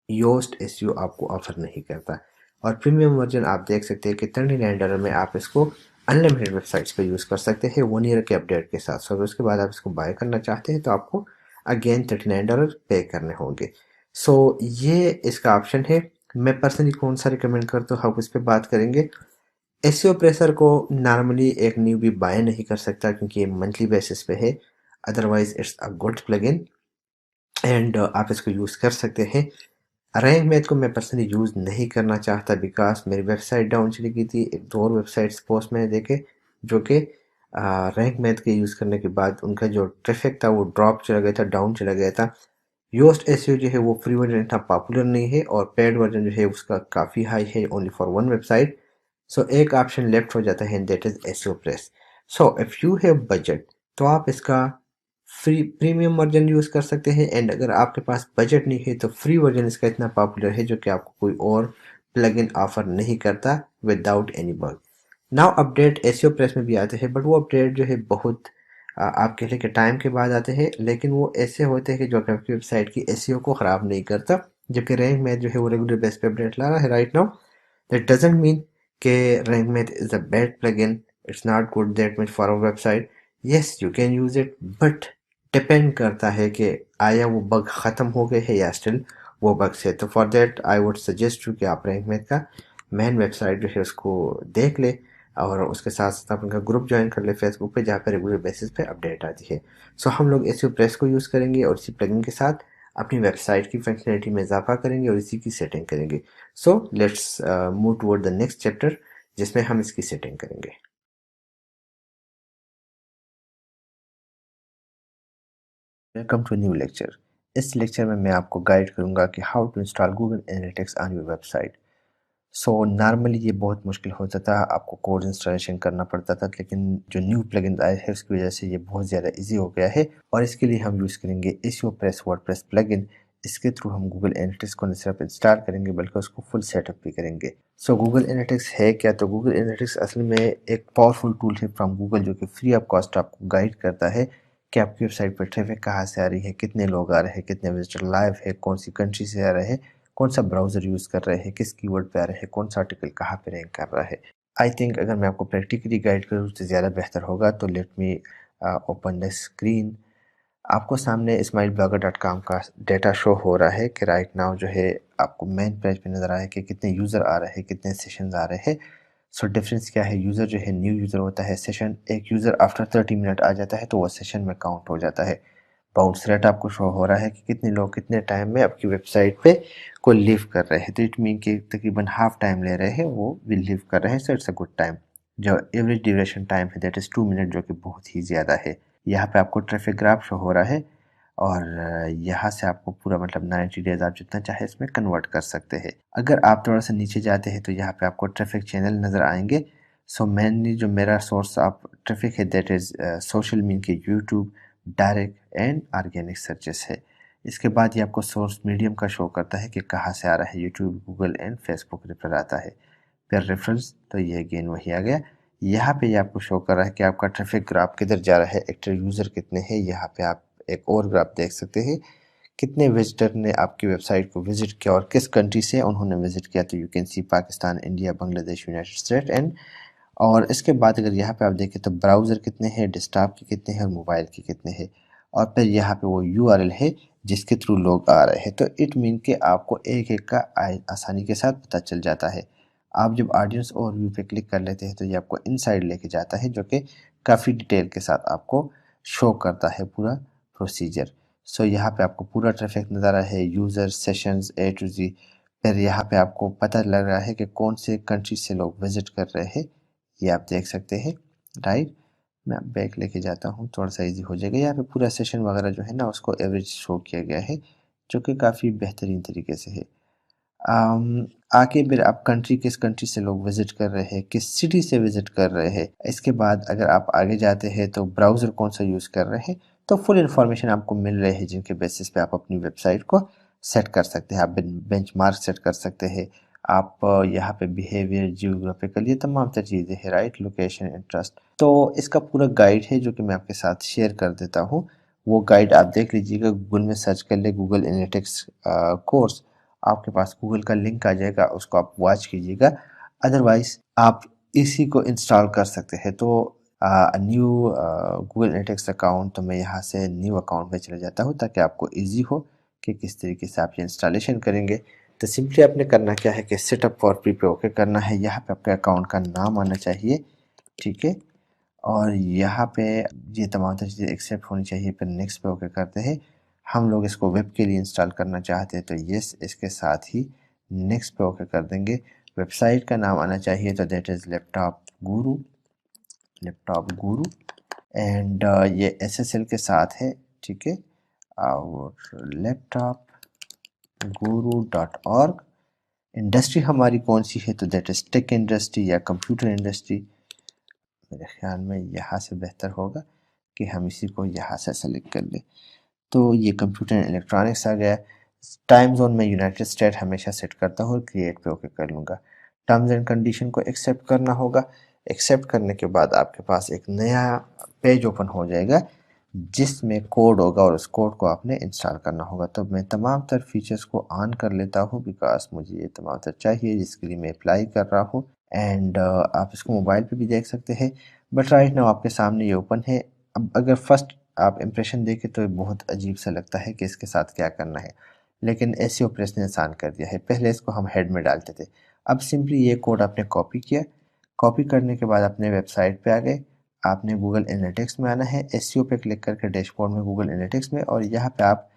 A: योस्ट एसईओ आपको ऑफर नहीं करता। और प्रीमियम वर्जन आप देख सकते हैं कि $39 में आप इसको अनलिमिटेड वेबसाइट्स पे यूज़ कर सकते हैं 1 ईयर के अपडेट के साथ। सो उसके बाद आप इसको बाय करना चाहते हैं तो आपको अगेन $39 पे करने होंगे। सो ये इसका ऑप्शन है। मैं पर्सनली कौन सा रिकमेंड करता हूँ, हम इस पर बात करेंगे। एसईओ प्रेशर को नॉर्मली एक न्यूबी बाय नहीं कर सकता क्योंकि ये मंथली बेसिस पे है, otherwise it's a good plugin and आप इसको यूज़ कर सकते हैं। रैंक मैथ को मैं पर्सनली यूज़ नहीं करना चाहता बिकॉज मेरी वेबसाइट डाउन चली गई थी। एक दो और वेबसाइट्स पोस्ट मैंने देखे जो कि रैंक मैथ के यूज़ करने के बाद उनका जो ट्रैफिक था वो ड्रॉप चला गया था, डाउन चला गया था। योस्ट एसईओ जो है वो फ्री वर्जन इतना पॉपुलर नहीं है और पेड वर्जन जो है उसका काफ़ी हाई है, ओनली फॉर वन वेबसाइट। सो एक ऑप्शन लेफ्ट हो जाता है that is SEO press. So if you have budget तो आप इसका फ्री प्रीमियम वर्जन यूज़ कर सकते हैं एंड अगर आपके पास बजट नहीं है तो फ्री वर्जन इसका इतना पॉपुलर है जो कि आपको कोई और प्लगइन ऑफर नहीं करता without any bug. Now update SEO press में भी आते हैं बट वो अपडेट जो है बहुत आप कह लें कि टाइम के बाद आते हैं, लेकिन वो ऐसे होते हैं कि जो कि आपकी वेबसाइट की एसईओ को ख़राब नहीं करता। जबकि रैंक मैथ जो है वो रेगुलर बेस पे अपडेट ला रहा है right now. That doesn't mean कि Rank Math is a bad plugin, it's not good that much for our website. Yes you can use it but depend करता है कि आया वो बग ख़त्म हो गए है या स्टिल वो बग्स है। तो for that I would suggest you कि आप रैंक मैथ का मेन वेबसाइट जो है उसको देख ले और उसके साथ साथ आप उनका ग्रुप ज्वाइन कर ले फेसबुक पे जहाँ पे रेगुलर बेसिस पे अपडेट आती है। सो हम लोग एसईओ प्रेस को यूज़ करेंगे और इसी प्लगइन के साथ अपनी वेबसाइट की फंक्शनलिटी में इजाफा करेंगे और इसी की सेटिंग करेंगे। So let's move toward the next chapter जिसमें हम इसकी सेटिंग करेंगे। Welcome to new lecture. इस लेक्चर में मैं आपको गाइड करूंगा कि how to install Google Analytics on your website. So normally ये बहुत मुश्किल होता था, आपको कोड इंस्टॉलेशन करना पड़ता था, लेकिन जो न्यू प्लगइन आए हैं उसकी वजह से ये बहुत ज़्यादा इजी हो गया है और इसके लिए हम यूज़ करेंगे एसईओ प्रेस वर्डप्रेस प्लगइन। इसके थ्रू हम गूगल एनालिटिक्स को न सिर्फ इंस्टॉल करेंगे बल्कि उसको फुल सेटअप भी करेंगे। सो गूगल एनालिटिक्स है क्या? तो गूगल एनालिटिक्स असल में एक पावरफुल टूल है फ्रॉम गूगल जो कि फ्री ऑफ कॉस्ट आपको गाइड करता है कि आपकी वेबसाइट पर ट्रैफिक कहाँ से आ रही है, कितने लोग आ रहे हैं, कितने विजिटर लाइव है, कौन सी कंट्री से आ रहे हैं, कौन सा ब्राउज़र यूज़ कर रहे हैं, किस कीवर्ड पे आ रहे हैं, कौन सा आर्टिकल कहाँ पे रैंक कर रहा है। आई थिंक अगर मैं आपको प्रैक्टिकली गाइड करूँ तो ज़्यादा बेहतर होगा। तो let me open the screen. आपको सामने ismailblogger.com का डेटा शो हो रहा है कि राइट नाउ जो है आपको मेन पेज पे नज़र आ रहा है कि कितने यूज़र आ रहे हैं, कितने सेशंस आ रहे हैं। सो डिफरेंस क्या है? यूज़र जो है न्यू यूज़र होता है, सेशन एक यूज़र आफ्टर 30 मिनट आ जाता है तो वो सेशन में काउंट हो जाता है। बाउंस रेट आपको शो हो रहा है कि कितने लोग कितने टाइम में आपकी वेबसाइट पे को लीव कर रहे हैं। तो इट मीन कि तकरीबन हाफ टाइम ले रहे हैं वो विल लीव कर रहे हैं। So it's a good time. जो एवरेज ड्यूरेशन टाइम है दैट इज़ 2 मिनट जो कि बहुत ही ज़्यादा है। यहाँ पे आपको ट्रैफिक ग्राफ शो हो रहा है और यहाँ से आपको पूरा मतलब 90 डेज आप जितना चाहे इसमें कन्वर्ट कर सकते हैं। अगर आप थोड़ा सा नीचे जाते हैं तो यहाँ पे आपको ट्रैफिक चैनल नज़र आएंगे। सो मेनली जो मेरा सोर्स ऑफ ट्रैफिक है दैट इज़ सोशल मीन के YouTube, direct and organic searches है। इसके बाद ये आपको सोर्स मीडियम का शो करता है कि कहाँ से आ रहा है, YouTube, Google and Facebook refer आता है। फिर रेफरेंस तो ये अगेन वही आ गया। यहाँ पे ये आपको शो कर रहा है कि आपका ट्रैफिक ग्राफ किधर जा रहा है, एक्टिव यूज़र कितने हैं। यहाँ पे आप एक और ग्राफ देख सकते हैं कितने विजिटर ने आपकी वेबसाइट को विजिट किया और किस कंट्री से उन्होंने विजिट किया। तो you can C Pakistan, India, Bangladesh, United state and और इसके बाद अगर यहाँ पे आप देखें तो ब्राउज़र कितने हैं, डेस्कटॉप के कितने हैं और मोबाइल के कितने हैं और फिर यहाँ पे वो यूआरएल है जिसके थ्रू लोग आ रहे हैं। तो इट मीन कि आपको एक एक का आसानी के साथ पता चल जाता है। आप जब ऑडियंस ओवरव्यू पे क्लिक कर लेते हैं तो ये आपको इनसाइड लेके जाता है जो कि काफ़ी डिटेल के साथ आपको शो करता है पूरा प्रोसीजर। सो यहाँ पे आपको पूरा ट्रैफिक नज़र आ रहा है, यूज़र, सेशंस, ए टू जी। फिर यहाँ पे आपको पता लग रहा है कि कौन से कंट्री से लोग विजिट कर रहे हैं, ये आप देख सकते हैं राइट। मैं बैक लेके जाता हूँ, थोड़ा सा इजी हो जाएगा। यहाँ पे पूरा सेशन वगैरह जो है ना उसको एवरेज शो किया गया है जो कि काफ़ी बेहतरीन तरीके से है। आगे फिर आप कंट्री, किस कंट्री से लोग विजिट कर रहे हैं, किस सिटी से विजिट कर रहे हैं। इसके बाद अगर आप आगे जाते हैं तो ब्राउज़र कौन सा यूज़ कर रहे हैं, तो फुल इन्फॉर्मेशन आपको मिल रही है जिनके बेसिस पे आप अपनी वेबसाइट को सेट कर सकते हैं। आप बेंचमार्क सेट कर सकते हैं। आप यहाँ पे बिहेवियर, जियोग्राफिकल, ये तमाम तर चीज़ें हैं राइट, लोकेशन, इंटरेस्ट। तो इसका पूरा गाइड है जो कि मैं आपके साथ शेयर कर देता हूँ। वो गाइड आप देख लीजिएगा, गूगल में सर्च कर ले गूगल एनालिटिक्स कोर्स, आपके पास गूगल का लिंक आ जाएगा, उसको आप वॉच कीजिएगा। अदरवाइज आप इसी को इंस्टॉल कर सकते हैं। तो न्यू गूगल एनालिटिक्स अकाउंट, तो मैं यहाँ से न्यू अकाउंट में चला जाता हूँ ताकि आपको इजी हो कि किस तरीके से आप ये इंस्टॉलेशन करेंगे। तो सिंपली आपने करना क्या है कि सेटअप फॉर प्री पे ओके करना है। यहाँ पे आपके अकाउंट का नाम आना चाहिए, ठीक है, और यहाँ पे ये तमाम चीज़ें एक्सेप्ट होनी चाहिए। फिर नेक्स्ट पे ओके करते हैं। हम लोग इसको वेब के लिए इंस्टॉल करना चाहते हैं तो यस, इसके साथ ही नेक्स्ट पे ओके कर देंगे। वेबसाइट का नाम आना चाहिए तो that is laptop Guru and ये एसएसएल के साथ है, ठीक है, और लैपटॉप गुरु .org। इंडस्ट्री हमारी कौन सी है तो दैट इज़ टेक इंडस्ट्री या कंप्यूटर इंडस्ट्री। मेरे ख्याल में यहाँ से बेहतर होगा कि हम इसी को यहाँ से सेलेक्ट कर लें। तो ये कंप्यूटर एंड इलेक्ट्रॉनिक्स आ गया। टाइम जोन में यूनाइटेड स्टेट हमेशा सेट करता हूँ और क्रिएट पे ओके कर लूँगा। टर्म्स एंड कंडीशन को एक्सेप्ट करना होगा। एक्सेप्ट करने के बाद आपके पास एक नया पेज ओपन हो जाएगा जिसमें कोड होगा और उस कोड को आपने इंस्टॉल करना होगा। तो मैं तमाम तर फीचर्स को ऑन कर लेता हूँ बिकॉज मुझे ये तमाम तर चाहिए जिसके लिए मैं अप्लाई कर रहा हूँ। एंड आप इसको मोबाइल पे भी देख सकते हैं, बट राइट नाउ आपके सामने ये ओपन है। अब अगर फर्स्ट आप इम्प्रेशन देखें तो बहुत अजीब सा लगता है कि इसके साथ क्या करना है, लेकिन एसईओ प्रेस ने आसान कर दिया है। पहले इसको हम हेड में डालते थे, अब सिंपली ये कोड आपने कॉपी किया। कॉपी करने के बाद अपने वेबसाइट पे आ गए, आपने गूगल एनालिटिक्स में आना है। एसईओ पे क्लिक करके डैशबोर्ड में गूगल एनालिटिक्स में, और यहाँ पे आप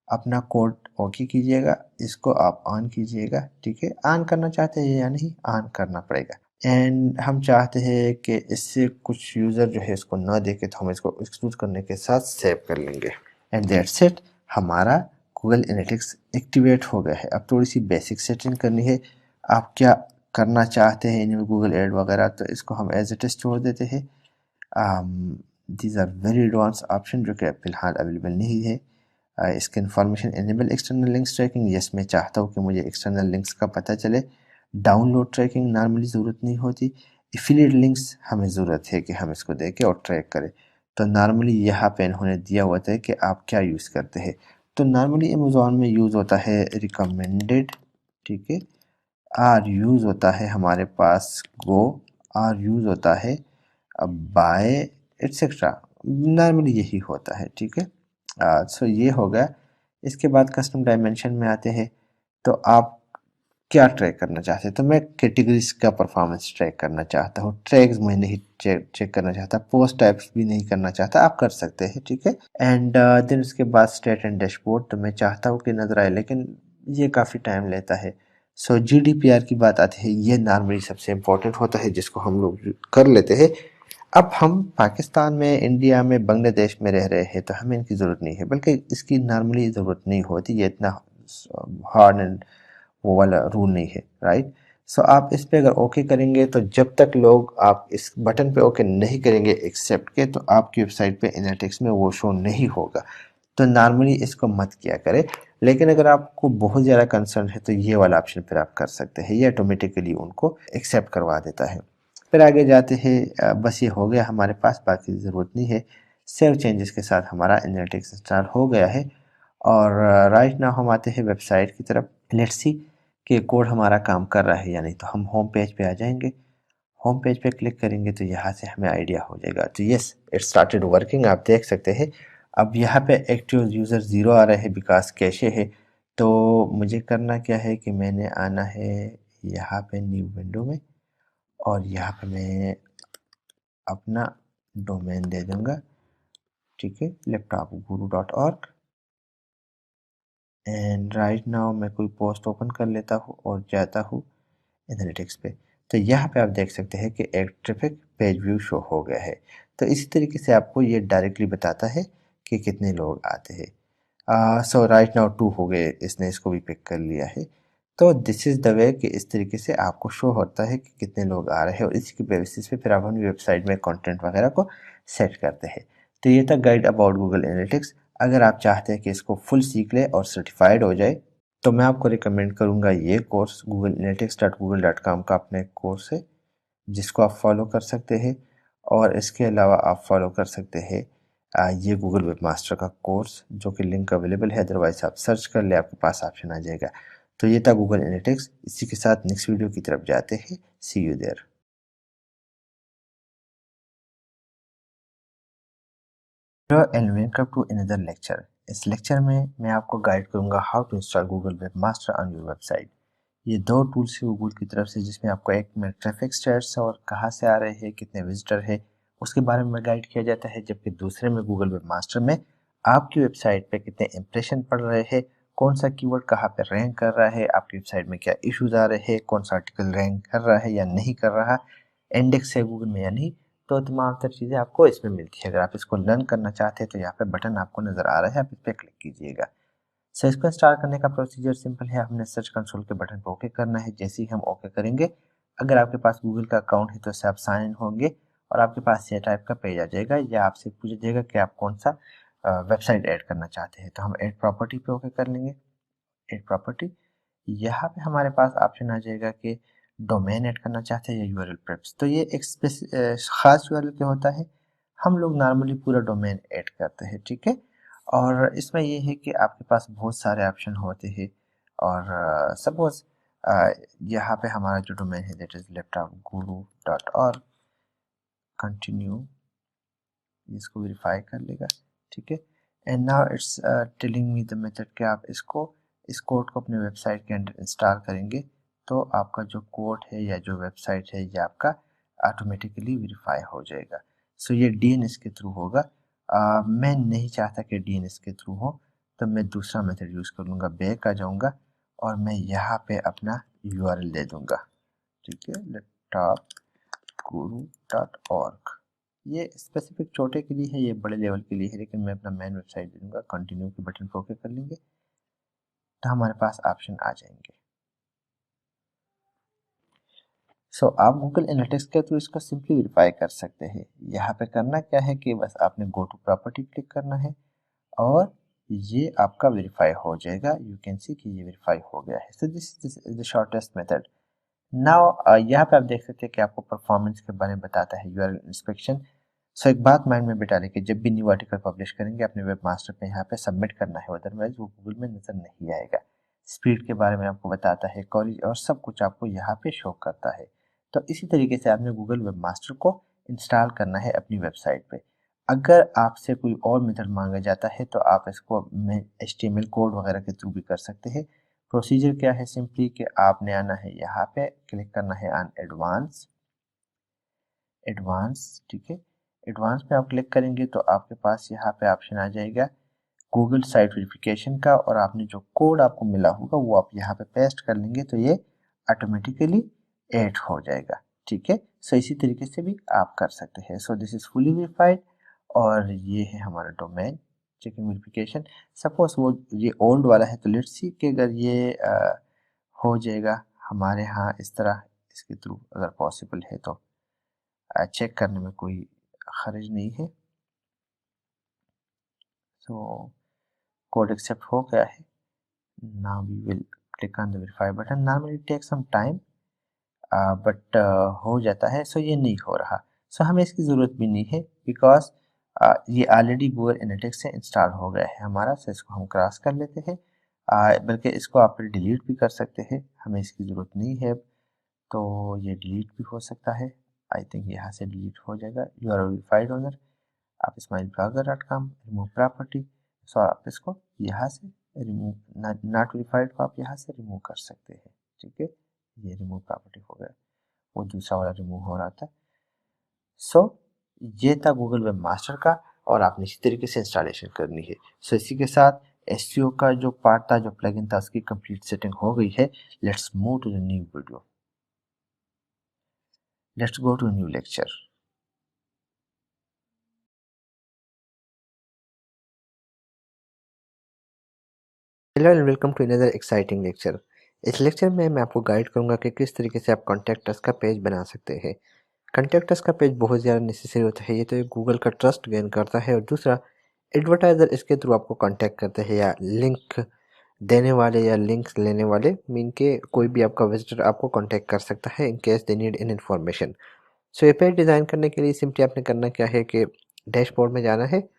A: अपना कोड ओके कीजिएगा, इसको आप ऑन कीजिएगा, ठीक है। ऑन करना चाहते हैं या नहीं, ऑन करना पड़ेगा। एंड हम चाहते हैं कि इससे कुछ यूज़र जो है इसको ना देखे तो हम इसको एक्सक्लूड करने के साथ सेव कर लेंगे। एंड दैट्स इट, हमारा गूगल एनालिटिक्स एक्टिवेट हो गया है। अब थोड़ी सी बेसिक सेटिंग करनी है। आप क्या करना चाहते हैं इनमें गूगल एड वगैरह, तो इसको हम एज इट इज़ छोड़ देते हैं। These are very advance option जो कि फ़िलहाल अवेलेबल नहीं है। इसके information enable external links tracking, yes मैं चाहता हूँ कि मुझे एक्सटर्नल लिंक्स का पता चले। डाउनलोड ट्रैकिंग नॉर्मली ज़रूरत नहीं होती। एफिलिएट लिंक्स हमें ज़रूरत है कि हम इसको देखें और ट्रैक करें। तो नॉर्मली यहाँ पे इन्होंने दिया हुआ है कि आप क्या यूज़ करते हैं। तो नॉर्मली अमेज़ॉन में यूज़ होता है रिकमेंडेड, ठीक है, आर यूज़ होता है हमारे पास गो, आर यूज़ होता है बाय एट्सेट्रा, नॉर्मली यही होता है, ठीक है। सो ये हो गया। इसके बाद कस्टम डायमेंशन में आते हैं। तो आप क्या ट्रैक करना चाहते हैं, तो मैं कैटेगरीज का परफॉर्मेंस ट्रैक करना चाहता हूँ। ट्रैक्स मैं नहीं चेक करना चाहता, पोस्ट टाइप्स भी नहीं करना चाहता, आप कर सकते हैं, ठीक है। एंड देन उसके बाद स्टेट एंड डैशबोर्ड, तो मैं चाहता हूँ कि नजर आए, लेकिन ये काफ़ी टाइम लेता है। सो जीडीपीआर की बात आती है, ये नॉर्मली सबसे इम्पोर्टेंट होता है जिसको हम लोग कर लेते हैं। अब हम पाकिस्तान में, इंडिया में, बांग्लादेश में रह रहे हैं तो हमें इनकी ज़रूरत नहीं है, बल्कि इसकी नॉर्मली ज़रूरत नहीं होती, ये इतना हार्ड एंड वो वाला रूल नहीं है, राइट। सो आप इस पे अगर ओके करेंगे तो जब तक लोग आप इस बटन पे ओके नहीं करेंगे एक्सेप्ट के, तो आपकी वेबसाइट पे एनालिटिक्स में वो शो नहीं होगा। तो नॉर्मली इसको मत किया करें, लेकिन अगर आपको बहुत ज़्यादा कंसर्न है तो ये वाला ऑप्शन फिर आप कर सकते हैं, ये ऑटोमेटिकली उनको एक्सेप्ट करवा देता है। फिर आगे जाते हैं। बस ये हो गया हमारे पास, बाकी ज़रूरत नहीं है। सेव चेंजेस के साथ हमारा एनालिटिक्स इंस्टॉल हो गया है। और राइट नाउ हम आते हैं वेबसाइट की तरफ। लेट्स सी कि कोड हमारा काम कर रहा है या नहीं। तो हम होम पेज पे आ जाएंगे। होम पेज पे क्लिक करेंगे तो यहाँ से हमें आइडिया हो जाएगा। तो यस, इट स्टार्टेड वर्किंग, आप देख सकते हैं। अब यहाँ पे एक्टिव यूज़र ज़ीरो आ रहा है बिकॉज कैशे है। तो मुझे करना क्या है कि मैंने आना है यहाँ पे न्यू विंडो में, और यहाँ पे मैं अपना डोमेन दे दूँगा, ठीक है, laptopguru.org। एंड राइट नाउ मैं कोई पोस्ट ओपन कर लेता हूँ और जाता हूँ एनालिटिक्स पे। तो यहाँ पे आप देख सकते हैं कि एक ट्रैफिक पेज व्यू शो हो गया है। तो इसी तरीके से आपको ये डायरेक्टली बताता है कि कितने लोग आते हैं। सो राइट नाउ 2 हो गए, इसने इसको भी पिक कर लिया है। तो दिस इज़ द वे कि इस तरीके से आपको शो होता है कि कितने लोग आ रहे हैं, और इसी के बेसिस पे फिर आप अपनी वेबसाइट में कंटेंट वगैरह को सेट करते हैं। तो ये था गाइड अबाउट गूगल एनालिटिक्स। अगर आप चाहते हैं कि इसको फुल सीख ले और सर्टिफाइड हो जाए, तो मैं आपको रिकमेंड करूँगा ये कोर्स गूगल analytics.google.com का अपना एक कोर्स है जिसको आप फॉलो कर सकते हैं। और इसके अलावा आप फॉलो कर सकते हैं ये गूगल वेब मास्टर का कोर्स, जो कि लिंक अवेलेबल है, अदरवाइज आप सर्च कर ले, आपके पास ऑप्शन आ जाएगा। तो ये था गूगल एनालिटिक्स। इसी के साथ नेक्स्ट वीडियो की तरफ जाते हैं। See you there. Hello and welcome to another lecture. इस लेक्चर में मैं आपको गाइड करूंगा how to install Google web master on your website.
B: ये दो टूल्स है गूगल की तरफ से, जिसमें आपको एक में ट्रैफिक स्टैट्स और कहाँ से आ रहे हैं, कितने विजिटर है, उसके बारे में गाइड किया जाता है। जबकि दूसरे में गूगल वेब मास्टर में आपकी वेबसाइट पे कितने इंप्रेशन पड़ रहे हैं, कौन सा कीवर्ड कहाँ पे रैंक कर रहा है, आपकी वेबसाइट में क्या इश्यूज आ रहे हैं, कौन सा आर्टिकल रैंक कर रहा है या नहीं कर रहा, इंडेक्स है गूगल में या नहीं, तो तमाम तर चीज़ें आपको इसमें मिलती है। अगर आप इसको लर्न करना चाहते हैं तो यहाँ पे बटन आपको नज़र आ रहा है, आप इस पर क्लिक कीजिएगा। सो इसको इंस्टॉल करने का प्रोसीजर सिंपल है, हमने सर्च कंसोल के बटन पर ओके करना है। जैसे ही हम ओके करेंगे, अगर आपके पास गूगल का अकाउंट है तो इससे आप साइन इन होंगे और आपके पास ये टाइप का पेज आ जाएगा, या आपसे पूछा जाएगा कि आप कौन सा वेबसाइट ऐड करना चाहते हैं। तो हम ऐड प्रॉपर्टी पे ओके कर लेंगे। ऐड प्रॉपर्टी, यहाँ पे हमारे पास ऑप्शन आ जाएगा कि डोमेन ऐड करना चाहते हैं या यूआरएल प्रेप्स। तो ये एक खास यूआरएल क्या होता है, हम लोग नॉर्मली पूरा डोमेन ऐड करते हैं, ठीक है। और इसमें ये है कि आपके पास बहुत सारे ऑप्शन होते हैं। और सपोज यहाँ पे हमारा जो डोमेन है दैट इज laptopguru.org, कंटिन्यू, इसको वेरीफाई कर लेगा, ठीक है। And now it's telling me the method कि आप इस कोड को अपने वेबसाइट के अंदर इंस्टॉल करेंगे तो आपका जो कोड है या जो वेबसाइट है ये आपका ऑटोमेटिकली वेरीफाई हो जाएगा। सो ये डीएनएस के थ्रू होगा। मैं नहीं चाहता कि डीएनएस के थ्रू हो, तो मैं दूसरा मेथड यूज़ कर लूँगा। बैक आ जाऊँगा और मैं यहाँ पे अपना यूआरएल दे दूँगा, ठीक है, laptopguru.org। ये स्पेसिफिक छोटे के लिए है, ये बड़े लेवल के लिए है, लेकिन मैं अपना मेन वेबसाइट दे दूंगा। कंटिन्यू के बटन पर ओके कर लेंगे तो हमारे पास ऑप्शन आ जाएंगे। सो आप गूगल एनालिटिक्स के थ्रू इसको सिंपली वेरीफाई कर सकते हैं। यहाँ पे करना क्या है कि बस आपने गो टू प्रॉपर्टी क्लिक करना है और ये आपका वेरीफाई हो जाएगा। यू कैन सी कि ये वेरीफाई हो गया है। So this is the shortest method. Now यहाँ पे आप देख सकते हैं कि आपको परफॉर्मेंस के बारे में बताता है, यूआरएल इंस्पेक्शन। सो एक बात माइंड में बिठा लें कि जब भी न्यू आर्टिकल पब्लिश करेंगे अपने वेब मास्टर पे यहाँ पे सबमिट करना है, अदरवाइज वो गूगल में नजर नहीं आएगा। स्पीड के बारे में आपको बताता है, कॉलेज और सब कुछ आपको यहाँ पे शो करता है। तो इसी तरीके से आपने गूगल वेब मास्टर को इंस्टॉल करना है अपनी वेबसाइट पे। अगर आपसे कोई और मेथड मांगा जाता है तो आप इसको HTML कोड वगैरह के थ्रू भी कर सकते हैं। प्रोसीजर क्या है, सिंपली कि आपने आना है यहाँ पे, क्लिक करना है ऑन एडवांस, ठीक है। एडवांस पे आप क्लिक करेंगे तो आपके पास यहाँ पे ऑप्शन आ जाएगा गूगल साइट वेरिफिकेशन का, और आपने जो कोड आपको मिला होगा वो आप यहाँ पे पेस्ट कर लेंगे तो ये ऑटोमेटिकली ऐड हो जाएगा, ठीक है। सो इसी तरीके से भी आप कर सकते हैं। So this is fully verified और ये है हमारा डोमेन चेकिंग वेरिफिकेशन। सपोज वो ये ओल्ड वाला है तो लेट्स सी कि अगर ये हो जाएगा हमारे यहाँ इस तरह, इसके थ्रू अगर पॉसिबल है तो चेक करने में कोई खर्च नहीं है। सो कोड एक्सेप्ट हो गया है। Now we will click on the verify button. Normally take some time but हो जाता है। सो ये नहीं हो रहा, सो हमें इसकी ज़रूरत भी नहीं है बिकॉज ये ऑलरेडी गूगल एनालिटिक्स से इंस्टॉल हो गया है हमारा। सो इसको हम क्रॉस कर लेते हैं, बल्कि इसको आप डिलीट भी कर सकते हैं, हमें इसकी ज़रूरत नहीं है। तो ये डिलीट भी हो सकता है, आई थिंक यहाँ से डिलीट हो जाएगा। यू आर वेरीफाइड ओनर, आप ismailblogger.com, रिमूव प्रॉपर्टी। सो आप इसको यहाँ से रिमूव, नॉट वेरीफाइड को आप यहाँ से रिमूव कर सकते हैं, ठीक है। ये रिमूव प्रॉपर्टी हो गया, वो दूसरा वाला रिमूव हो रहा था। सो ये था गूगल वेब मास्टर का, और आपने इसी तरीके से इंस्टॉलेशन करनी है। सो इसी के साथ एसईओ का जो पार्ट था, जो प्लगइन था, उसकी कंप्लीट सेटिंग हो गई है। Let's move to the new video, let's go to new lecture. Hello and welcome to another exciting lecture. इस लेक्चर में मैं आपको गाइड करूंगा कि किस तरीके से आप कॉन्टैक्ट अस का पेज बना सकते हैं। कॉन्टैक्ट अस का पेज बहुत ज़्यादा नेसेसरी होता है, ये तो एक गूगल का ट्रस्ट गेन करता है, और दूसरा एडवर्टाइज़र इसके थ्रू आपको कांटेक्ट करते हैं, या लिंक देने वाले या लिंक्स लेने वाले, मीन के कोई भी आपका विजिटर आपको कांटेक्ट कर सकता है in case they need in information. So ये पेज डिज़ाइन करने के लिए सिंपली आपने करना क्या है कि डैशबोर्ड में जाना है।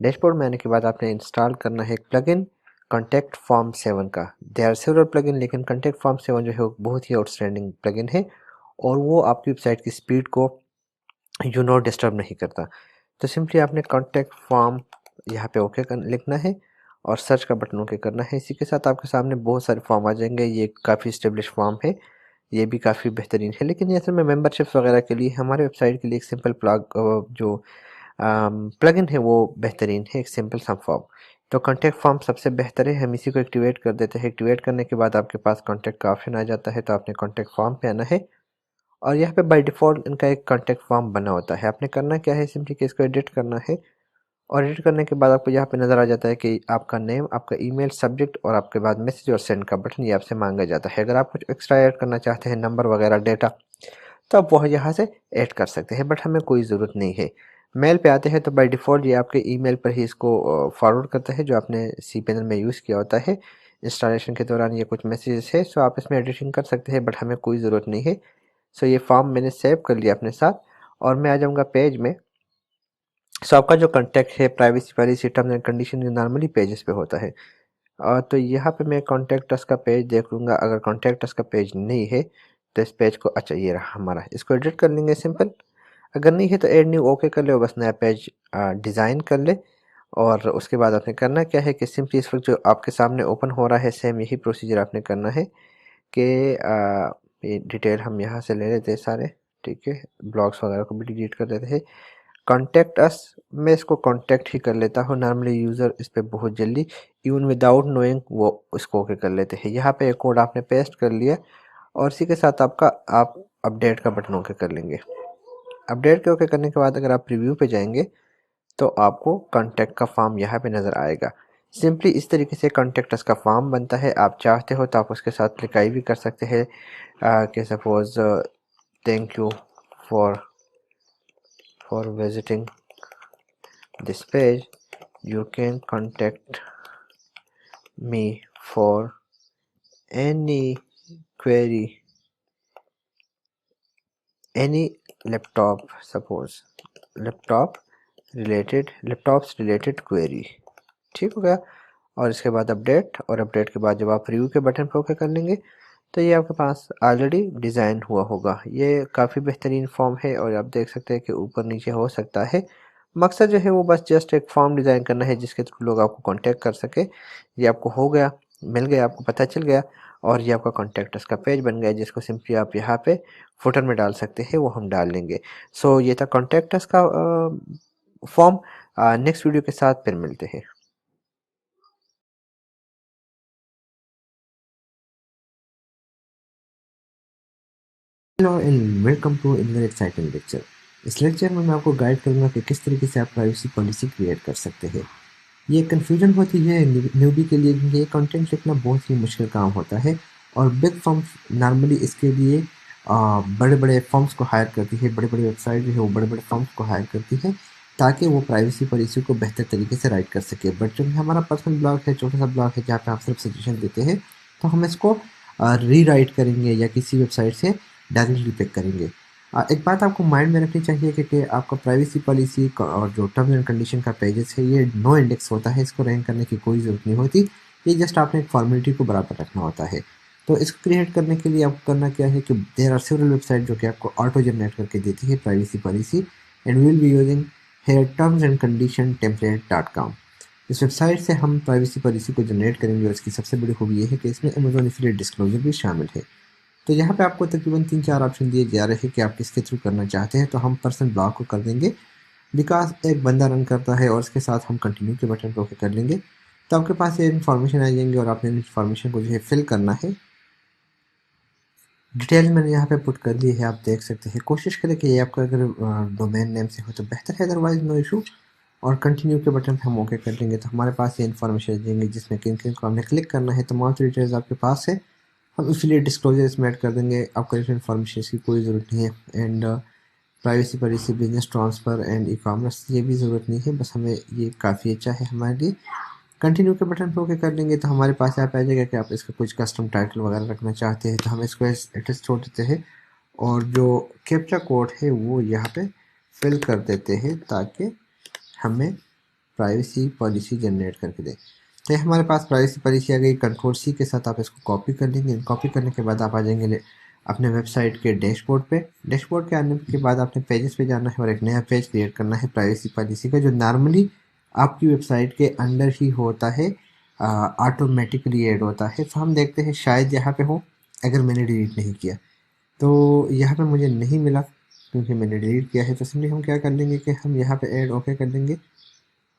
B: डैशबोर्ड में आने के बाद आपने इंस्टॉल करना है एक प्लगइन कॉन्टैक्ट फॉर्म 7 का। देयर आर सेवरल प्लगइन, लेकिन कॉन्टैक्ट फॉर्म 7 जो है वो बहुत ही आउटस्टैंडिंग प्लगइन है, और वो आपकी वेबसाइट की स्पीड को डिस्टर्ब नहीं करता। तो सिंपली आपने कॉन्टैक्ट फॉर्म यहाँ पे ओके लिखना है,
A: और सर्च का बटन ओके करना है। इसी के साथ आपके सामने बहुत सारे फॉर्म आ जाएंगे। ये काफ़ी स्टेब्लिश फॉर्म है, ये भी काफ़ी बेहतरीन है, लेकिन ये असल में मेंबरशिप्स वगैरह के लिए, हमारे वेबसाइट के लिए एक सिंपल जो प्लगइन है वो बेहतरीन है, एक सिंपल सा फॉर्म। तो कॉन्टैक्ट फॉर्म सबसे बेहतर है, हम इसी को एक्टिवेट कर देते हैं। एक्टिवेट करने के बाद आपके पास कॉन्टैक्ट का ऑप्शन आ जाता है, तो आपने कॉन्टैक्ट फॉर्म पे आना है और यहाँ पे बाय डिफ़ॉल्ट इनका एक कॉन्टैक्ट फॉर्म बना होता है। आपने करना क्या है, सिंपली कि इसको एडिट करना है और एडिट करने के बाद आपको यहाँ पे नज़र आ जाता है कि आपका नेम, आपका ईमेल, सब्जेक्ट और आपके बाद मैसेज और सेंड का बटन, ये आपसे मांगा जाता है। अगर आप कुछ एक्स्ट्रा ऐड करना चाहते हैं, नंबर वगैरह, डेटा, तो आप वह यहाँ से ऐड कर सकते हैं, बट हमें कोई ज़रूरत नहीं है। मेल पे आते हैं तो बाय डिफ़ॉल्ट ये आपके ईमेल पर ही इसको फॉरवर्ड करता है, जो आपने सी पैनल में यूज़ किया होता है। इंस्टॉलेशन के दौरान ये कुछ मैसेजेस है, सो आप इसमें एडिटिंग कर सकते हैं, बट हमें कोई ज़रूरत नहीं है। सो ये फॉर्म मैंने सेव कर लिया अपने साथ और मैं आ जाऊँगा पेज में। सो आपका जो कॉन्टैक्ट है, privacy policy, terms and condition, ये नॉर्मली पेजेस पे होता है। तो यहाँ पे मैं कॉन्टैक्ट अस का पेज देख लूँगा। अगर कॉन्टैक्ट अस का पेज नहीं है तो इस पेज को, अच्छा ये रहा हमारा, इसको एडिट कर लेंगे सिंपल। अगर नहीं है तो ऐड न्यू ओके कर ले और बस नया पेज डिज़ाइन कर ले। और उसके बाद आपने करना क्या है कि सिंपली इस वक्त जो आपके सामने ओपन हो रहा है, सेम यही प्रोसीजर आपने करना है कि ये डिटेल हम यहाँ से ले लेते हैं सारे, ठीक है। ब्लॉग्स वगैरह को भी डिलीट कर देते हैं। कॉन्टैक्ट अस, मैं इसको कॉन्टैक्ट ही कर लेता हूँ, नॉर्मली यूज़र इस पे बहुत जल्दी इवन विदाउट नोइंग वो इसको ओके कर लेते हैं। यहाँ पे एक कोड आपने पेस्ट कर लिया और इसी के साथ आपका आप अपडेट का बटन ओके कर लेंगे। अपडेट के ओके करने के बाद अगर आप प्रीव्यू पे जाएंगे तो आपको कॉन्टैक्ट का फॉर्म यहाँ पे नज़र आएगा। सिंपली इस तरीके से कॉन्टैक्ट अस का फॉर्म बनता है। आप चाहते हो तो आप उसके साथ लिखाई भी कर सकते हैं कि suppose thank you for visiting this page, you can contact me for any query, any laptop, suppose laptops related query, ठीक हो गया। और इसके बाद अपडेट, और अपडेट के बाद जब आप रिव्यू के बटन पर ओके कर लेंगे तो ये आपके पास ऑलरेडी डिज़ाइन हुआ होगा। ये काफ़ी बेहतरीन फॉर्म है और आप देख सकते हैं कि ऊपर नीचे हो सकता है। मकसद जो है वो बस जस्ट एक फॉर्म डिज़ाइन करना है जिसके थ्रू लोग आपको कांटेक्ट कर सके। ये आपको हो गया, मिल गया, आपको पता चल गया और ये आपका कॉन्टैक्ट अस का पेज बन गया, जिसको सिंपली आप यहाँ पे फुटर में डाल सकते हैं, वो हम डाल लेंगे। सो ये था कॉन्टैक्ट अस का फॉर्म। नेक्स्ट वीडियो के साथ फिर मिलते हैं। Hello and welcome to another exciting lecture. इस लेक्चर में मैं आपको गाइड करूंगा कि किस तरीके से आप प्राइवेसी पॉलिसी क्रिएट कर सकते हैं। ये कन्फ्यूजन होती है न्यूबी के लिए, क्योंकि ये कंटेंट लिखना बहुत ही मुश्किल काम होता है और बिग फर्म्स नॉर्मली इसके लिए बड़े बड़े फर्म्स को हायर करती है। बड़े बड़े वेबसाइट जो है वो बड़े बड़े फर्म्स को हायर करती है ताकि वो प्राइवेसी पॉलिसी को बेहतर तरीके से राइट कर सके। बट जब हमारा पर्सनल ब्लॉग है, छोटा सा ब्लॉग है जहाँ पे आप सिर्फ सजेशन देते हैं, तो हम इसको री राइट करेंगे या किसी वेबसाइट से डायरेक्टली पिक करेंगे। एक बात आपको माइंड में रखनी चाहिए कि आपका प्राइवेसी पॉलिसी और जो टर्म्स एंड कंडीशन का पेजेस है ये नो इंडेक्स होता है, इसको रैंक करने की कोई ज़रूरत नहीं होती। ये जस्ट आपने एक फॉर्मेलिटी को बराबर रखना होता है। तो इसको क्रिएट करने के लिए आपको करना क्या है कि देयर आर सेवरल वेबसाइट जो कि आपको ऑटो जनरेट करके देती है privacy policy, and will be using here terms and condition template. इस वेबसाइट से हम प्राइवेसी पॉलिसी को जनरेट करेंगे और इसकी सबसे बड़ी खूबी ये है कि इसमें अमेजोन एफिलिएट डिस्क्लोजर भी शामिल है। तो यहाँ पे आपको तकरीबन 3-4 ऑप्शन दिए जा रहे हैं कि आप किसके थ्रू करना चाहते हैं। तो हम पर्सनल ब्लॉग को कर देंगे, बिकॉज एक बंदा रन करता है और उसके साथ हम कंटिन्यू के बटन पर ओके कर लेंगे। तो आपके पास ये इन्फॉर्मेशन आ जाएंगे और आपने इन्फॉर्मेशन को जो है फिल करना है। डिटेल मैंने यहाँ पे पुट कर दी है, आप देख सकते हैं। कोशिश करें कि ये आपका अगर डोमेन नेम से हो तो बेहतर है, अदरवाइज नो इशू। और कंटिन्यू के बटन पे हम ओके कर लेंगे तो हमारे पास ये इन्फॉर्मेशन आ जाएंगे जिसमें किन किन को हमने क्लिक करना है। तमाम डिटेल्स आपके पास है। हम इफिलिएट डिस्क्लोजर इसमें ऐड कर देंगे, आपको इन्फॉर्मेशन की कोई ज़रूरत नहीं है। And privacy policy, business transfer and e commerce, ये भी ज़रूरत नहीं है, बस हमें ये काफ़ी अच्छा है हमारे लिए। कंटिन्यू के बटन पर ओके कर लेंगे तो हमारे पास यहाँ पे आ जाएगा कि आप इसका कुछ कस्टम टाइटल वगैरह रखना चाहते हैं, तो हम इसको एड्रेस छोड़ देते हैं और जो कैप्चा कोड है वो यहाँ पे फिल कर देते हैं ताकि हमें प्राइवेसी पॉलिसी जनरेट करके दे। तो ये हमारे पास प्राइवेसी पॉलिसी आ गई। कंट्रोल सी के साथ आप इसको कॉपी कर लेंगे। कॉपी करने के बाद आप आ जाएंगे अपने वेबसाइट के डैशबोर्ड पे। डैशबोर्ड के आने के बाद आपने पेजेस पे जाना है और एक नया पेज क्रिएट करना है प्राइवेसी पॉलिसी का, जो नॉर्मली आपकी वेबसाइट के अंदर ही होता है।
B: ऑटोमेटिकली ऐड होता है। तो हम देखते हैं शायद यहाँ पे हो, अगर मैंने डिलीट नहीं किया तो यहाँ पे मुझे नहीं मिला क्योंकि मैंने डिलीट किया है। तो सिंपली हम क्या कर लेंगे कि हम यहाँ पे ऐड ओके कर लेंगे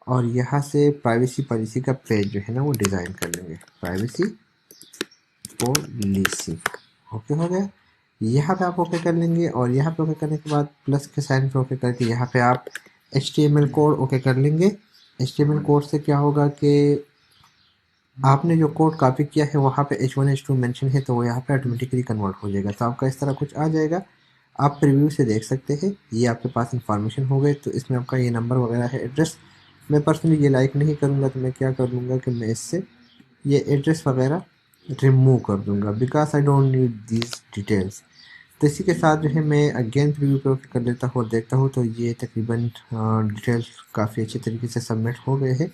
B: और यहाँ से प्राइवेसी पॉलिसी का पेज जो है ना वो डिज़ाइन कर लेंगे, प्राइवेसी पॉलिसी। ओके हो गया। यहाँ पे आप ओके कर लेंगे और यहाँ पे ओके करने के बाद प्लस के साइन पे ओके करके यहाँ पे आप HTML कोड ओके कर लेंगे। HTML कोड से क्या होगा कि आपने जो कोड कॉपी किया है वहाँ पे H1 H2 मेंशन है तो वो यहाँ पे ऑटोमेटिकली कन्वर्ट हो जाएगा। तो आपका इस तरह कुछ आ जाएगा, आप प्रीव्यू से देख सकते हैं। ये आपके पास इंफॉर्मेशन हो गए तो इसमें आपका ये नंबर वगैरह है, एड्रेस। मैं पर्सनली ये लाइक नहीं करूँगा तो मैं क्या कर लूँगा कि मैं इससे ये एड्रेस वगैरह रिमूव कर दूँगा, because I don't need these details. तो इसी के साथ जो है मैं अगेन प्रीव्यू पे कर लेता हूँ और देखता हूँ तो ये तकरीबन डिटेल्स काफ़ी अच्छे तरीके से सबमिट हो गए हैं।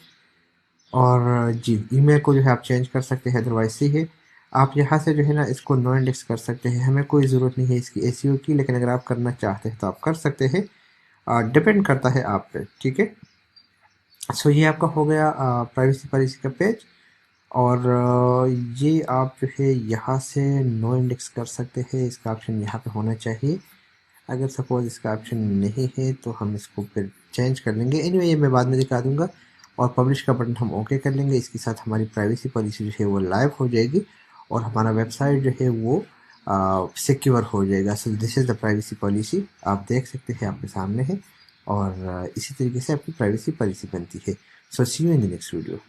B: और जी, ईमेल को जो है आप चेंज कर सकते हैं, अदरवाइज से है आप यहाँ से जो है ना इसको नो इंडेक्स कर सकते हैं। हमें कोई ज़रूरत नहीं है इसकी एसईओ की, लेकिन अगर आप करना चाहते हैं तो आप कर सकते हैं, डिपेंड करता है आप पे। ठीक है। सो ये आपका हो गया प्राइवेसी पॉलिसी का पेज। और ये आप जो है यहाँ से नो इंडेक्स कर सकते हैं, इसका ऑप्शन यहाँ पे होना चाहिए। अगर सपोज़ इसका ऑप्शन नहीं है तो हम इसको फिर चेंज कर लेंगे। एनीवे ये मैं बाद में दिखा दूँगा। और पब्लिश का बटन हम ओके कर लेंगे। इसके साथ हमारी प्राइवेसी पॉलिसी जो है वो लाइव हो जाएगी और हमारा वेबसाइट जो है वो सिक्योर हो जाएगा। सो this is the privacy policy, आप देख सकते हैं आपके सामने है। और इसी तरीके से आपकी प्राइवेसी पॉलिसी बनती है। So see you in the next video.